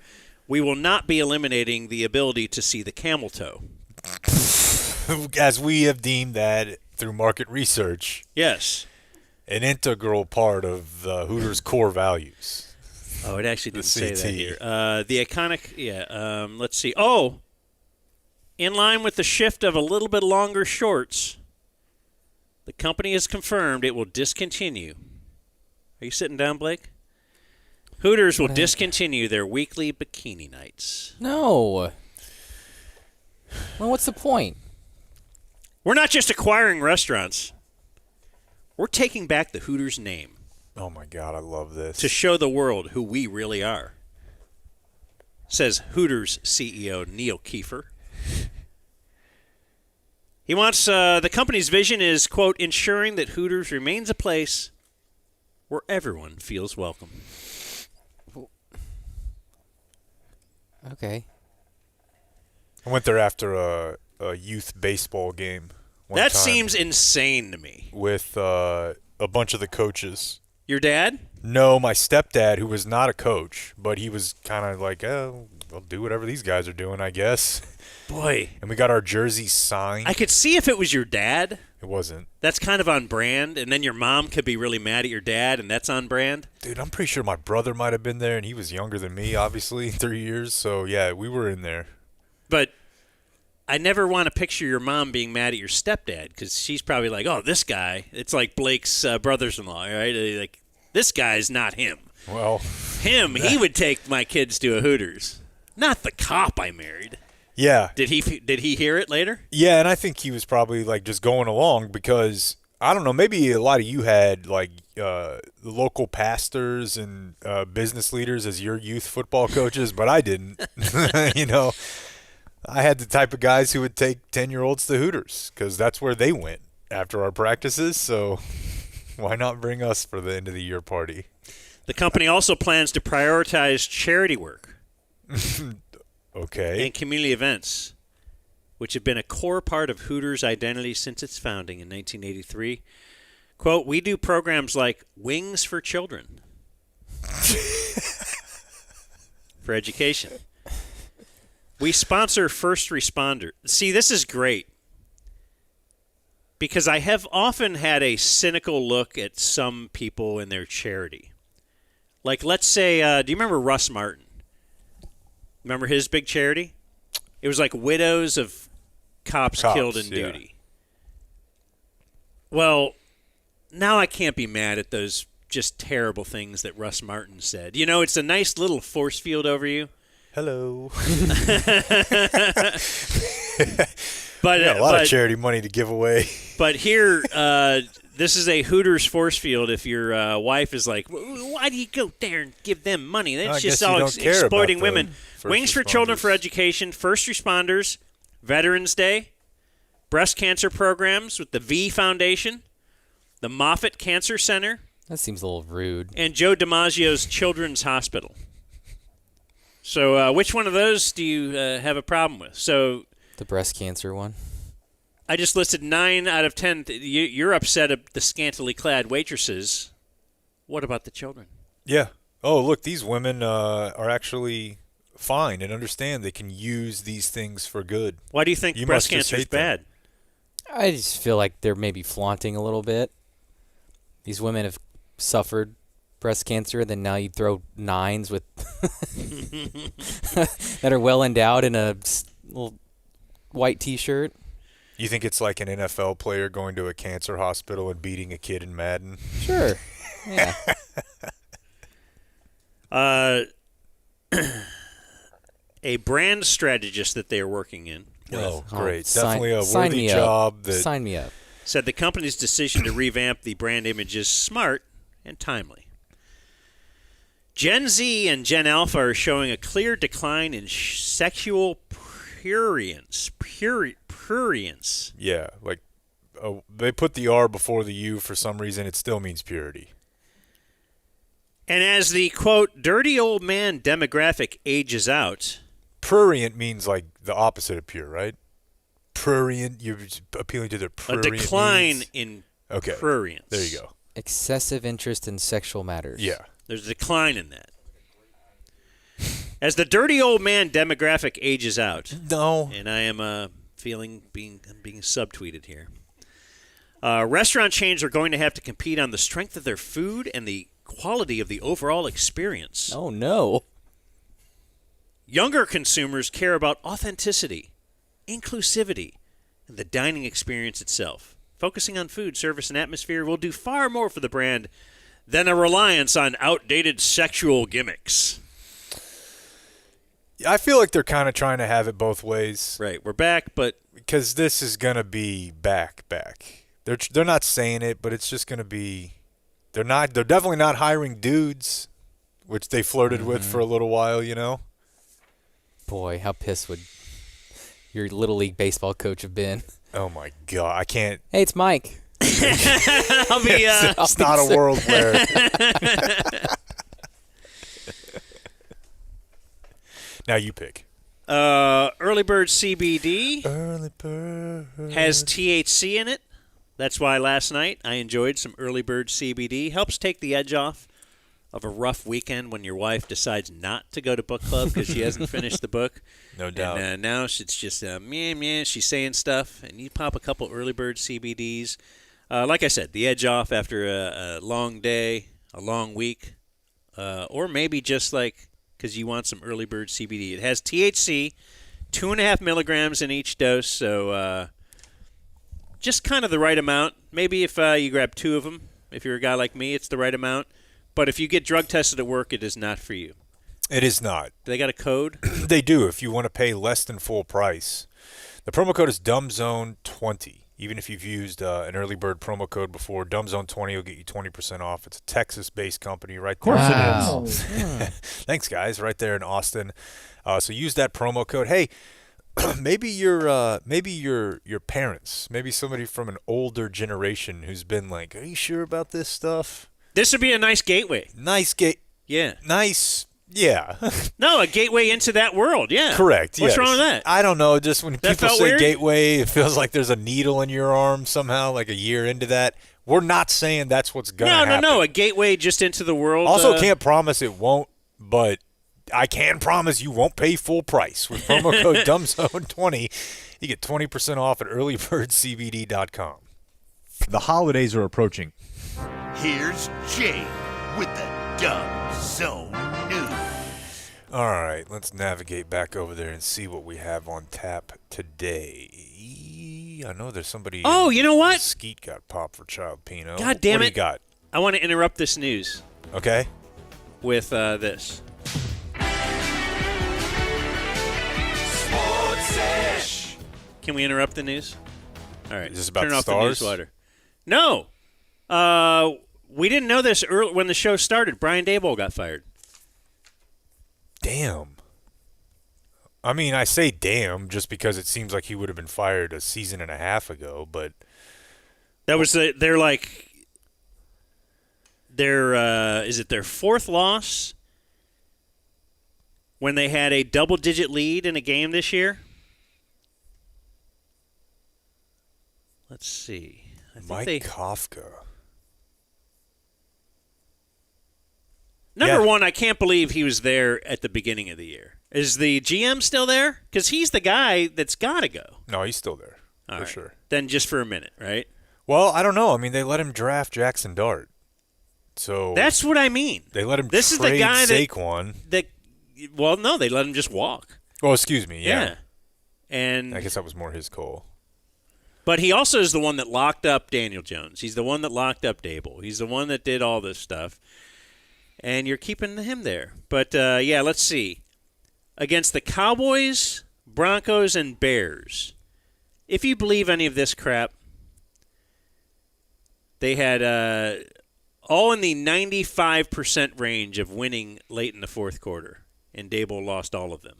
we will not be eliminating the ability to see the camel toe. As we have deemed that through market research. Yes. An integral part of the Hooters' core values. Oh, it actually didn't say CT. that here. The iconic, let's see. Oh, in line with the shift of a little bit longer shorts, the company has confirmed it will discontinue. Are you sitting down, Blake? Hooters will discontinue their weekly bikini nights. No. Well, what's the point? We're not just acquiring restaurants. We're taking back the Hooters name. Oh, my God, I love this. To show the world who we really are. Says Hooters CEO Neil Kiefer. He wants, the company's vision is, quote, ensuring that Hooters remains a place where everyone feels welcome. Okay. I went there after a youth baseball game. That seems insane to me. With a bunch of the coaches. Your dad? No, my stepdad, who was not a coach, but he was kind of like, oh, I'll do whatever these guys are doing, I guess. Boy. And we got our jerseys signed. I could see if it was your dad. It wasn't. That's kind of on brand, and then your mom could be really mad at your dad, and that's on brand. Dude, I'm pretty sure my brother might have been there, and he was younger than me, obviously, 3 years. So, yeah, we were in there. But I never want to picture your mom being mad at your stepdad, because she's probably like, oh, this guy. It's like Blake's brothers-in-law, right? Like, this guy's not him. Well. He would take my kids to a Hooters. Not the cop I married. Yeah. Did he hear it later? Yeah, and I think he was probably like just going along because I don't know, maybe a lot of you had like the local pastors and business leaders as your youth football coaches, but I didn't. You know, I had the type of guys who would take 10-year-olds to Hooters because that's where they went after our practices. So why not bring us for the end of the year party? The company also plans to prioritize charity work. Okay. And community events, which have been a core part of Hooters' identity since its founding in 1983. Quote, we do programs like Wings for Children for education. We sponsor first responders. See, this is great because I have often had a cynical look at some people and their charity. Like, let's say, do you remember Russ Martin? Remember his big charity? It was like widows of cops killed in duty. Well, now I can't be mad at those just terrible things that Russ Martin said. You know, it's a nice little force field over you. Hello. But a lot of charity money to give away. But here, this is a Hooters force field. If your wife is like, why do you go there and give them money? That's just all exploiting women. Wings for Children for Education, first responders, Veterans Day, breast cancer programs with the V Foundation, the Moffitt Cancer Center. That seems a little rude. And Joe DiMaggio's Children's Hospital. So which one of those do you have a problem with? So the breast cancer one. I just listed 9 out of 10. You're upset at the scantily clad waitresses. What about the children? Yeah. Oh, look, these women are actually fine and understand they can use these things for good. Why do you think breast cancer is bad? I just feel like they're maybe flaunting a little bit. These women have suffered breast cancer, then now you throw 9s with that are well endowed in a little white T-shirt. You think it's like an NFL player going to a cancer hospital and beating a kid in Madden? Sure. Yeah. A brand strategist that they are working in. Oh, great. Definitely a worthy job. Sign me up. Said the company's decision to revamp the brand image is smart and timely. Gen Z and Gen Alpha are showing a clear decline in sexual prurience. Prurience. Yeah, like they put the R before the U for some reason. It still means purity. And as the, quote, dirty old man demographic ages out. Prurient means like the opposite of pure, right? Prurient, you're appealing to their prurient A decline needs. in Okay. prurience. There you go. Excessive interest in sexual matters. Yeah. There's a decline in that. As the dirty old man demographic ages out. No. And I am feeling being subtweeted here. Restaurant chains are going to have to compete on the strength of their food and the quality of the overall experience. Oh, no. Younger consumers care about authenticity, inclusivity, and the dining experience itself. Focusing on food, service, and atmosphere will do far more for the brand than a reliance on outdated sexual gimmicks. I feel like they're kind of trying to have it both ways. Right, we're back, but because this is gonna be back. They're not saying it, but it's just gonna be. They're definitely not hiring dudes, which they flirted with for a little while, you know. Boy, how pissed would your Little League baseball coach have been? Oh my God, I can't. Hey, it's Mike. I'll be. It's not a world where. Now you pick. Early Bird CBD Early Bird has THC in it. That's why last night I enjoyed some Early Bird CBD. Helps take the edge off of a rough weekend when your wife decides not to go to book club because she hasn't finished the book. No doubt. And now it's just meh. She's saying stuff, and you pop a couple Early Bird CBDs. Like I said, the edge off after a long day, a long week, or maybe just like because you want some Early Bird CBD. It has THC, 2.5 milligrams in each dose, so just kind of the right amount. Maybe if you grab 2 of them, if you're a guy like me, it's the right amount. But if you get drug tested at work, it is not for you. It is not. They got a code? They do. If you want to pay less than full price, the promo code is DumbZone20. Even if you've used an early bird promo code before, DumbZone20 will get you 20% off. It's a Texas-based company right there. Of course it is. Thanks, guys. Right there in Austin. So use that promo code. Hey, maybe your parents, maybe somebody from an older generation who's been like, are you sure about this stuff? This would be a nice gateway. Yeah. Nice. Yeah. No, a gateway into that world. Yeah. Correct. What's yes. wrong with that? I don't know. Just when That people felt say weird? gateway, it feels like there's a needle in your arm somehow, like a year into that. We're not saying that's what's going to happen. No. A gateway just into the world. Also, can't promise it won't, but I can promise you won't pay full price. With promo code DumbZone20, you get 20% off at earlybirdcbd.com. The holidays are approaching. Here's Jay with the Dumb Zone News. All right, let's navigate back over there and see what we have on tap today. I know there's somebody. Oh, you know what? Skeet got popped for child Pino. God damn what it. do you got? I want to interrupt this news. Okay. With this. Can we interrupt the news? All right. Is this about Turn the off Stars? the news slider. No. We didn't know this early when the show started. Brian Daboll got fired. Damn. I mean, I say damn just because it seems like he would have been fired a season and a half ago, but that was is it their fourth loss when they had a double-digit lead in a game this year? Let's see. Mike Kafka. Number one, I can't believe he was there at the beginning of the year. Is the GM still there? Because he's the guy that's got to go. No, he's still there, All for right. sure. Then just for a minute, right? Well, I don't know. I mean, they let him draft Jackson Dart. So that's what I mean. They let him this trade is the guy Saquon. Well, no, they let him just walk. Oh, excuse me, yeah. And I guess that was more his call. But he also is the one that locked up Daniel Jones. He's the one that locked up Dable. He's the one that did all this stuff. And you're keeping him there. But, let's see. Against the Cowboys, Broncos, and Bears, if you believe any of this crap, they had all in the 95% range of winning late in the fourth quarter, and Dable lost all of them.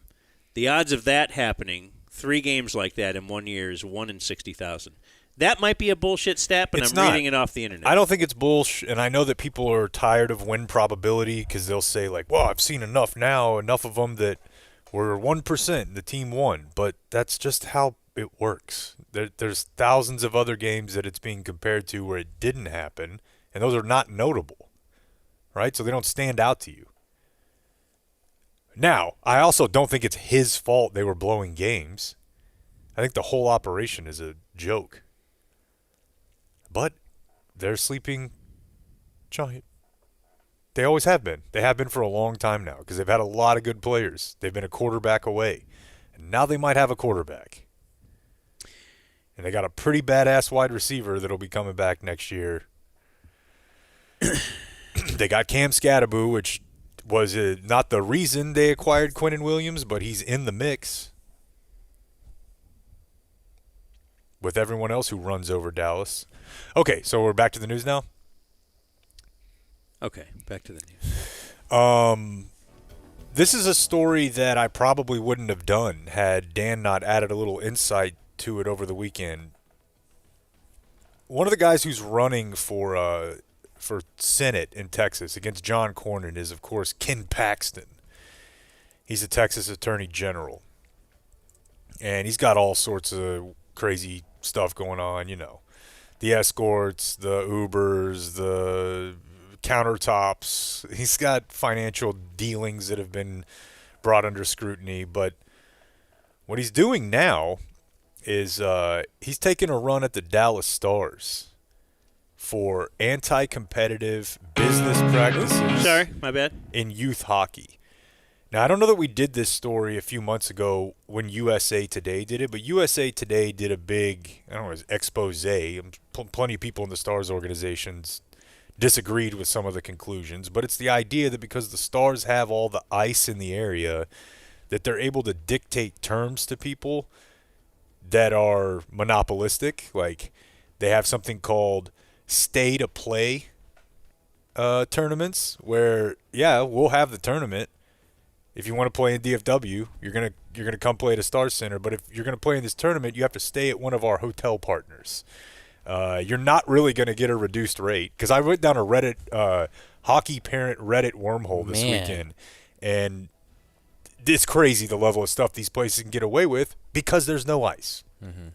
The odds of that happening, 3 games like that in 1 year, is 1 in 60,000. That might be a bullshit stat, but I'm reading it off the internet. I don't think it's bullshit, and I know that people are tired of win probability because they'll say, like, well, I've seen enough of them that were 1%, the team won. But that's just how it works. There's thousands of other games that it's being compared to where it didn't happen, and those are not notable, right? So they don't stand out to you. Now, I also don't think it's his fault they were blowing games. I think the whole operation is a joke. But they're sleeping giant. They always have been. They have been for a long time now because they've had a lot of good players. They've been a quarterback away. And now they might have a quarterback. And they got a pretty badass wide receiver that'll be coming back next year. They got Cam Scatterboo, which was not the reason they acquired Quinnen Williams, but he's in the mix with everyone else who runs over Dallas. Okay, so we're back to the news now? Okay, back to the news. This is a story that I probably wouldn't have done had Dan not added a little insight to it over the weekend. One of the guys who's running for Senate in Texas against John Cornyn is, of course, Ken Paxton. He's a Texas Attorney General. And he's got all sorts of crazy stuff going on, you know. The escorts, the Ubers, the countertops. He's got financial dealings that have been brought under scrutiny. But what he's doing now is he's taking a run at the Dallas Stars for anti-competitive business practices. Sorry, my bad. In youth hockey. Now, I don't know that we did this story a few months ago when USA Today did it, but USA Today did a big, I don't know, it was expose. Plenty of people in the Stars organizations disagreed with some of the conclusions, but it's the idea that because the Stars have all the ice in the area, that they're able to dictate terms to people that are monopolistic. Like, they have something called stay-to-play tournaments where, yeah, we'll have the tournament. If you want to play in DFW, you're gonna come play at a Star Center. But if you're gonna play in this tournament, you have to stay at one of our hotel partners. You're not really gonna get a reduced rate because I went down a Reddit hockey parent Reddit wormhole this weekend, and it's crazy the level of stuff these places can get away with because there's no ice. Mm-hmm.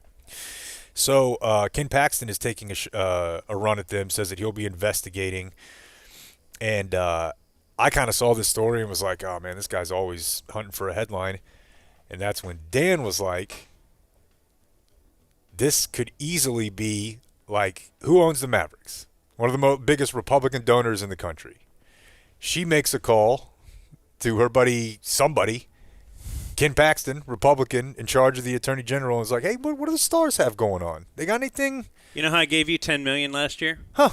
So Ken Paxton is taking a run at them, says that he'll be investigating, and I kind of saw this story and was like, oh, man, this guy's always hunting for a headline. And that's when Dan was like, this could easily be like, who owns the Mavericks? One of the biggest Republican donors in the country. She makes a call to her buddy, somebody, Ken Paxton, Republican, in charge of the Attorney General, and is like, hey, what do the Stars have going on? They got anything? You know how I gave you $10 million last year? Huh.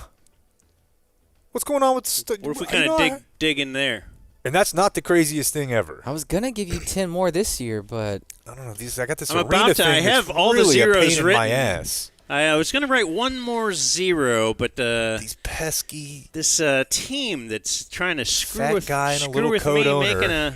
What's going on with what if we kind of dig in there? And that's not the craziest thing ever. I was gonna give you 10 more this year, but I don't know. I got this I'm arena about to. thing I have that's all really the zeros a pain in written. my ass. I was going to write one more zero, but these pesky this team that's trying to screw fat with guy and a screw little with coat me owner.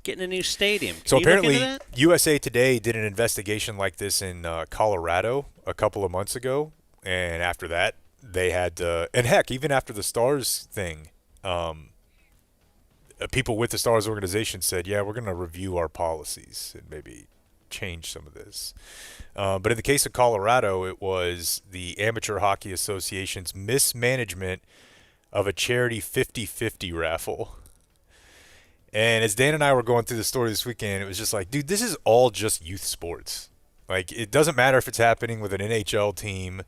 getting a new stadium. Can So you look apparently, into that? USA Today did an investigation like this in Colorado a couple of months ago, and after that, they had to, and heck, even after the Stars thing, people with the Stars organization said, "Yeah, we're going to review our policies and maybe change some of this." But in the case of Colorado, it was the Amateur Hockey Association's mismanagement of a charity 50-50 raffle. And as Dan and I were going through the story this weekend, it was just like, dude, this is all just youth sports. Like, it doesn't matter if it's happening with an NHL team.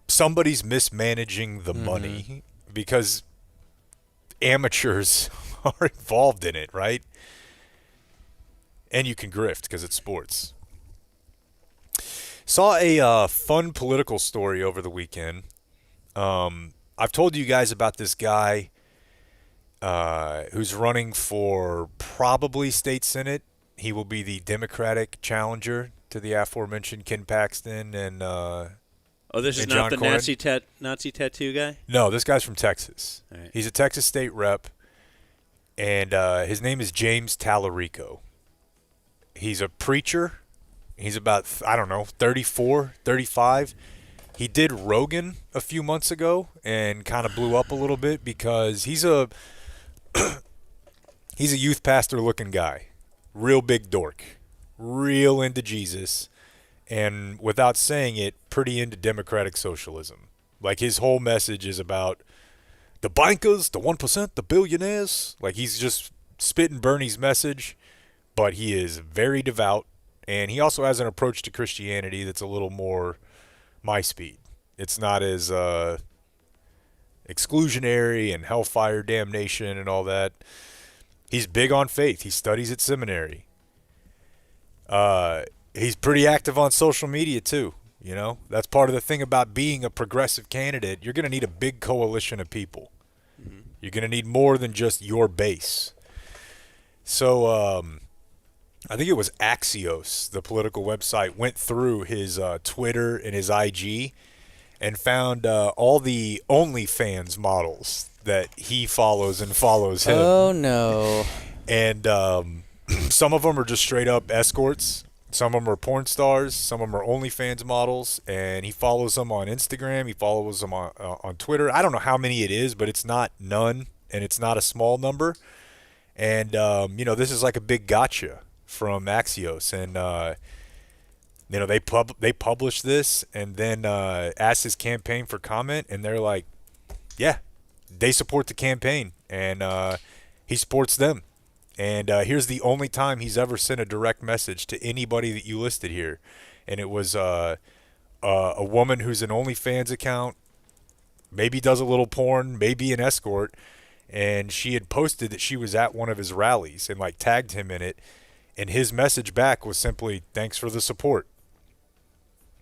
Somebody's mismanaging the money because amateurs are involved in it, right? And you can grift because it's sports. Saw a fun political story over the weekend. I've told you guys about this guy who's running for probably state senate. He will be the Democratic challenger to the aforementioned Ken Paxton and This is and not John the Cornyn. Nazi tattoo guy? No, this guy's from Texas. All right. He's a Texas state rep, and his name is James Tallarico. He's a preacher. He's about, 34, 35. He did Rogan a few months ago and kind of blew up a little bit because he's a youth pastor looking guy. Real big dork. Real into Jesus. And without saying it, pretty into democratic socialism. Like, his whole message is about the bankers, the 1%, the billionaires. Like, he's just spitting Bernie's message, but he is very devout. And he also has an approach to Christianity that's a little more my speed. It's not as exclusionary and hellfire damnation and all that. He's big on faith. He studies at seminary. He's pretty active on social media too. You know, that's part of the thing about being a progressive candidate. You're going to need a big coalition of people. You're going to need more than just your base. So I think it was Axios, the political website, went through his Twitter and his IG and found all the OnlyFans models that he follows and follows him. Oh, no. And some of them are just straight up escorts. Some of them are porn stars. Some of them are OnlyFans models. And he follows them on Instagram. He follows them on Twitter. I don't know how many it is, but it's not none, and it's not a small number. And, this is like a big gotcha from Axios. And, they published this and then asked his campaign for comment. And they're like, yeah, they support the campaign. And he supports them. And here's the only time he's ever sent a direct message to anybody that you listed here. And it was a woman who's an OnlyFans account, maybe does a little porn, maybe an escort. And she had posted that she was at one of his rallies and, like, tagged him in it. And his message back was simply, thanks for the support.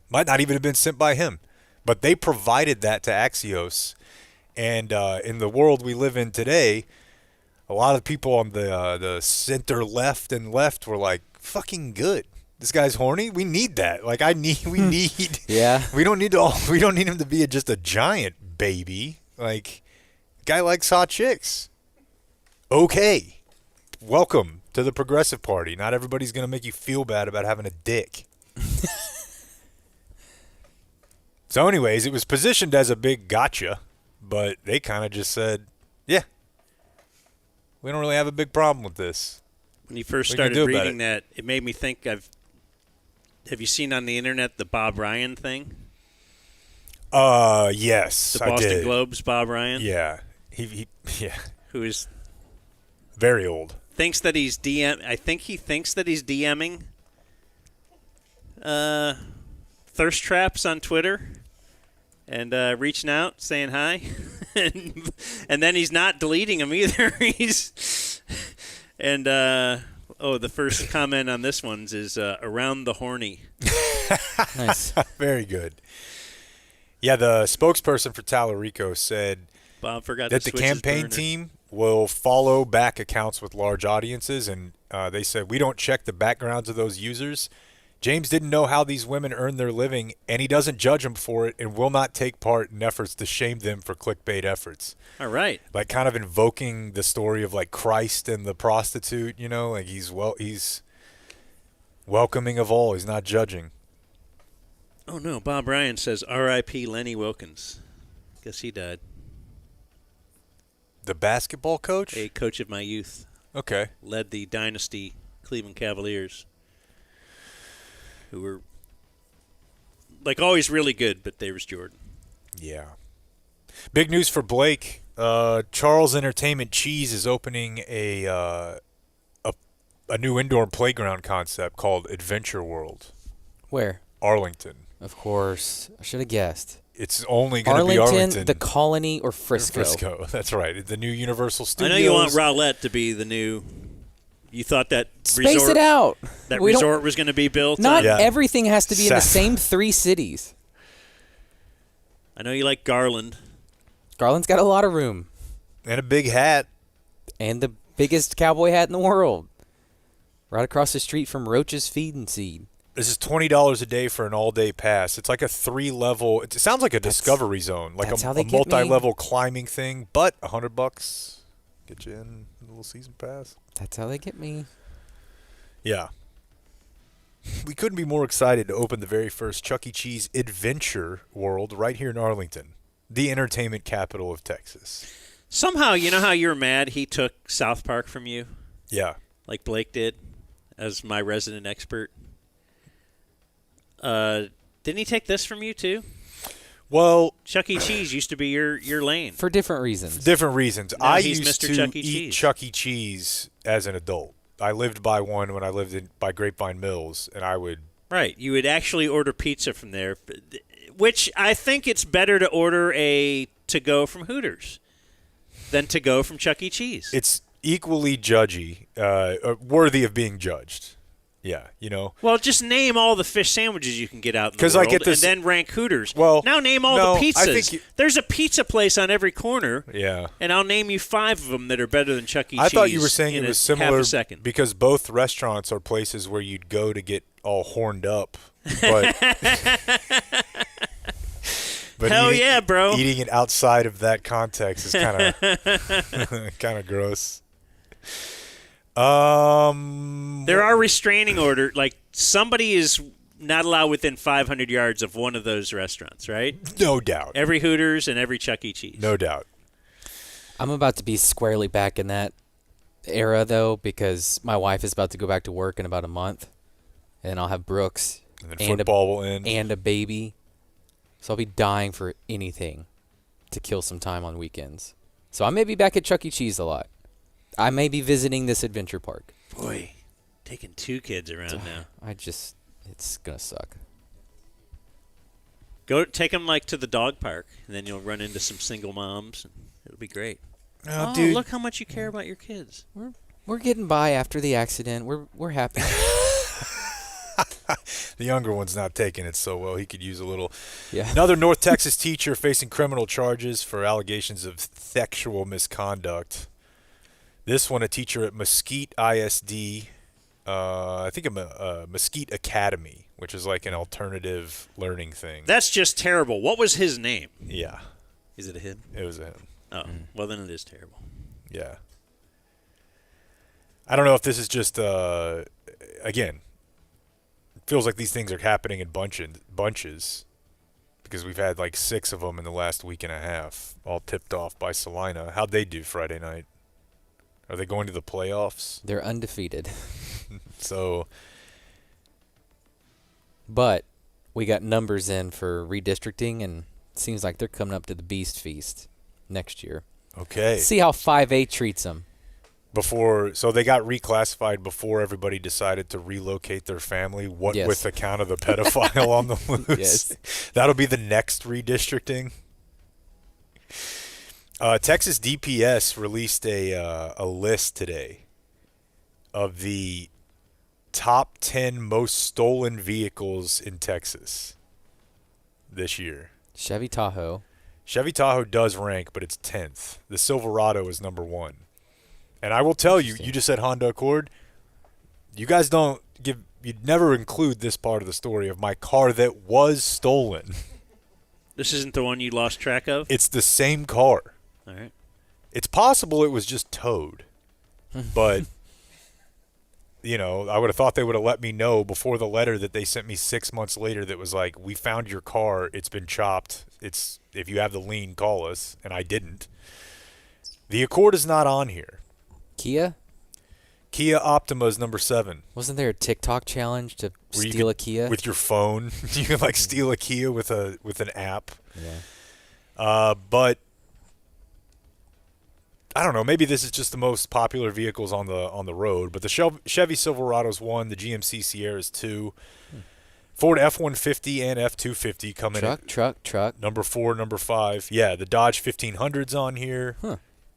Might not even have been sent by him. But they provided that to Axios. And in the world we live in today, a lot of people on the center left and left were like, fucking good. This guy's horny. We need that. Like, we need. Yeah. We don't need him to be just a giant baby. Like, guy likes hot chicks. Okay. Welcome to the Progressive Party. Not everybody's going to make you feel bad about having a dick. So anyways, it was positioned as a big gotcha, but they kind of just said, yeah, we don't really have a big problem with this. When you first started reading that, it made me think have you seen on the internet the Bob Ryan thing? Yes, the I Boston did. Globe's Bob Ryan? Yeah. He who is very old. Thinks that he's I think he thinks that he's DMing thirst traps on Twitter and reaching out, saying hi. and then he's not deleting them either. The first comment on this one's is around the horny. Nice. Very good. Yeah, the spokesperson for Tallarico said Bob forgot that to the switch his campaign burner. team will follow back accounts with large audiences, and they said, we don't check the backgrounds of those users. James didn't know how these women earn their living, and he doesn't judge them for it and will not take part in efforts to shame them for clickbait efforts. All right. Like kind of invoking the story of like Christ and the prostitute, you know, like he's welcoming of all. He's not judging. Oh, no. Bob Ryan says R.I.P. Lenny Wilkins. Guess he died. The basketball coach? A coach of my youth. Okay. Led the dynasty Cleveland Cavaliers, who were, like, always really good, but they was Jordan. Yeah. Big news for Blake. Charles Entertainment Cheese is opening a new indoor playground concept called Adventure World. Where? Arlington. Of course. I should have guessed. It's only going to be Arlington. The Colony, or Frisco? Frisco, that's right. The new Universal Studios. I know you want Rowlett to be the new. You thought that Space it out. That resort was going to be built. Not everything has to be in the same 3 cities. I know you like Garland. Garland's got a lot of room. And a big hat. And the biggest cowboy hat in the world. Right across the street from Roach's Feed and Seed. This is $20 a day for an all-day pass. It's like a 3-level. It sounds like a Discovery Zone, like a multi-level climbing thing. But $100 get you in a little season pass. That's how they get me. Yeah. We couldn't be more excited to open the very first Chuck E. Cheese Adventure World right here in Arlington, the entertainment capital of Texas. Somehow, you know how you were mad he took South Park from you? Yeah. Like Blake did, as my resident expert. Didn't he take this from you, too? Well, Chuck E. Cheese used to be your lane. For different reasons. Different reasons. Now I he's used Mr. to Chuck E. eat Cheese. Chuck E. Cheese as an adult. I lived by one when I lived by Grapevine Mills, and I would... Right. You would actually order pizza from there, which I think it's better to order a to-go from Hooters than to-go from Chuck E. Cheese. It's equally judgy, worthy of being judged. Yeah, you know. Well, just name all the fish sandwiches you can get out in the 'Cause world, I get this- and then rank Hooters. Well, now name all no, the pizzas. I think There's a pizza place on every corner. Yeah. And I'll name you 5 of them that are better than Chuck E. Cheese. I thought you were saying in it was half similar a second. because both restaurants are places where you'd go to get all horned up. But, Hell yeah, bro. Eating it outside of that context is kind of gross. There are restraining orders. Like, somebody is not allowed within 500 yards of one of those restaurants, right? No doubt. Every Hooters and every Chuck E. Cheese. No doubt. I'm about to be squarely back in that era, though, because my wife is about to go back to work in about a month. And I'll have Brooks. And then football will end. And a baby. So I'll be dying for anything to kill some time on weekends. So I may be back at Chuck E. Cheese a lot. I may be visiting this adventure park. Boy, taking 2 kids around now. It's going to suck. Go take them like to the dog park, and then you'll run into some single moms. And it'll be great. Oh, dude. Look how much you care about your kids. We're getting by after the accident. We're happy. The younger one's not taking it so well. He could use a little. Yeah. Another North Texas teacher facing criminal charges for allegations of sexual misconduct. This one, a teacher at Mesquite ISD, I think Mesquite Academy, which is like an alternative learning thing. That's just terrible. What was his name? Yeah. Is it a him? It was a him. Oh, well, then it is terrible. Yeah. I don't know if this is just, again, it feels like these things are happening in bunches because we've had like 6 of them in the last week and a half, all tipped off by Salina. How'd they do Friday night? Are they going to the playoffs? They're undefeated. So. But we got numbers in for redistricting, and it seems like they're coming up to the Beast Feast next year. Okay. See how 5A treats them. So they got reclassified before everybody decided to relocate their family, Yes. with the count of the pedophile on the loose. Yes. That'll be the next redistricting. Texas DPS released a list today of the top 10 most stolen vehicles in Texas this year. Chevy Tahoe. Chevy Tahoe does rank, but it's 10th. The Silverado is number 1. And I will tell you, you just said Honda Accord. You guys you'd never include this part of the story of my car that was stolen. This isn't the one you lost track of? It's the same car. All right. It's possible it was just towed, but, I would have thought they would have let me know before the letter that they sent me 6 months later that was like, we found your car. It's been chopped. If you have the lien, call us. And I didn't. The Accord is not on here. Kia Optima is number 7. Wasn't there a TikTok challenge to steal a Kia? With your phone. You can steal a Kia with an app. Yeah. But I don't know. Maybe this is just the most popular vehicles on the road. But the Chevy Silverado's 1, the GMC Sierra's 2, Ford F-150 and F-250 coming in. Truck. Number 4, number 5. Yeah, the Dodge 1500's on here.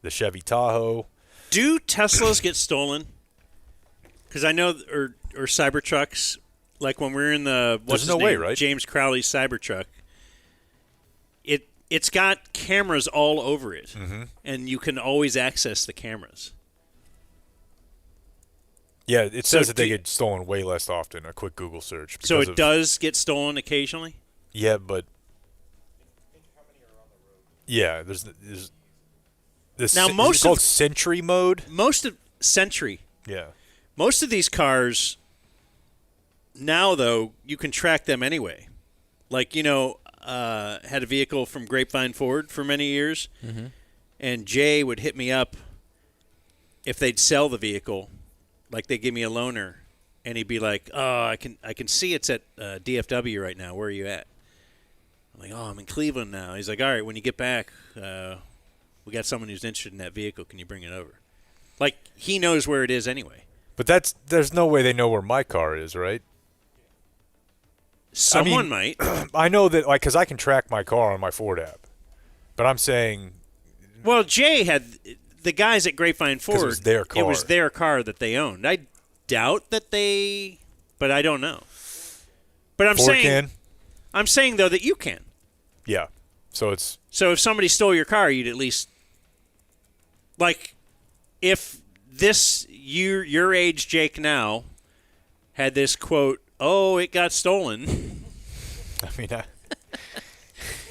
The Chevy Tahoe. Do Teslas get stolen? Because I know, or Cybertrucks, like when we were in the right? James Crowley's Cybertruck. It's got cameras all over it, and you can always access the cameras. Yeah, it says that they get stolen way less often. A quick Google search. So it does get stolen occasionally? Yeah, but there's this. Now is it called Sentry mode. Most of Sentry. Yeah. Most of these cars now, though, you can track them anyway. Like, had a vehicle from Grapevine Ford for many years, and Jay would hit me up if they'd sell the vehicle. Like, they'd give me a loaner, and he'd be like, "Oh, I can see it's at DFW right now. Where are you at?" I'm like, "Oh, I'm in Cleveland now." He's like, "All right, when you get back, we got someone who's interested in that vehicle. Can you bring it over?" Like, he knows where it is anyway. But there's no way they know where my car is, right? Someone might. I know that, because I can track my car on my Ford app. But I'm saying... Well, Jay had... The guys at Grapevine Ford... It was their car. It was their car that they owned. I doubt that they... But I don't know. But I'm Ford saying... can? I'm saying, though, that you can. Yeah. So it's... So if somebody stole your car, you'd at least... Like, if this... Your age, Jake, now, had this quote... Oh, it got stolen. I mean,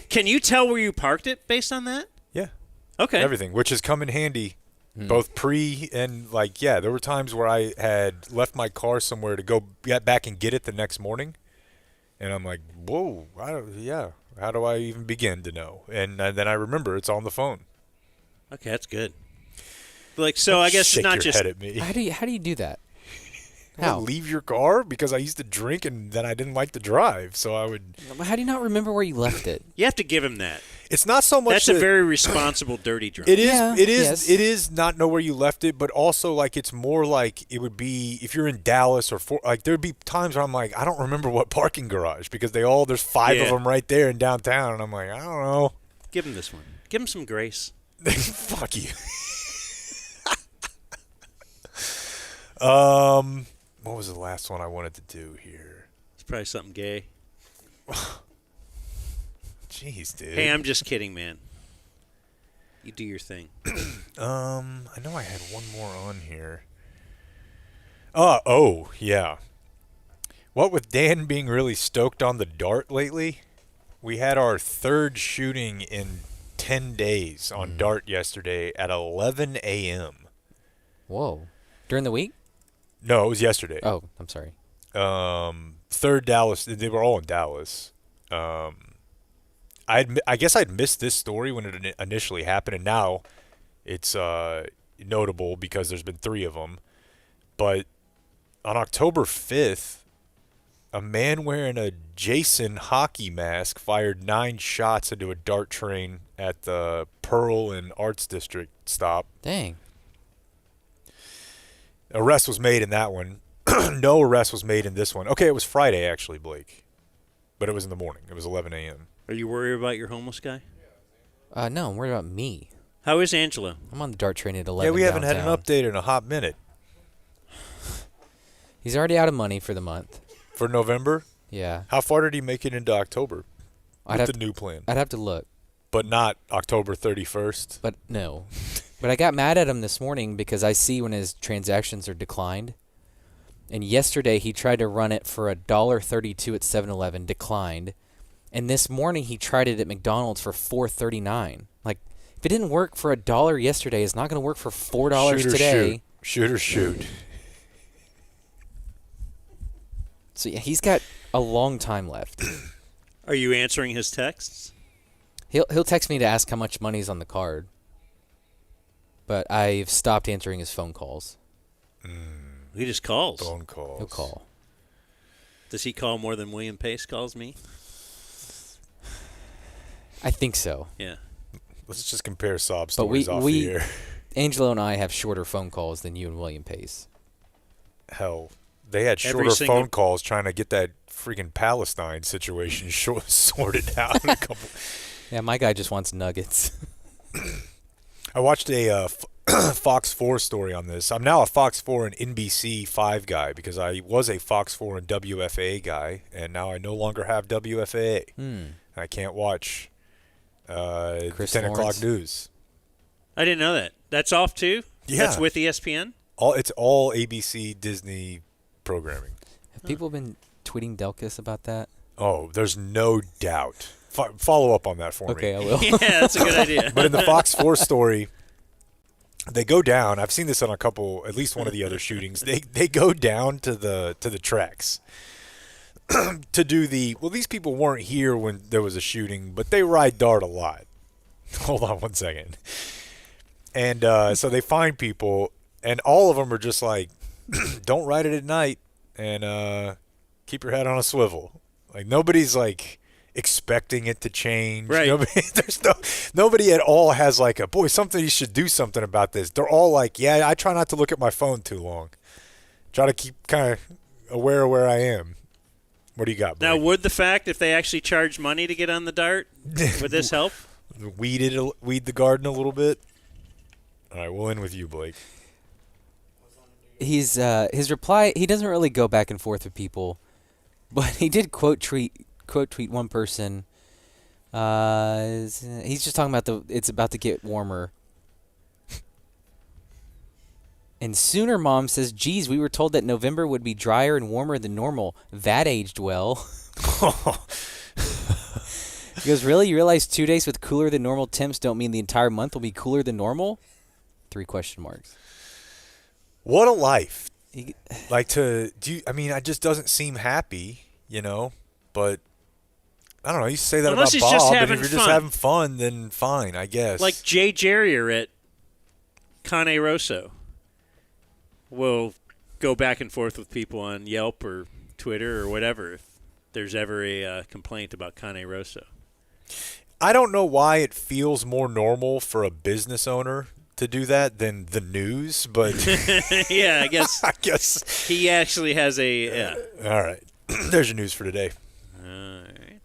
can you tell where you parked it based on that? Yeah. Okay. Everything, which has come in handy, both pre and, there were times where I had left my car somewhere to go get back and get it the next morning, and I'm like, whoa, how do I even begin to know? And then I remember it's on the phone. Okay, that's good. So I guess Shake it's not your just... head at me. How do you do that? How? Leave your car? Because I used to drink and then I didn't like to drive, so I would... How do you not remember where you left it? You have to give him that. It's not so much That's a very responsible dirty drunk. It is. It is not know where you left it, but also, it's more like it would be if you're in Dallas or there'd be times where I'm like, I don't remember what parking garage because there's 5 of them right there in downtown, and I'm like, I don't know. Give him this one. Give him some grace. Fuck you. What was the last one I wanted to do here? It's probably something gay. Jeez, dude. Hey, I'm just kidding, man. You do your thing. I know I had one more on here. Oh, yeah. What with Dan being really stoked on the dart lately, we had our 3rd shooting in 10 days on dart yesterday at 11 a.m. Whoa. During the week? No, it was yesterday. Oh, I'm sorry. 3rd Dallas. They were all in Dallas. I guess I'd missed this story when it initially happened, and now it's notable because there's been 3 of them. But on October 5th, a man wearing a Jason hockey mask fired 9 shots into a dart train at the Pearl and Arts District stop. Dang. Arrest was made in that one. No arrest was made in this one. Okay, it was Friday, actually, Blake. But it was in the morning. It was 11 a.m. Are you worried about your homeless guy? No, I'm worried about me. How is Angela? I'm on the dart train at 11 Yeah, we haven't had downtown. an update in a hot minute. He's already out of money for the month. For November? Yeah. How far did he make it into October with the new plan? I'd have to look. But not October 31st. But no. But I got mad at him this morning because I see when his transactions are declined. And yesterday he tried to run it for $1.32 at 7-Eleven, declined. And this morning he tried it at McDonald's for $4.39. Like, if it didn't work for $1 yesterday, it's not going to work for $4 today. Shoot or shoot. So yeah, he's got a long time left. Are you answering his texts? He'll text me to ask how much money's on the card. But I've stopped answering his phone calls. He just calls. Phone calls. He'll call. Does he call more than William Pace calls me? I think so. Yeah. Let's just compare sob stories off the air. Angelo and I have shorter phone calls than you and William Pace. Hell, they had shorter phone calls trying to get that freaking Palestine situation sorted out. In a couple. Yeah, my guy just wants nuggets. I watched a Fox 4 story on this. I'm now a Fox 4 and NBC 5 guy because I was a Fox 4 and WFAA guy, and now I no longer have WFAA. I can't watch 10 o'clock news. I didn't know that. That's off too? Yeah. That's with ESPN? It's all ABC Disney programming. Have people been tweeting Delkus about that? Oh, there's no doubt. Follow up on that for me. Okay, I will. Yeah, that's a good idea. But in the Fox 4 story, they go down. I've seen this on at least one of the other shootings. They go down to the tracks to do these people weren't here when there was a shooting, but they ride Dart a lot. Hold on one second. And so they find people, and all of them are just like, don't ride it at night, and keep your head on a swivel. Like, nobody's like expecting it to change. Right. Nobody at all has like you should do something about this. They're all like, yeah, I try not to look at my phone too long. Try to keep kind of aware of where I am. What do you got, Blake? Now, would the fact if they actually charge money to get on the Dart, would this help? Weed the garden a little bit. All right, we'll end with you, Blake. His reply, he doesn't really go back and forth with people, but he did quote tweet one person. He's just talking about it's about to get warmer. And Sooner Mom says, geez, we were told that November would be drier and warmer than normal. That aged well. He goes, really? You realize 2 days with cooler than normal temps don't mean the entire month will be cooler than normal? 3 question marks. What a life. It just doesn't seem happy, but I don't know. You say that Unless about he's just Bob, but having if you're just having fun, then fine, I guess. Like Jay Jerrier at Cane Rosso will go back and forth with people on Yelp or Twitter or whatever if there's ever a complaint about Cane Rosso. I don't know why it feels more normal for a business owner to do that than the news, but yeah, I guess he actually has a All right. There's your news for today. All right.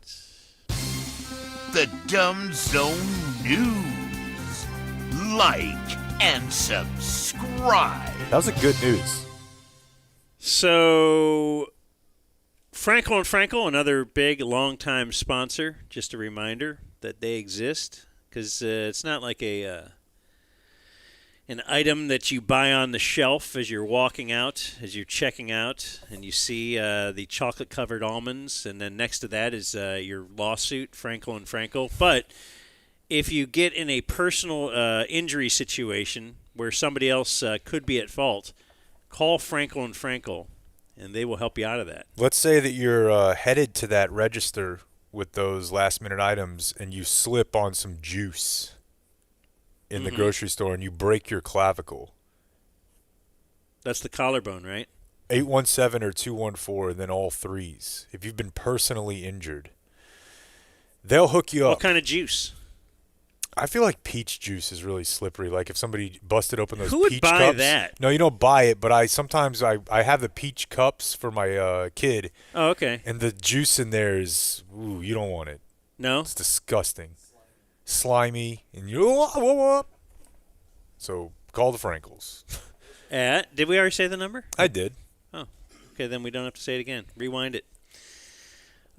The Dumb Zone News. Like and subscribe. That was a good news. So, Frankel & Frankel, another big, long-time sponsor. Just a reminder that they exist because it's not like an item that you buy on the shelf as you're walking out, as you're checking out, and you see the chocolate-covered almonds, and then next to that is your lawsuit, Frankel & Frankel. But if you get in a personal injury situation where somebody else could be at fault, call Frankel & Frankel, and they will help you out of that. Let's say that you're headed to that register with those last-minute items, and you slip on some juice in the grocery store, and you break your clavicle. That's the collarbone, right? 817 or 214, and then all threes. If you've been personally injured, they'll hook you up. What kind of juice? I feel like peach juice is really slippery. Like if somebody busted open those Who would peach buy cups. that? No, you don't buy it, but I sometimes have the peach cups for my kid. Oh, okay. And the juice in there is, you don't want it. No? It's disgusting. Slimy. And you So call the Frankels. Did we already say the number? I did. Oh, okay, then we don't have to say it again. Rewind it.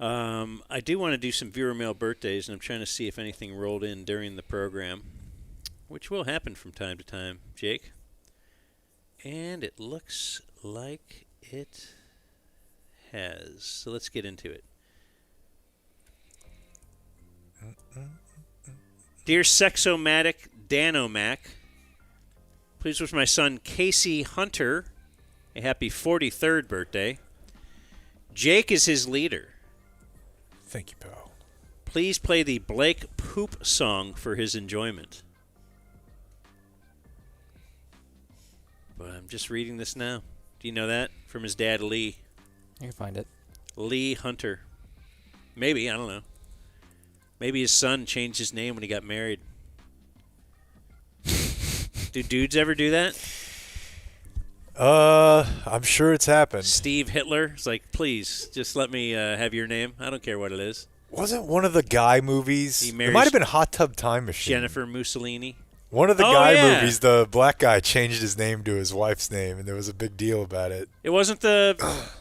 I do want to do some viewer mail birthdays, and I'm trying to see if anything rolled in during the program, which will happen from time to time, Jake. And it looks like it has. So let's get into it. Dear Sexomatic Danomac, please wish my son Casey Hunter a happy 43rd birthday. Jake is his leader. Thank you, pal. Please play the Blake Poop song for his enjoyment. But I'm just reading this now. Do you know that? From his dad, Lee. I can find it. Lee Hunter. Maybe, I don't know. Maybe his son changed his name when he got married. Do dudes ever do that? I'm sure it's happened. Steve Hitler is like, please, just let me have your name. I don't care what it is. Wasn't one of the Guy movies? He It marries might have been Hot Tub Time Machine. Jennifer Mussolini. One of the Guy movies, the black guy changed his name to his wife's name, and there was a big deal about it. It wasn't the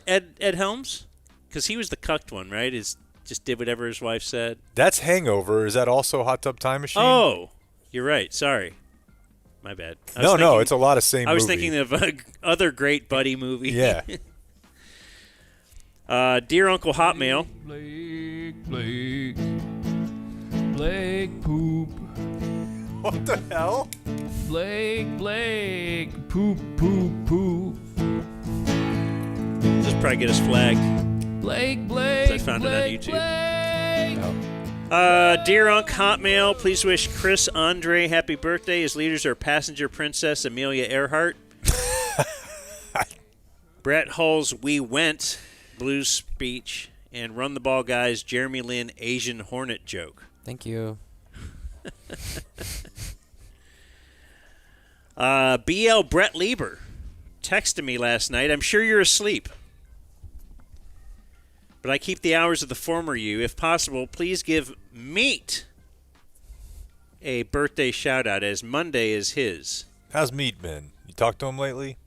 Ed Helms? Because he was the cucked one, right? Just did whatever his wife said. That's Hangover. Is that also Hot Tub Time Machine? Oh, you're right. Sorry. My bad. No, it's a lot of same I was movie. thinking of other great buddy movie. Yeah. Dear Uncle Hotmail. Blake Poop. What the hell? Blake Poop, poop, poop. This will probably get us flagged. Blake. I found it on YouTube. Dear Unc Hotmail, please wish Chris Andre happy birthday. His leaders are Passenger Princess Amelia Earhart. Brett Hull's We Went blues speech, and Run the Ball Guys Jeremy Lin Asian Hornet joke. Thank you. BL Brett Lieber texted me last night. I'm sure you're asleep, but I keep the hours of the former you. If possible, please give Meat a birthday shout-out, as Monday is his. How's Meat been? You talked to him lately?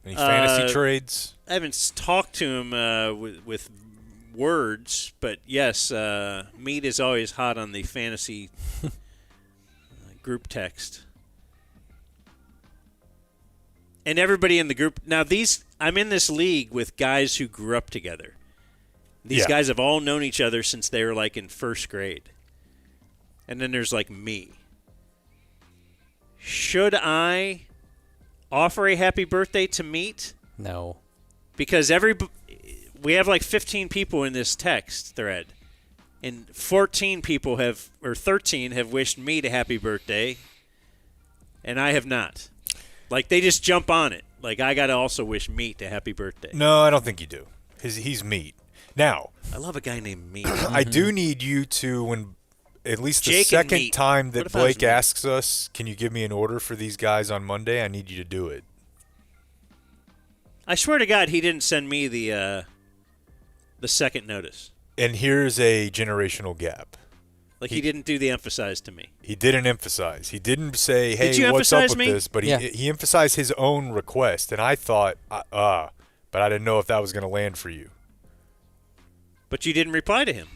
Any fantasy trades? I haven't talked to him with words, but yes, Meat is always hot on the fantasy group text. And everybody in the group. Now, I'm in this league with guys who grew up together. These guys have all known each other since they were like in first grade. And then there's like me. Should I offer a happy birthday to Meat? No. Because we have like 15 people in this text thread. And 13 have wished Meat a happy birthday. And I have not. Like, they just jump on it. Like, I got to also wish Meat a happy birthday. No, I don't think you do. He's Meat. Now, I love a guy named Meat. I do need you to, when at least the Jake second time that What if I was Blake Meat? asks us, can you give me an order for these guys on Monday? I need you to do it. I swear to God, he didn't send me the second notice. And here's a generational gap. Like, he didn't do the emphasize to me. He didn't emphasize. He didn't say, hey, Did you what's up emphasize with me? this? But Yeah. he emphasized his own request. And I thought, but I didn't know if that was going to land for you. But you didn't reply to him.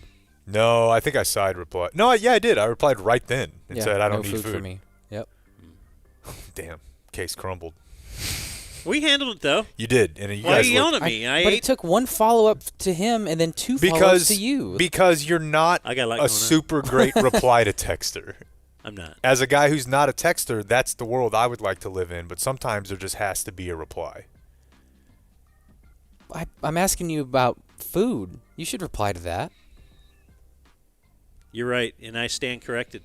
No, I think I side replied. No, yeah, I did. I replied right then and said, I don't no need food for me. Yep. Damn, case crumbled. We handled it, though. You did. And you Why are guys you yelling at me? But it took one follow-up to him and then two follow-ups to you. Because you're not I got a lot a going on. super great reply to texter. I'm not. As a guy who's not a texter, that's the world I would like to live in, but sometimes there just has to be a reply. I'm asking you about food. You should reply to that. You're right, and I stand corrected.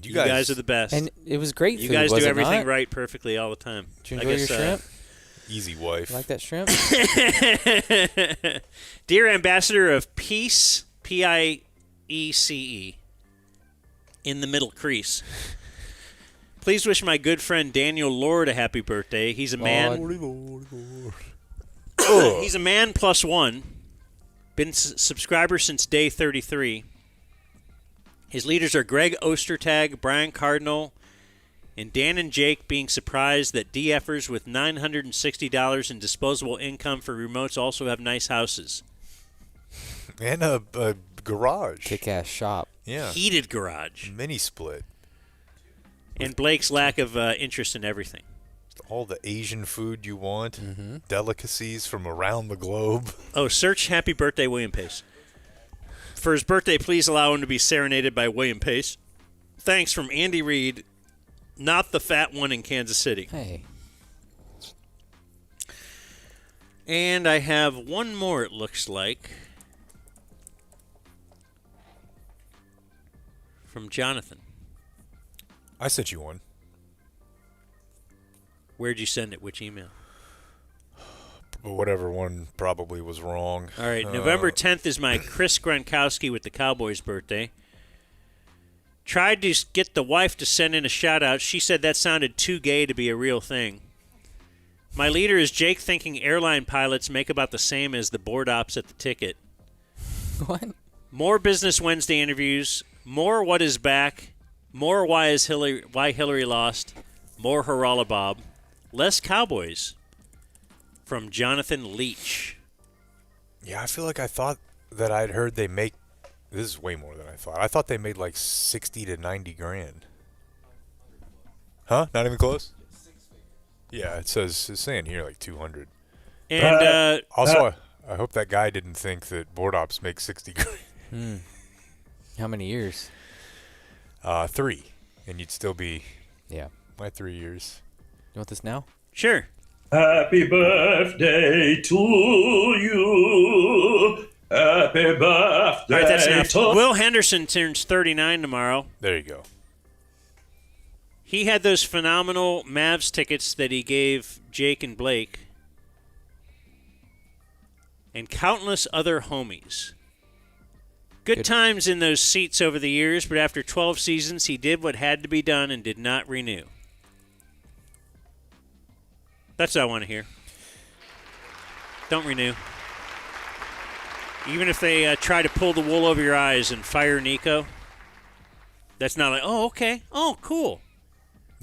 You You guys- guys are the best. And it was great You food, guys was do it everything not? right perfectly all the time. Did you enjoy your shrimp? Easy wife. You like that shrimp? Dear Ambassador of Peace, Piece, in the middle crease. Please wish my good friend Daniel Lord a happy birthday. He's a man. He's a man plus one. Been subscriber since day 33. His leaders are Greg Ostertag, Brian Cardinal, and Dan and Jake, being surprised that DFers with $960 in disposable income for remotes also have nice houses. And a garage. Kick-ass shop. Yeah. Heated garage. Mini split. And Blake's lack of interest in everything. All the Asian food you want. Delicacies from around the globe. Oh, search Happy Birthday, William Pace. For his birthday, please allow him to be serenaded by William Pace. Thanks from Andy Reid, not the fat one in Kansas City. Hey. And I have one more, it looks like, from Jonathan. I sent you one. Where'd you send it? Which email? Whatever one probably was wrong. All right, November 10th is my Chris Gronkowski with the Cowboys birthday. Tried to get the wife to send in a shout-out. She said that sounded too gay to be a real thing. My leader is Jake thinking airline pilots make about the same as the board ops at the ticket. What? More Business Wednesday interviews. More What Is Back. More Why Hillary Lost. More Harala Bob. Less Cowboys. From Jonathan Leach. Yeah, I feel like I thought that I'd heard they make. This is way more than I thought. I thought they made like 60 to 90 grand. Huh? Not even close? Yeah, it's saying here like 200. And also, I hope that guy didn't think that board ops make 60 grand. How many years? 3. And you'd still be. Yeah. My 3 years. You want this now? Sure. Happy birthday to you. Happy birthday. All right, that's enough. Will Henderson turns 39 tomorrow. There you go. He had those phenomenal Mavs tickets that he gave Jake and Blake. And countless other homies. Good times in those seats over the years, but after 12 seasons, he did what had to be done and did not renew. That's what I want to hear. Don't renew. Even if they try to pull the wool over your eyes and fire Nico, that's not like, oh, okay. Oh, cool.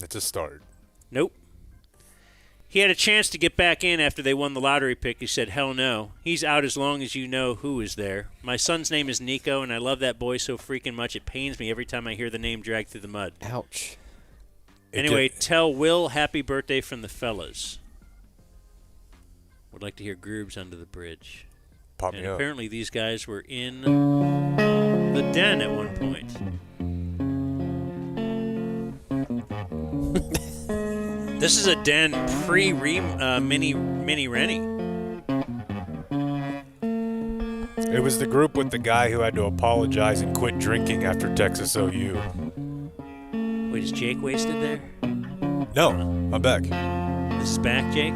It's a start. Nope. He had a chance to get back in after they won the lottery pick. He said, hell no. He's out as long as you know who is there. My son's name is Nico, and I love that boy so freaking much it pains me every time I hear the name dragged through the mud. Ouch. Anyway, tell Will happy birthday from the fellas. Would like to hear Groobs Under the Bridge. Pop and me up. Apparently these guys were in the den at one point. This is a den mini Rennie. It was the group with the guy who had to apologize and quit drinking after Texas OU. Wait, is Jake wasted there? No, I'm back. This is back, Jake?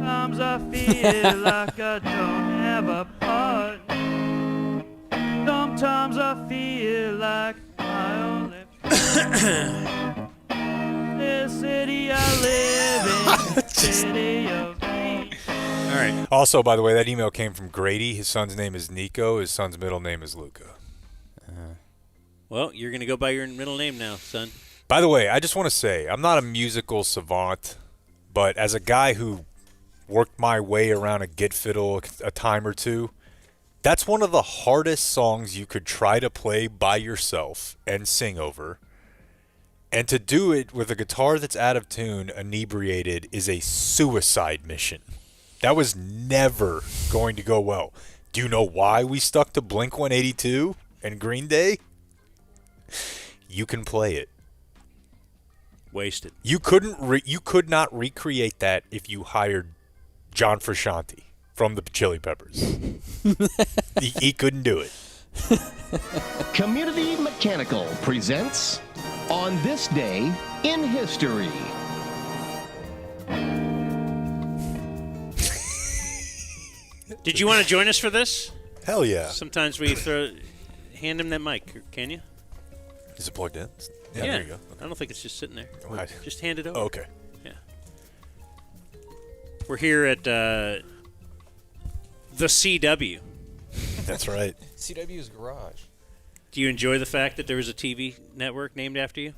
Sometimes I feel like I don't have a part. Sometimes I feel like I only this city I live in, city of me. All right. Also, by the way, that email came from Grady. His son's name is Nico. His son's middle name is Luca. Well, you're going to go by your middle name now, son. By the way, I just want to say, I'm not a musical savant, but as a guy who worked my way around a git fiddle a time or two, that's one of the hardest songs you could try to play by yourself and sing over. And to do it with a guitar that's out of tune, inebriated, is a suicide mission. That was never going to go well. Do you know why we stuck to Blink-182 and Green Day? You can play it. Wasted. You could not recreate that if you hired John Frusciante from the Chili Peppers. he couldn't do it. Community Mechanical presents On This Day in History. Did you want to join us for this? Hell yeah. Sometimes we hand him that mic, can you? Is it plugged in? Yeah. There you go. I don't think it's just sitting there. Right. Just hand it over. Oh, okay. Yeah. We're here at the CW. That's right. CW's garage. Do you enjoy the fact that there was a TV network named after you?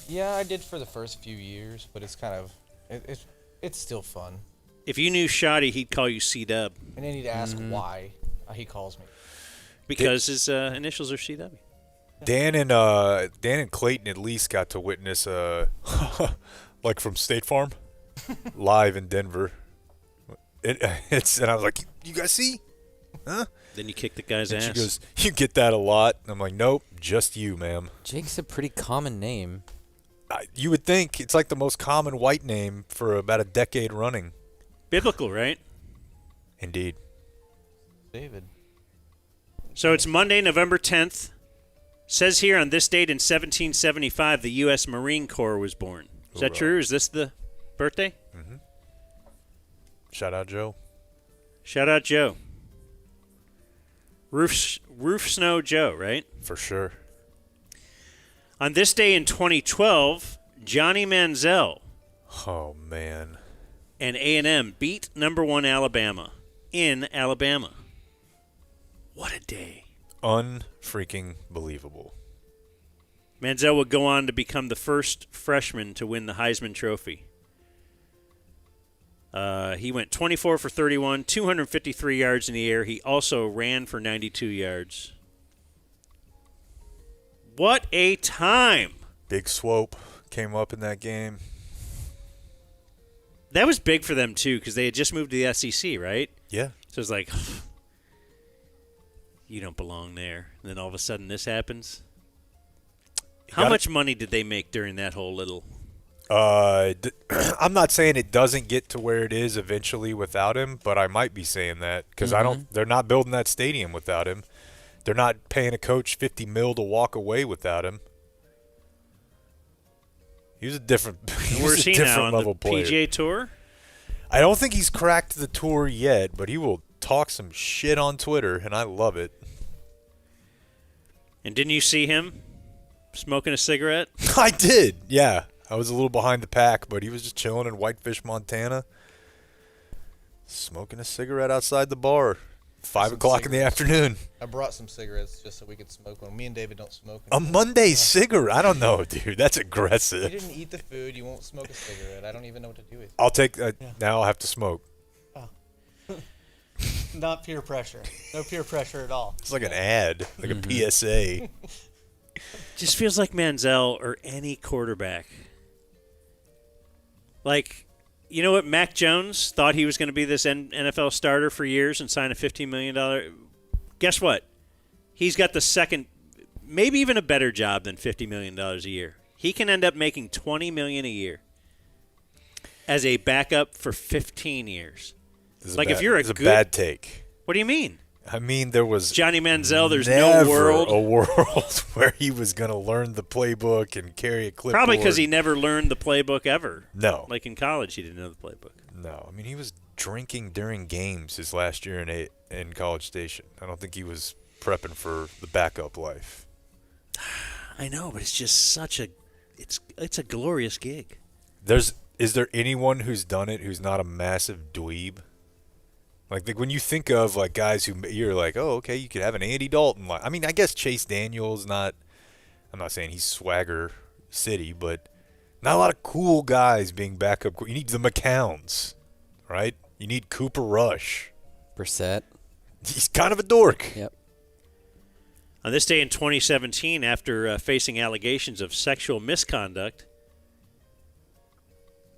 Yeah, I did for the first few years, but it's kind of it's still fun. If you knew Shoddy, he'd call you C-Dub. And then he'd ask why he calls me. Because his initials are CW. Dan and Clayton at least got to witness like from State Farm live in Denver. And I was like, you guys see? Huh? Then you kick the guy's and ass. She goes, you get that a lot. And I'm like, nope, just you, ma'am. Jake's a pretty common name. You would think it's like the most common white name for about a decade running. Biblical, right? Indeed. David. So it's Monday, November 10th. Says here on this date in 1775, the U.S. Marine Corps was born. Is that true? Is this the birthday? Mm-hmm. Shout out Joe. Shout out Joe. Roof Snow Joe, right? For sure. On this day in 2012, Johnny Manziel. Oh, man. And A&M beat number 1 Alabama in Alabama. What a day. Unfreaking believable. Manziel would go on to become the first freshman to win the Heisman Trophy. He went 24 for 31, 253 yards in the air. He also ran for 92 yards. What a time. Big Swope came up in that game. That was big for them, too, because they had just moved to the SEC, right? Yeah. So it's like, you don't belong there. And then all of a sudden this happens. How much money did they make during that whole little... I'm not saying it doesn't get to where it is eventually without him, but I might be saying that because they're not building that stadium without him. They're not paying a coach $50 million to walk away without him. He was a different, Where's he now, on level the player. PGA Tour? I don't think he's cracked the tour yet, but he will talk some shit on Twitter, and I love it. And didn't you see him smoking a cigarette? I did, yeah. I was a little behind the pack, but he was just chilling in Whitefish, Montana, smoking a cigarette outside the bar. 5 o'clock in the afternoon. I brought some cigarettes just so we could smoke one. Me and David don't smoke A anymore. Monday cigarette? I don't know, dude. That's aggressive. You didn't eat the food. You won't smoke a cigarette. I don't even know what to do with it. I'll take now I'll have to smoke. Oh. Not peer pressure. No peer pressure at all. It's like an ad, like a PSA. Just feels like Manziel or any quarterback. Like, you know what? Mac Jones thought he was going to be this NFL starter for years and sign a $15 million. Guess what? He's got the second, maybe even a better job than $50 million a year. He can end up making $20 million a year as a backup for 15 years. Like if you're a bad take. What do you mean? I mean, there was Johnny Manziel. There's never no world a world where he was going to learn the playbook and carry a clipboard. Probably because he never learned the playbook ever. No, like in college, he didn't know the playbook. No, I mean he was drinking during games his last year in College Station. I don't think he was prepping for the backup life. I know, but it's just such a it's a glorious gig. Is there anyone who's done it who's not a massive dweeb? Like when you think of like guys who you're like, oh, okay, you could have an Andy Dalton. I mean, I guess Chase Daniel's not. I'm not saying he's swagger city, but not a lot of cool guys being backup. You need the McCowns, right? You need Cooper Rush. Brissett. He's kind of a dork. Yep. On this day in 2017, after facing allegations of sexual misconduct,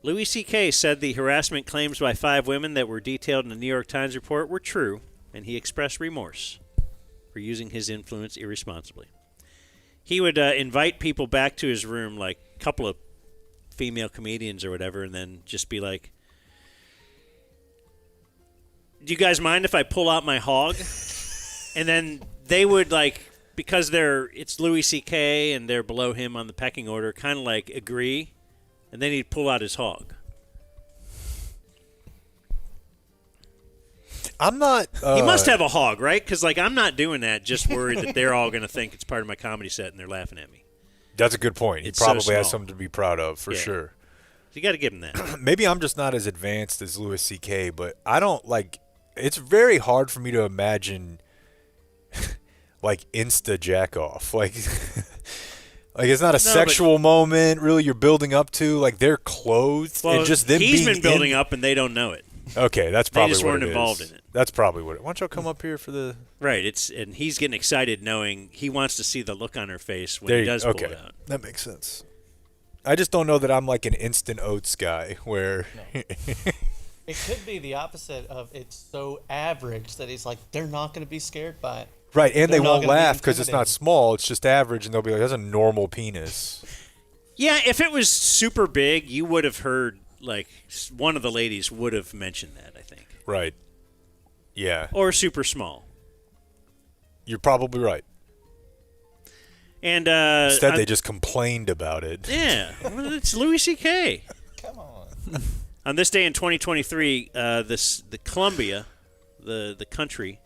Louis C.K. said the harassment claims by 5 women that were detailed in the New York Times report were true, and he expressed remorse for using his influence irresponsibly. He would invite people back to his room, like a couple of female comedians or whatever, and then just be like, do you guys mind if I pull out my hog? And then they would, like, because it's Louis C.K. and they're below him on the pecking order, kind of like agree. And then he'd pull out his hog. I'm not... he must have a hog, right? Because, like, I'm not doing that just worried that they're all going to think it's part of my comedy set and they're laughing at me. That's a good point. He probably has something to be proud of, for sure. So you got to give him that. Maybe I'm just not as advanced as Louis C.K., but I don't, like... It's very hard for me to imagine, like, insta jack-off. Like... Like, it's not a sexual moment, really, you're building up to. Like, they're clothed. Well, and just them he's being been building up, and they don't know it. Okay, that's probably they just what weren't it involved is. in it. That's probably what it. Why don't y'all come up here for the? Right. And he's getting excited knowing he wants to see the look on her face when There he you- does okay. pull it out. That makes sense. I just don't know that I'm like an instant oats guy where. It could be the opposite of it's so average that he's like, they're not going to be scared by it. Right, and They're they not won't gonna be laugh because it's not intimidated. small. It's just average, and they'll be like, "That's a normal penis." Yeah, if it was super big, you would have heard, like, one of the ladies would have mentioned that, I think. Right. Yeah. Or super small. You're probably right. And Instead, they just complained about it. Yeah, well, it's Louis C.K. Come on. On this day in 2023, the Colombia, the country,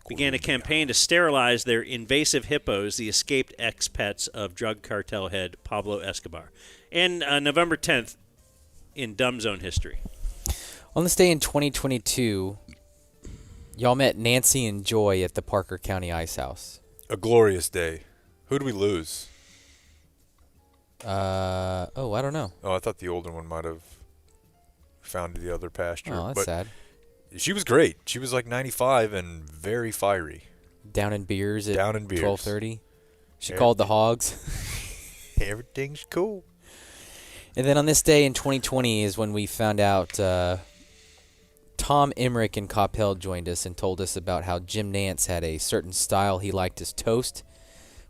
began a campaign to sterilize their invasive hippos, the escaped expats of drug cartel head Pablo Escobar. And November 10th, in Dumb Zone history. On this day in 2022, y'all met Nancy and Joy at the Parker County Ice House. A glorious day. Who did we lose? I don't know. Oh, I thought the older one might have found the other pasture. Oh, that's but sad. She was great. She was like 95 and very fiery. Down in beers at Down in beers. 12:30. She Yeah. called the hogs. Everything's cool. And then on this day in 2020 is when we found out Tom Emmerich in Coppell joined us and told us about how Jim Nance had a certain style he liked as toast,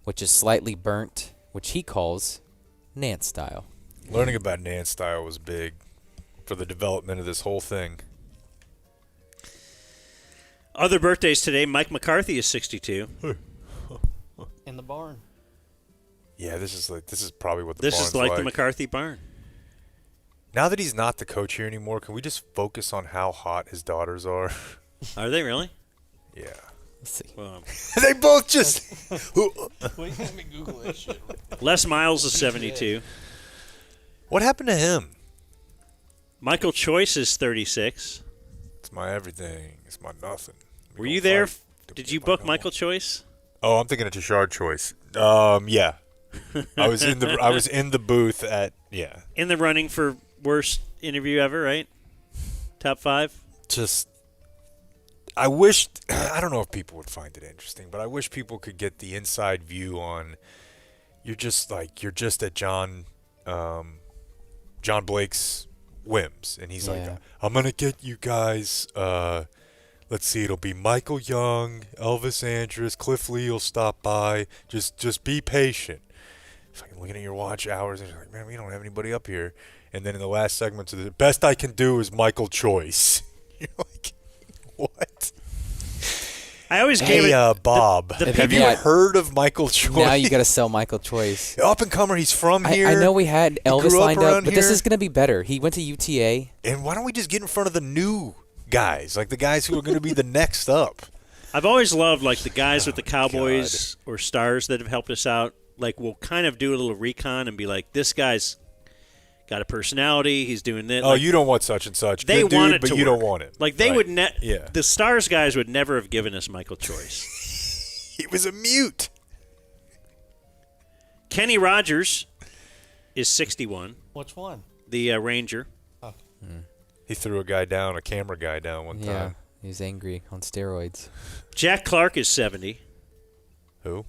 which is slightly burnt, which he calls Nance style. Learning about Nance style was big for the development of this whole thing. Other birthdays today, Mike McCarthy is 62. In the barn. Yeah, this is probably what the This barn's is like the McCarthy barn. Now that he's not the coach here anymore, can we just focus on how hot his daughters are? Are they really? Yeah. Let's see. Well, They both just. Wait, let me Google this shit. Les Miles is 72. What happened to him? Michael Choice is 36. It's my everything. It's my nothing. Were you there? Did you book Michael Choice? Oh, I'm thinking of Tashard Choice. Yeah. I was in the booth at In the running for worst interview ever, right? Top 5? Just I don't know if people would find it interesting, but I wish people could get the inside view on you're just at John Blake's whims, and he's like, I'm gonna get you guys let's see, it'll be Michael Young, Elvis Andrus, Cliff Lee will stop by. Just be patient. Fucking looking at your watch hours, and you're like, man, we don't have anybody up here. And then in the last segment, the best I can do is Michael Choice. You're like, what? I always gave it. Bob, have you heard of Michael Choice? Now you got to sell Michael Choice. Up and comer, he's from here. I know we had Elvis lined up, but this here. is going to be better. He went to UTA. And why don't we just get in front of the new guys, like the guys who are going to be the next up? I've always loved like the guys with the Cowboys or Stars that have helped us out. Like we'll kind of do a little recon and be like, this guy's got a personality. He's doing this. Oh, like, you don't want such and such. They Good want dude, it but to you work. don't want it. Like they Right. would the Stars guys would never have given us Michael Choice. He was a mute. Kenny Rogers is 61. Which one? The Ranger. Oh. He threw a camera guy down one Yeah, time. he was angry on steroids. Jack Clark is 70. Who?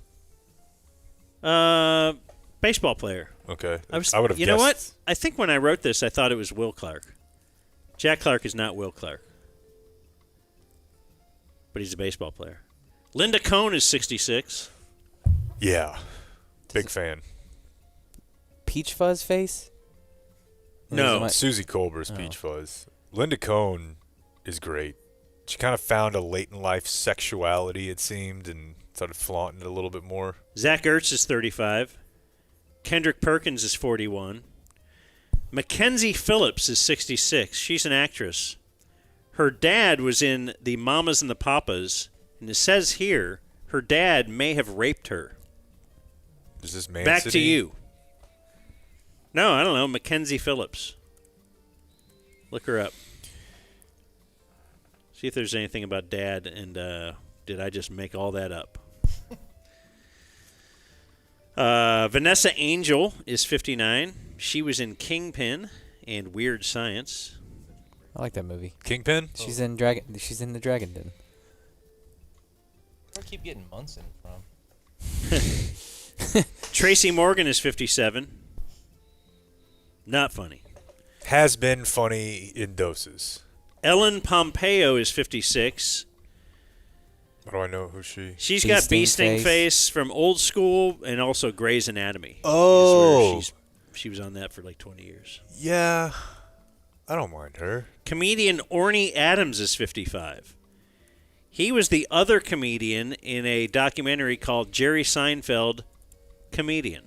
Baseball player. Okay. I would have guessed. You know what? I think when I wrote this, I thought it was Will Clark. Jack Clark is not Will Clark. But he's a baseball player. Linda Cohn is 66. Yeah. Big fan. Peach Fuzz face? No. Susie Colbert's Peach Fuzz. Linda Cohn is great. She kind of found a late in life sexuality, it seemed, and started flaunting it a little bit more. Zach Ertz is 35. Kendrick Perkins is 41. Mackenzie Phillips is 66. She's an actress. Her dad was in the Mamas and the Papas, and it says here her dad may have raped her. Is this Man Back City? to you. No, I don't know. Mackenzie Phillips. Look her up. See if there's anything about dad, and did I just make all that up? Vanessa Angel is 59. She was in Kingpin and Weird Science. I like that movie. Kingpin? She's in Dragon. She's in the Dragon Den. Where I keep getting Munson from? Tracy Morgan is 57. Not funny. Has been funny in doses. Ellen Pompeo is 56. How do I know who she? She's got Bee Sting face from Old School and also Grey's Anatomy. Oh. She was on that for like 20 years. Yeah. I don't mind her. Comedian Orny Adams is 55. He was the other comedian in a documentary called Jerry Seinfeld Comedian.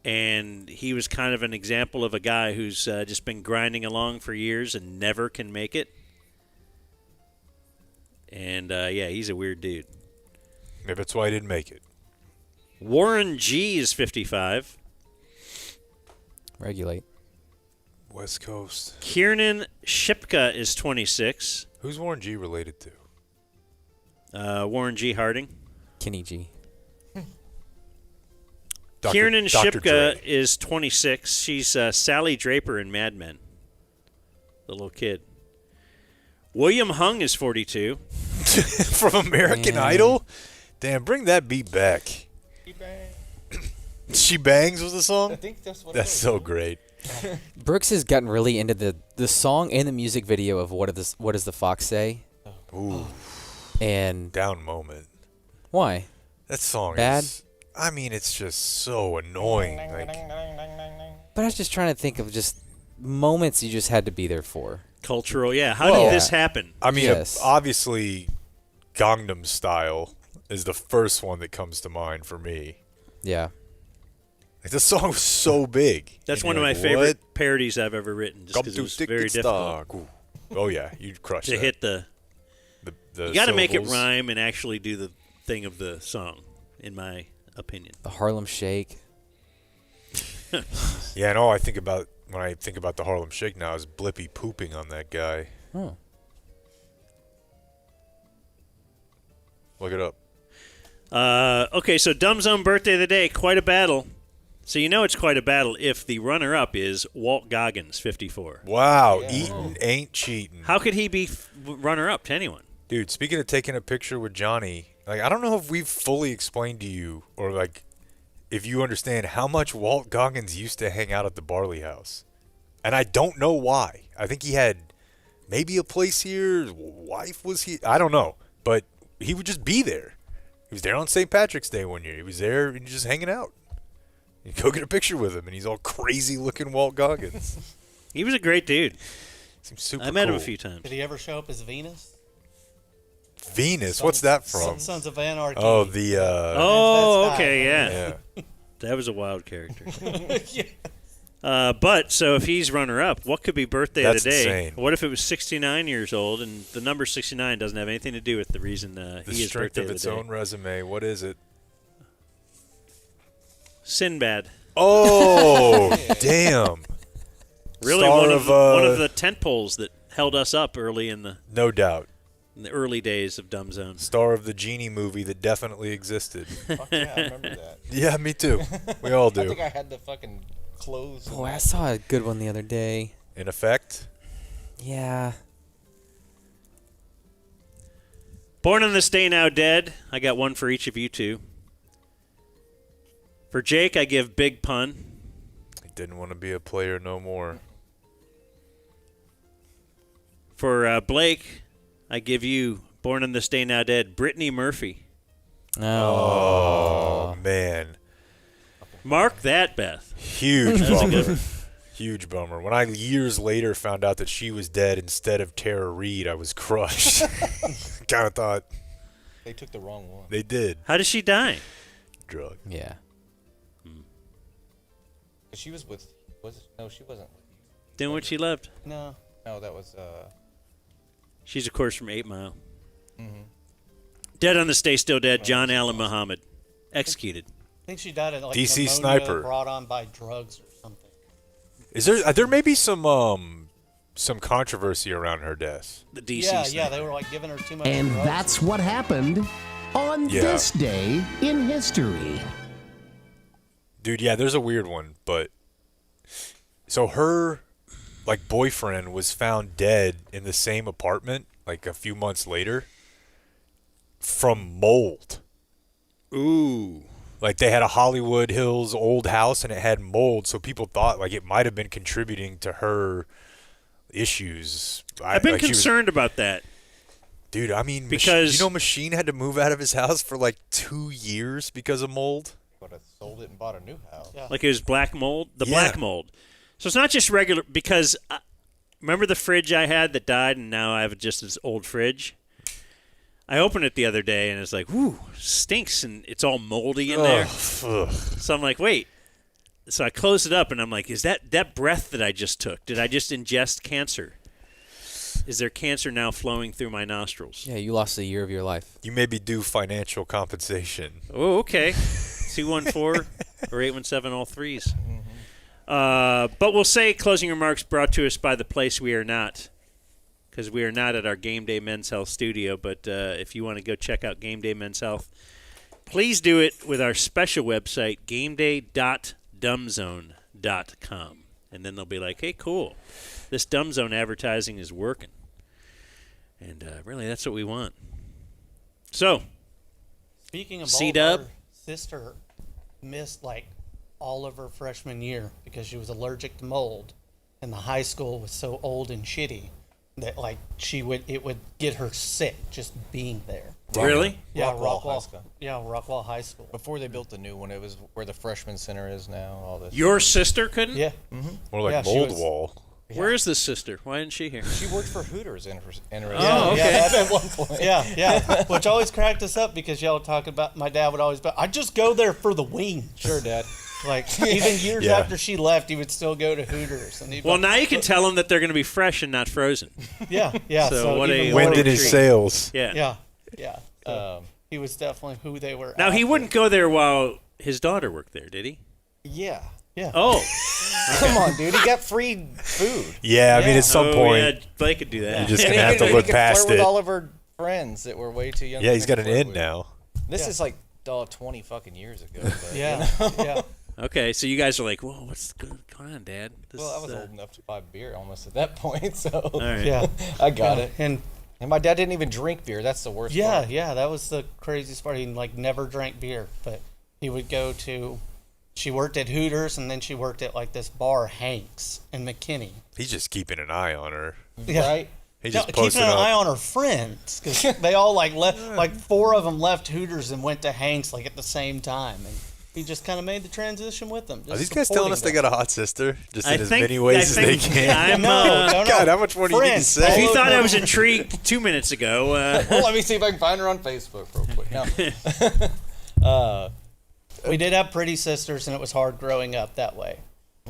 And he was kind of an example of a guy who's just been grinding along for years and never can make it. And, yeah, he's a weird dude. Maybe that's why he didn't make it. Warren G is 55. Regulate. West Coast. Kiernan Shipka is 26. Who's Warren G related to? Warren G. Harding. Kenny G. Kiernan Dr. Shipka Dre. is 26. She's Sally Draper in Mad Men. The little kid. William Hung is 42. From American Idol? Damn, bring that beat back. She Bangs was the song? I think that's what That's so great. Brooks has gotten really into the song and the music video of What Does the Fox Say? Ooh. And down moment. Why? That song Bad? is, I mean, it's just so annoying. Like, But I was just trying to think of just moments you just had to be there for. Cultural, yeah. How did this happen? I mean, Yes. obviously, Gangnam Style is the first one that comes to mind for me. Yeah. Like, the song was so big. That's And one of you're my like, favorite what? parodies I've ever written, just Come because to it was stick very it difficult. stock. Ooh. Oh, yeah, you'd crush to that. hit the the you got to make it syllables. rhyme and actually do the thing of the song, in my opinion. The Harlem Shake. Yeah, and all I think about when I think about the Harlem Shake now is Blippy pooping on that guy. Oh. Look it up. Okay, so Dumb Zone birthday of the day, quite a battle. So you know it's quite a battle if the runner-up is Walt Goggins, 54. Wow, eating ain't cheating. How could he be runner-up to anyone? Dude, speaking of taking a picture with Johnny, like I don't know if we've fully explained to you or like if you understand how much Walt Goggins used to hang out at the Barley House. And I don't know why. I think he had maybe a place here, his wife was here, I don't know, but he would just be there. He was there on St. Patrick's Day one year. He was there and just hanging out. You go get a picture with him, and he's all crazy looking Walt Goggins. He was a great dude. Seems super I met him a cool. few times. Did he ever show up as Venus? Venus? What's that from? Sons of Anarchy. Oh, the. Oh, That's okay, that. yeah. That was a wild character. But, so if he's runner-up, what could be birthday That's of the day? insane. What if it was 69 years old, and the number 69 doesn't have anything to do with the reason The he is strength birthday of of its the day? own resume. What is it? Sinbad. Oh, damn. Really, Star one of of the tent poles that held us up early in the No doubt. early days of Dumb Zone. Star of the Genie movie that definitely existed. Fuck yeah, I remember that. Yeah, me too. We all do. I think I had the fucking clothes. Boy, I saw a good one the other day. In effect? Yeah. Born on this day, now dead. I got one for each of you two. For Jake, I give Big Pun. He didn't want to be a player no more. For Blake, I give you, born on this day, now dead, Brittany Murphy. Oh, man. Mark that, Beth. Huge That was a good bummer. one. Huge bummer. When I years later found out that she was dead instead of Tara Reid, I was crushed. Kind of thought They took the wrong one. they did. How did she die? Drug. Yeah. She was with. No, she wasn't with you. Then when she left. No, that was. She's, of course, from 8 Mile. Mhm. Dead on this day, still dead, John Allen Muhammad. Executed. I think she died of like DC pneumonia sniper. brought on by drugs or something. Is there may be some controversy around her death? The DC Yeah, sniper. they were like giving her too much And drugs. that's what happened on Yeah. this day in history. Dude, yeah, there's a weird one, but so her like boyfriend was found dead in the same apartment like a few months later from mold. Ooh. Like they had a Hollywood Hills old house and it had mold, so people thought like it might have been contributing to her issues. I've been concerned about that. Dude, I mean, because Machine had to move out of his house for like 2 years because of mold. Would have sold it and bought a new house. Yeah. Like it was black mold? Black mold. So it's not just regular, because remember the fridge I had that died and now I have just this old fridge? I opened it the other day and it's like, whoo, stinks and it's all moldy in there. So I'm like, wait. So I closed it up and I'm like, is that breath that I just took? Did I just ingest cancer? Is there cancer now flowing through my nostrils? Yeah, you lost a year of your life. You may be due financial compensation. Oh, okay. 214 or 817, all threes. But we'll say closing remarks brought to us by the place we are not, because we are not at our Game Day Men's Health studio. But if you want to go check out Game Day Men's Health, please do it with our special website, gameday.dumbzone.com. And then they'll be like, hey, cool. This Dumb Zone advertising is working. And really, that's what we want. So, Speaking of C-Dub? mold, her sister missed like all of her freshman year because she was allergic to mold, and the high school was so old and shitty that like it would get her sick just being there. Really? Yeah, Rockwall High School. Yeah, Rockwall High School. Before they built the new one, it was where the freshman center is now. All this. Your sister couldn't? Yeah. More like Yeah, she mold was- wall. Where is this sister? Why isn't she here? She worked for Hooters. Interesting. Oh, okay. Yeah, at one point. yeah. Which always cracked us up because y'all talking about, my dad would always be, I just go there for the wings. Sure, Dad. Like, even years Yeah. after she left, he would still go to Hooters. And he'd be Well, like, now you can tell them that they're going to be fresh and not frozen. yeah. So what even a more When did his treat. sales? Yeah. Yeah. So he was definitely who they were. Now, he after. wouldn't go there while his daughter worked there, did he? Yeah. Yeah. Oh. Come on, dude. He got free food. Yeah, I mean, at some point, Yeah, Blake could do that. you're just And going to he have could- to look he could past flirt it. with all of her friends that were way too young. Yeah, for he's him got to an flirt in with. now. This Yeah. is like 20 fucking years ago. But, Yeah. Yeah. Okay, so you guys are like, whoa, what's going on, Dad? This Well, I was is, old enough to buy beer almost at that point, so All right. Yeah. I got Yeah. it. And my dad didn't even drink beer. That's the worst yeah, part. yeah, that was the craziest part. He like never drank beer, but he would go to. She worked at Hooters, and then she worked at like this bar, Hanks in McKinney. He's just keeping an eye on her. Yeah. Right? He No, just keeping posted an up. eye on her friends because they all like left. Like 4 of them left Hooters and went to Hanks like at the same time, and he just kind of made the transition with them. Are these guys telling us they got a hot sister? Just in as many I ways as they think can? I'm, No, God, how much more do you need to Friends, say? If you thought I was Follow- intrigued 2 minutes ago, Well, let me see if I can find her on Facebook real quick. No. We did have pretty sisters, and it was hard growing up that way.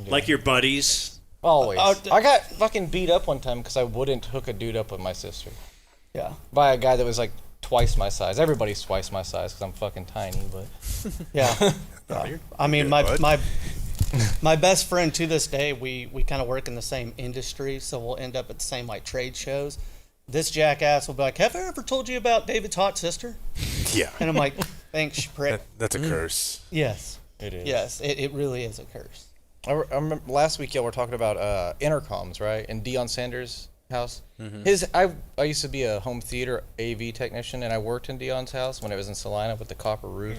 like your buddies. Always. Oh, I got fucking beat up one time because I wouldn't hook a dude up with my sister. Yeah. By a guy that was like twice my size. Everybody's twice my size because I'm fucking tiny, but. Yeah. I mean, my best friend to this day, we kind of work in the same industry, so we'll end up at the same like trade shows. This jackass will be like, "Have I ever told you about David's hot sister?" Yeah. And I'm like, "Thanks, you prick." That's a curse. Yes. It is. Yes, it really is a curse. I remember last week y'all were talking about intercoms, right? In Deion Sanders' house. Mm-hmm. I used to be a home theater AV technician, and I worked in Deion's house when it was in Salina with the copper roof.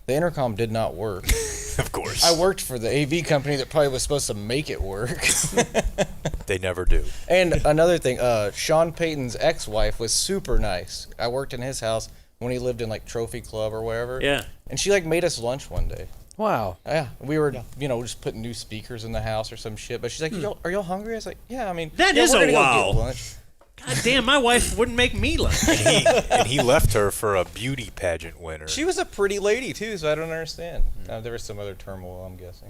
The intercom did not work. Of course. I worked for the AV company that probably was supposed to make it work. They never do. And another thing, Sean Payton's ex-wife was super nice. I worked in his house when he lived in like Trophy Club or wherever. Yeah. And she like made us lunch one day. Wow. Yeah, we were, just putting new speakers in the house or some shit. But she's like, "Are y'all hungry?" I was like, "Yeah, I mean, That yeah, is we're a gonna go wow. get lunch." God damn, my wife wouldn't make me lunch. And he left her for a beauty pageant winner. She was a pretty lady too, so I don't understand. There was some other turmoil, I'm guessing.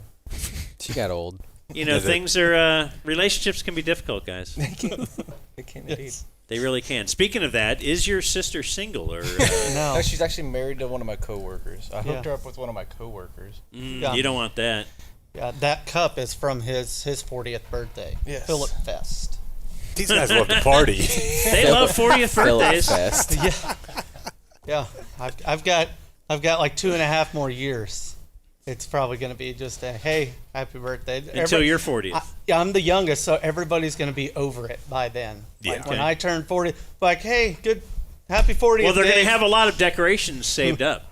She got old. You know, things are relationships can be difficult, guys. They can indeed. They really can. Speaking of that, is your sister single or? No. She's actually married to one of my coworkers. I hooked Yeah. her up with one of my coworkers. Yeah. You don't want that. Yeah, that cup is from his 40th birthday. Yes. Philip Fest. These guys love to party. They love 40th birthdays. Fest. Yeah. Yeah. I've got like 2.5 more years it's probably going to be just a, hey, happy birthday. Until you're 40th. I'm the youngest, so everybody's going to be over it by then. Yeah. Like when I turn 40, like, hey, good, happy 40th. Well, they're going day. to have a lot of decorations saved up.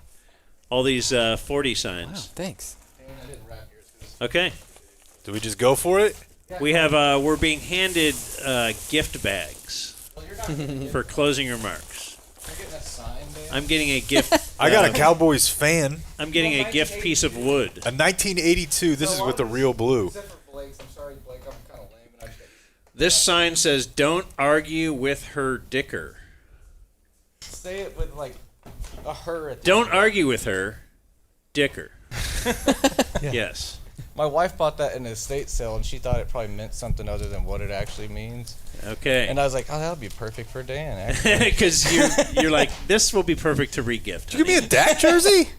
All these 40 signs. Wow, thanks. Okay. Do we just go for it? We have we're being handed gift bags for closing remarks. I'm getting a gift. I got a Cowboys fan. I'm getting a gift piece of wood. A 1982. This is with the real blue. This sign says, "Don't argue with her dicker." Say it with like a her at the Don't end. argue with her, dicker. Yes. My wife bought that in an estate sale, and she thought it probably meant something other than what it actually means. Okay. And I was like, oh, that would be perfect for Dan, actually. Because you're like, this will be perfect to re-gift. Did you give me a Dak jersey?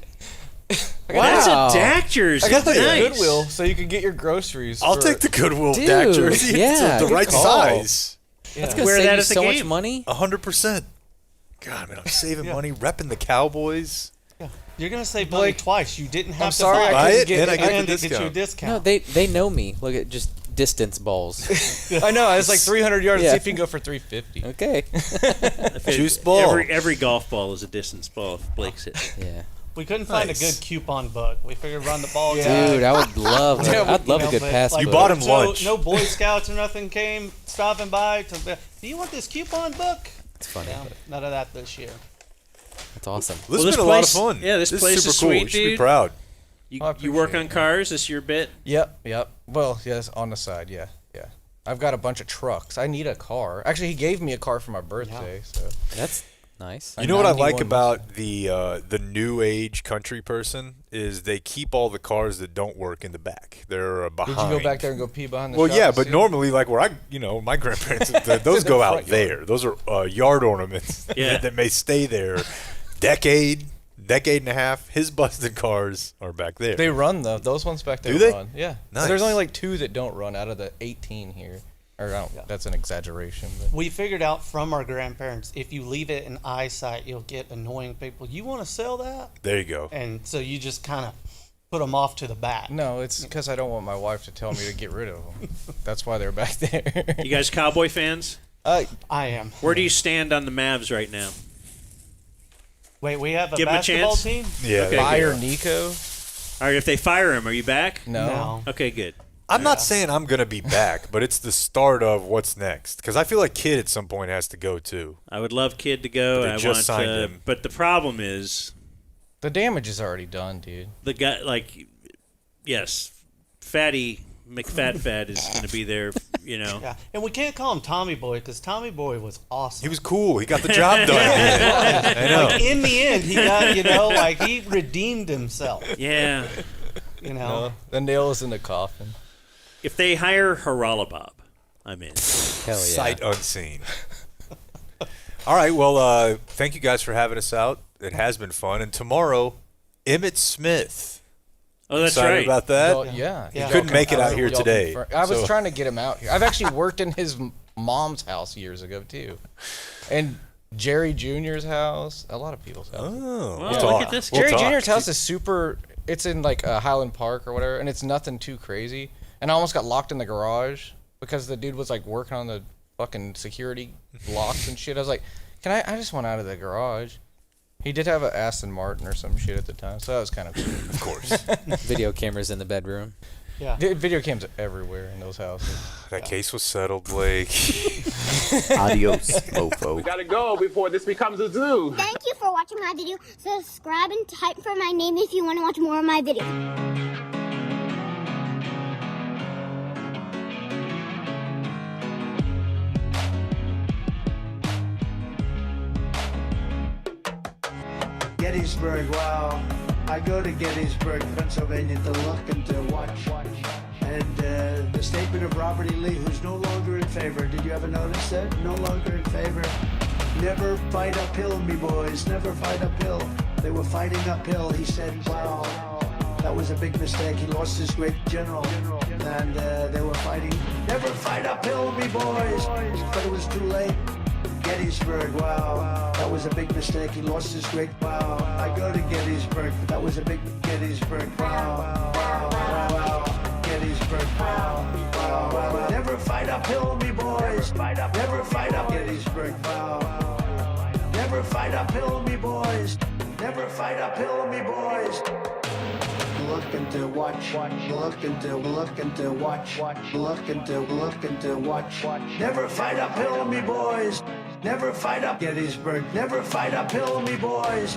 That's a Dak jersey. I got the Nice. Goodwill, so you can get your groceries. I'll for- take the Goodwill Dude, Dak jersey. yeah, It's the good right call. size. That's Yeah. gonna Wear save that you at the so much game. money. 100%. God, man, I'm saving money, repping the Cowboys. You're going to save money twice. You didn't have I'm to sorry, buy Buy it. it, and I get the And they get you a discount. discount. No, they know me. Look at just distance balls. I know. I was like 300 yards. Yeah. See if you can go for 350. Okay. Juice ball. Every golf ball is a distance ball if Blake's it. Yeah. We couldn't find a Nice. good coupon book. We figured run the ball. Dude, I would love. I'd love a good but, pass. like, You bought him so lunch. No Boy Scouts or nothing came stopping by. Do you want this coupon book? It's funny. No, none of that this year. That's awesome. This Well, has this been a lot of place- fun. yeah, this place is super is cool. sweet, You should be dude. proud. You, I you work appreciate on it. cars? This your bit? Yep. Well, yes, on the side. Yeah. I've got a bunch of trucks. I need a car. Actually, he gave me a car for my birthday. So That's nice. You know what I like 91 about the new age country person is they keep all the cars that don't work in the back. They're behind. Did you go back there and go pee behind the Well, shop yeah, and but see? normally, like where my grandparents, those go out front yard. there. Those are yard ornaments Yeah. that may stay there decade and a half. His busted cars are back there. They run though. Those ones back there Do they? run. Yeah. Nice. There's only like 2 that don't run out of the 18 here. Or I don't, that's an exaggeration. But. We figured out from our grandparents, if you leave it in eyesight, you'll get annoying people. You want to sell that? There you go. And so you just kind of put them off to the back. No, it's because I don't want my wife to tell me to get rid of them. That's why they're back there. You guys Cowboy fans? I am. Where do you stand on the Mavs right now? Wait, we have a Give 'em a basketball chance? team? Yeah. Okay, Fire good. Nico? All right, if they fire him, are you back? No. Okay, good. I'm not saying I'm gonna be back, but it's the start of what's next. Because I feel like Kid at some point has to go too. I would love Kid to go. But they I just want, signed him. But the problem is The damage is already done, dude. the guy, like, yes, Fatty McFat is going to be there. You know. Yeah, and we can't call him Tommy Boy because Tommy Boy was awesome. He was cool. He got the job done. I know. Like, in the end, he got, like he redeemed himself. Yeah. You know. No, the nail is in the coffin. If they hire Haralabob, I'm in. Hell yeah. Sight unseen. All right. Well, thank you guys for having us out. It has been fun. And tomorrow, Emmitt Smith. Oh, that's Excited right. about that? Well, yeah. He couldn't make it out here Y'all today. I was so- trying to get him out here. I've actually worked in his mom's house years ago, too. And Jerry Jr.'s house. A lot of people's house. Oh, Well, we'll look talk. at this. We'll Jerry talk. Jr.'s house is super. It's in like Highland Park or whatever, and it's nothing too crazy. And I almost got locked in the garage because the dude was like working on the fucking security locks and shit. I was like, I just want out of the garage. He did have an Aston Martin or some shit at the time, so that was kind of cool. Of course. Video cameras in the bedroom. Yeah. Video cams everywhere in those houses. That case was settled, Blake. Adios, mofo. We gotta go before this becomes a zoo. Thank you for watching my video. Subscribe and type for my name if you want to watch more of my videos. Gettysburg, wow. I go to Gettysburg, Pennsylvania to look and to watch. And the statement of Robert E. Lee, who's no longer in favor. Did you ever notice that? No longer in favor. Never fight uphill, me boys. Never fight uphill. They were fighting uphill. He said, wow, that was a big mistake. He lost his great general. And they were fighting. Never fight uphill, me boys. But it was too late. Gettysburg, wow, that was a big mistake. He lost his great, wow. I go to Gettysburg, that was a big Gettysburg, wow, wow, wow, wow. Gettysburg, wow, wow, wow. Never fight uphill, me boys. Never fight up Gettysburg, wow. Never fight uphill, me boys. Never fight uphill, me boys. Looking to watch, looking to watch, looking to watch. Never fight uphill, me boys. Never fight up Gettysburg. Never fight uphill, me boys.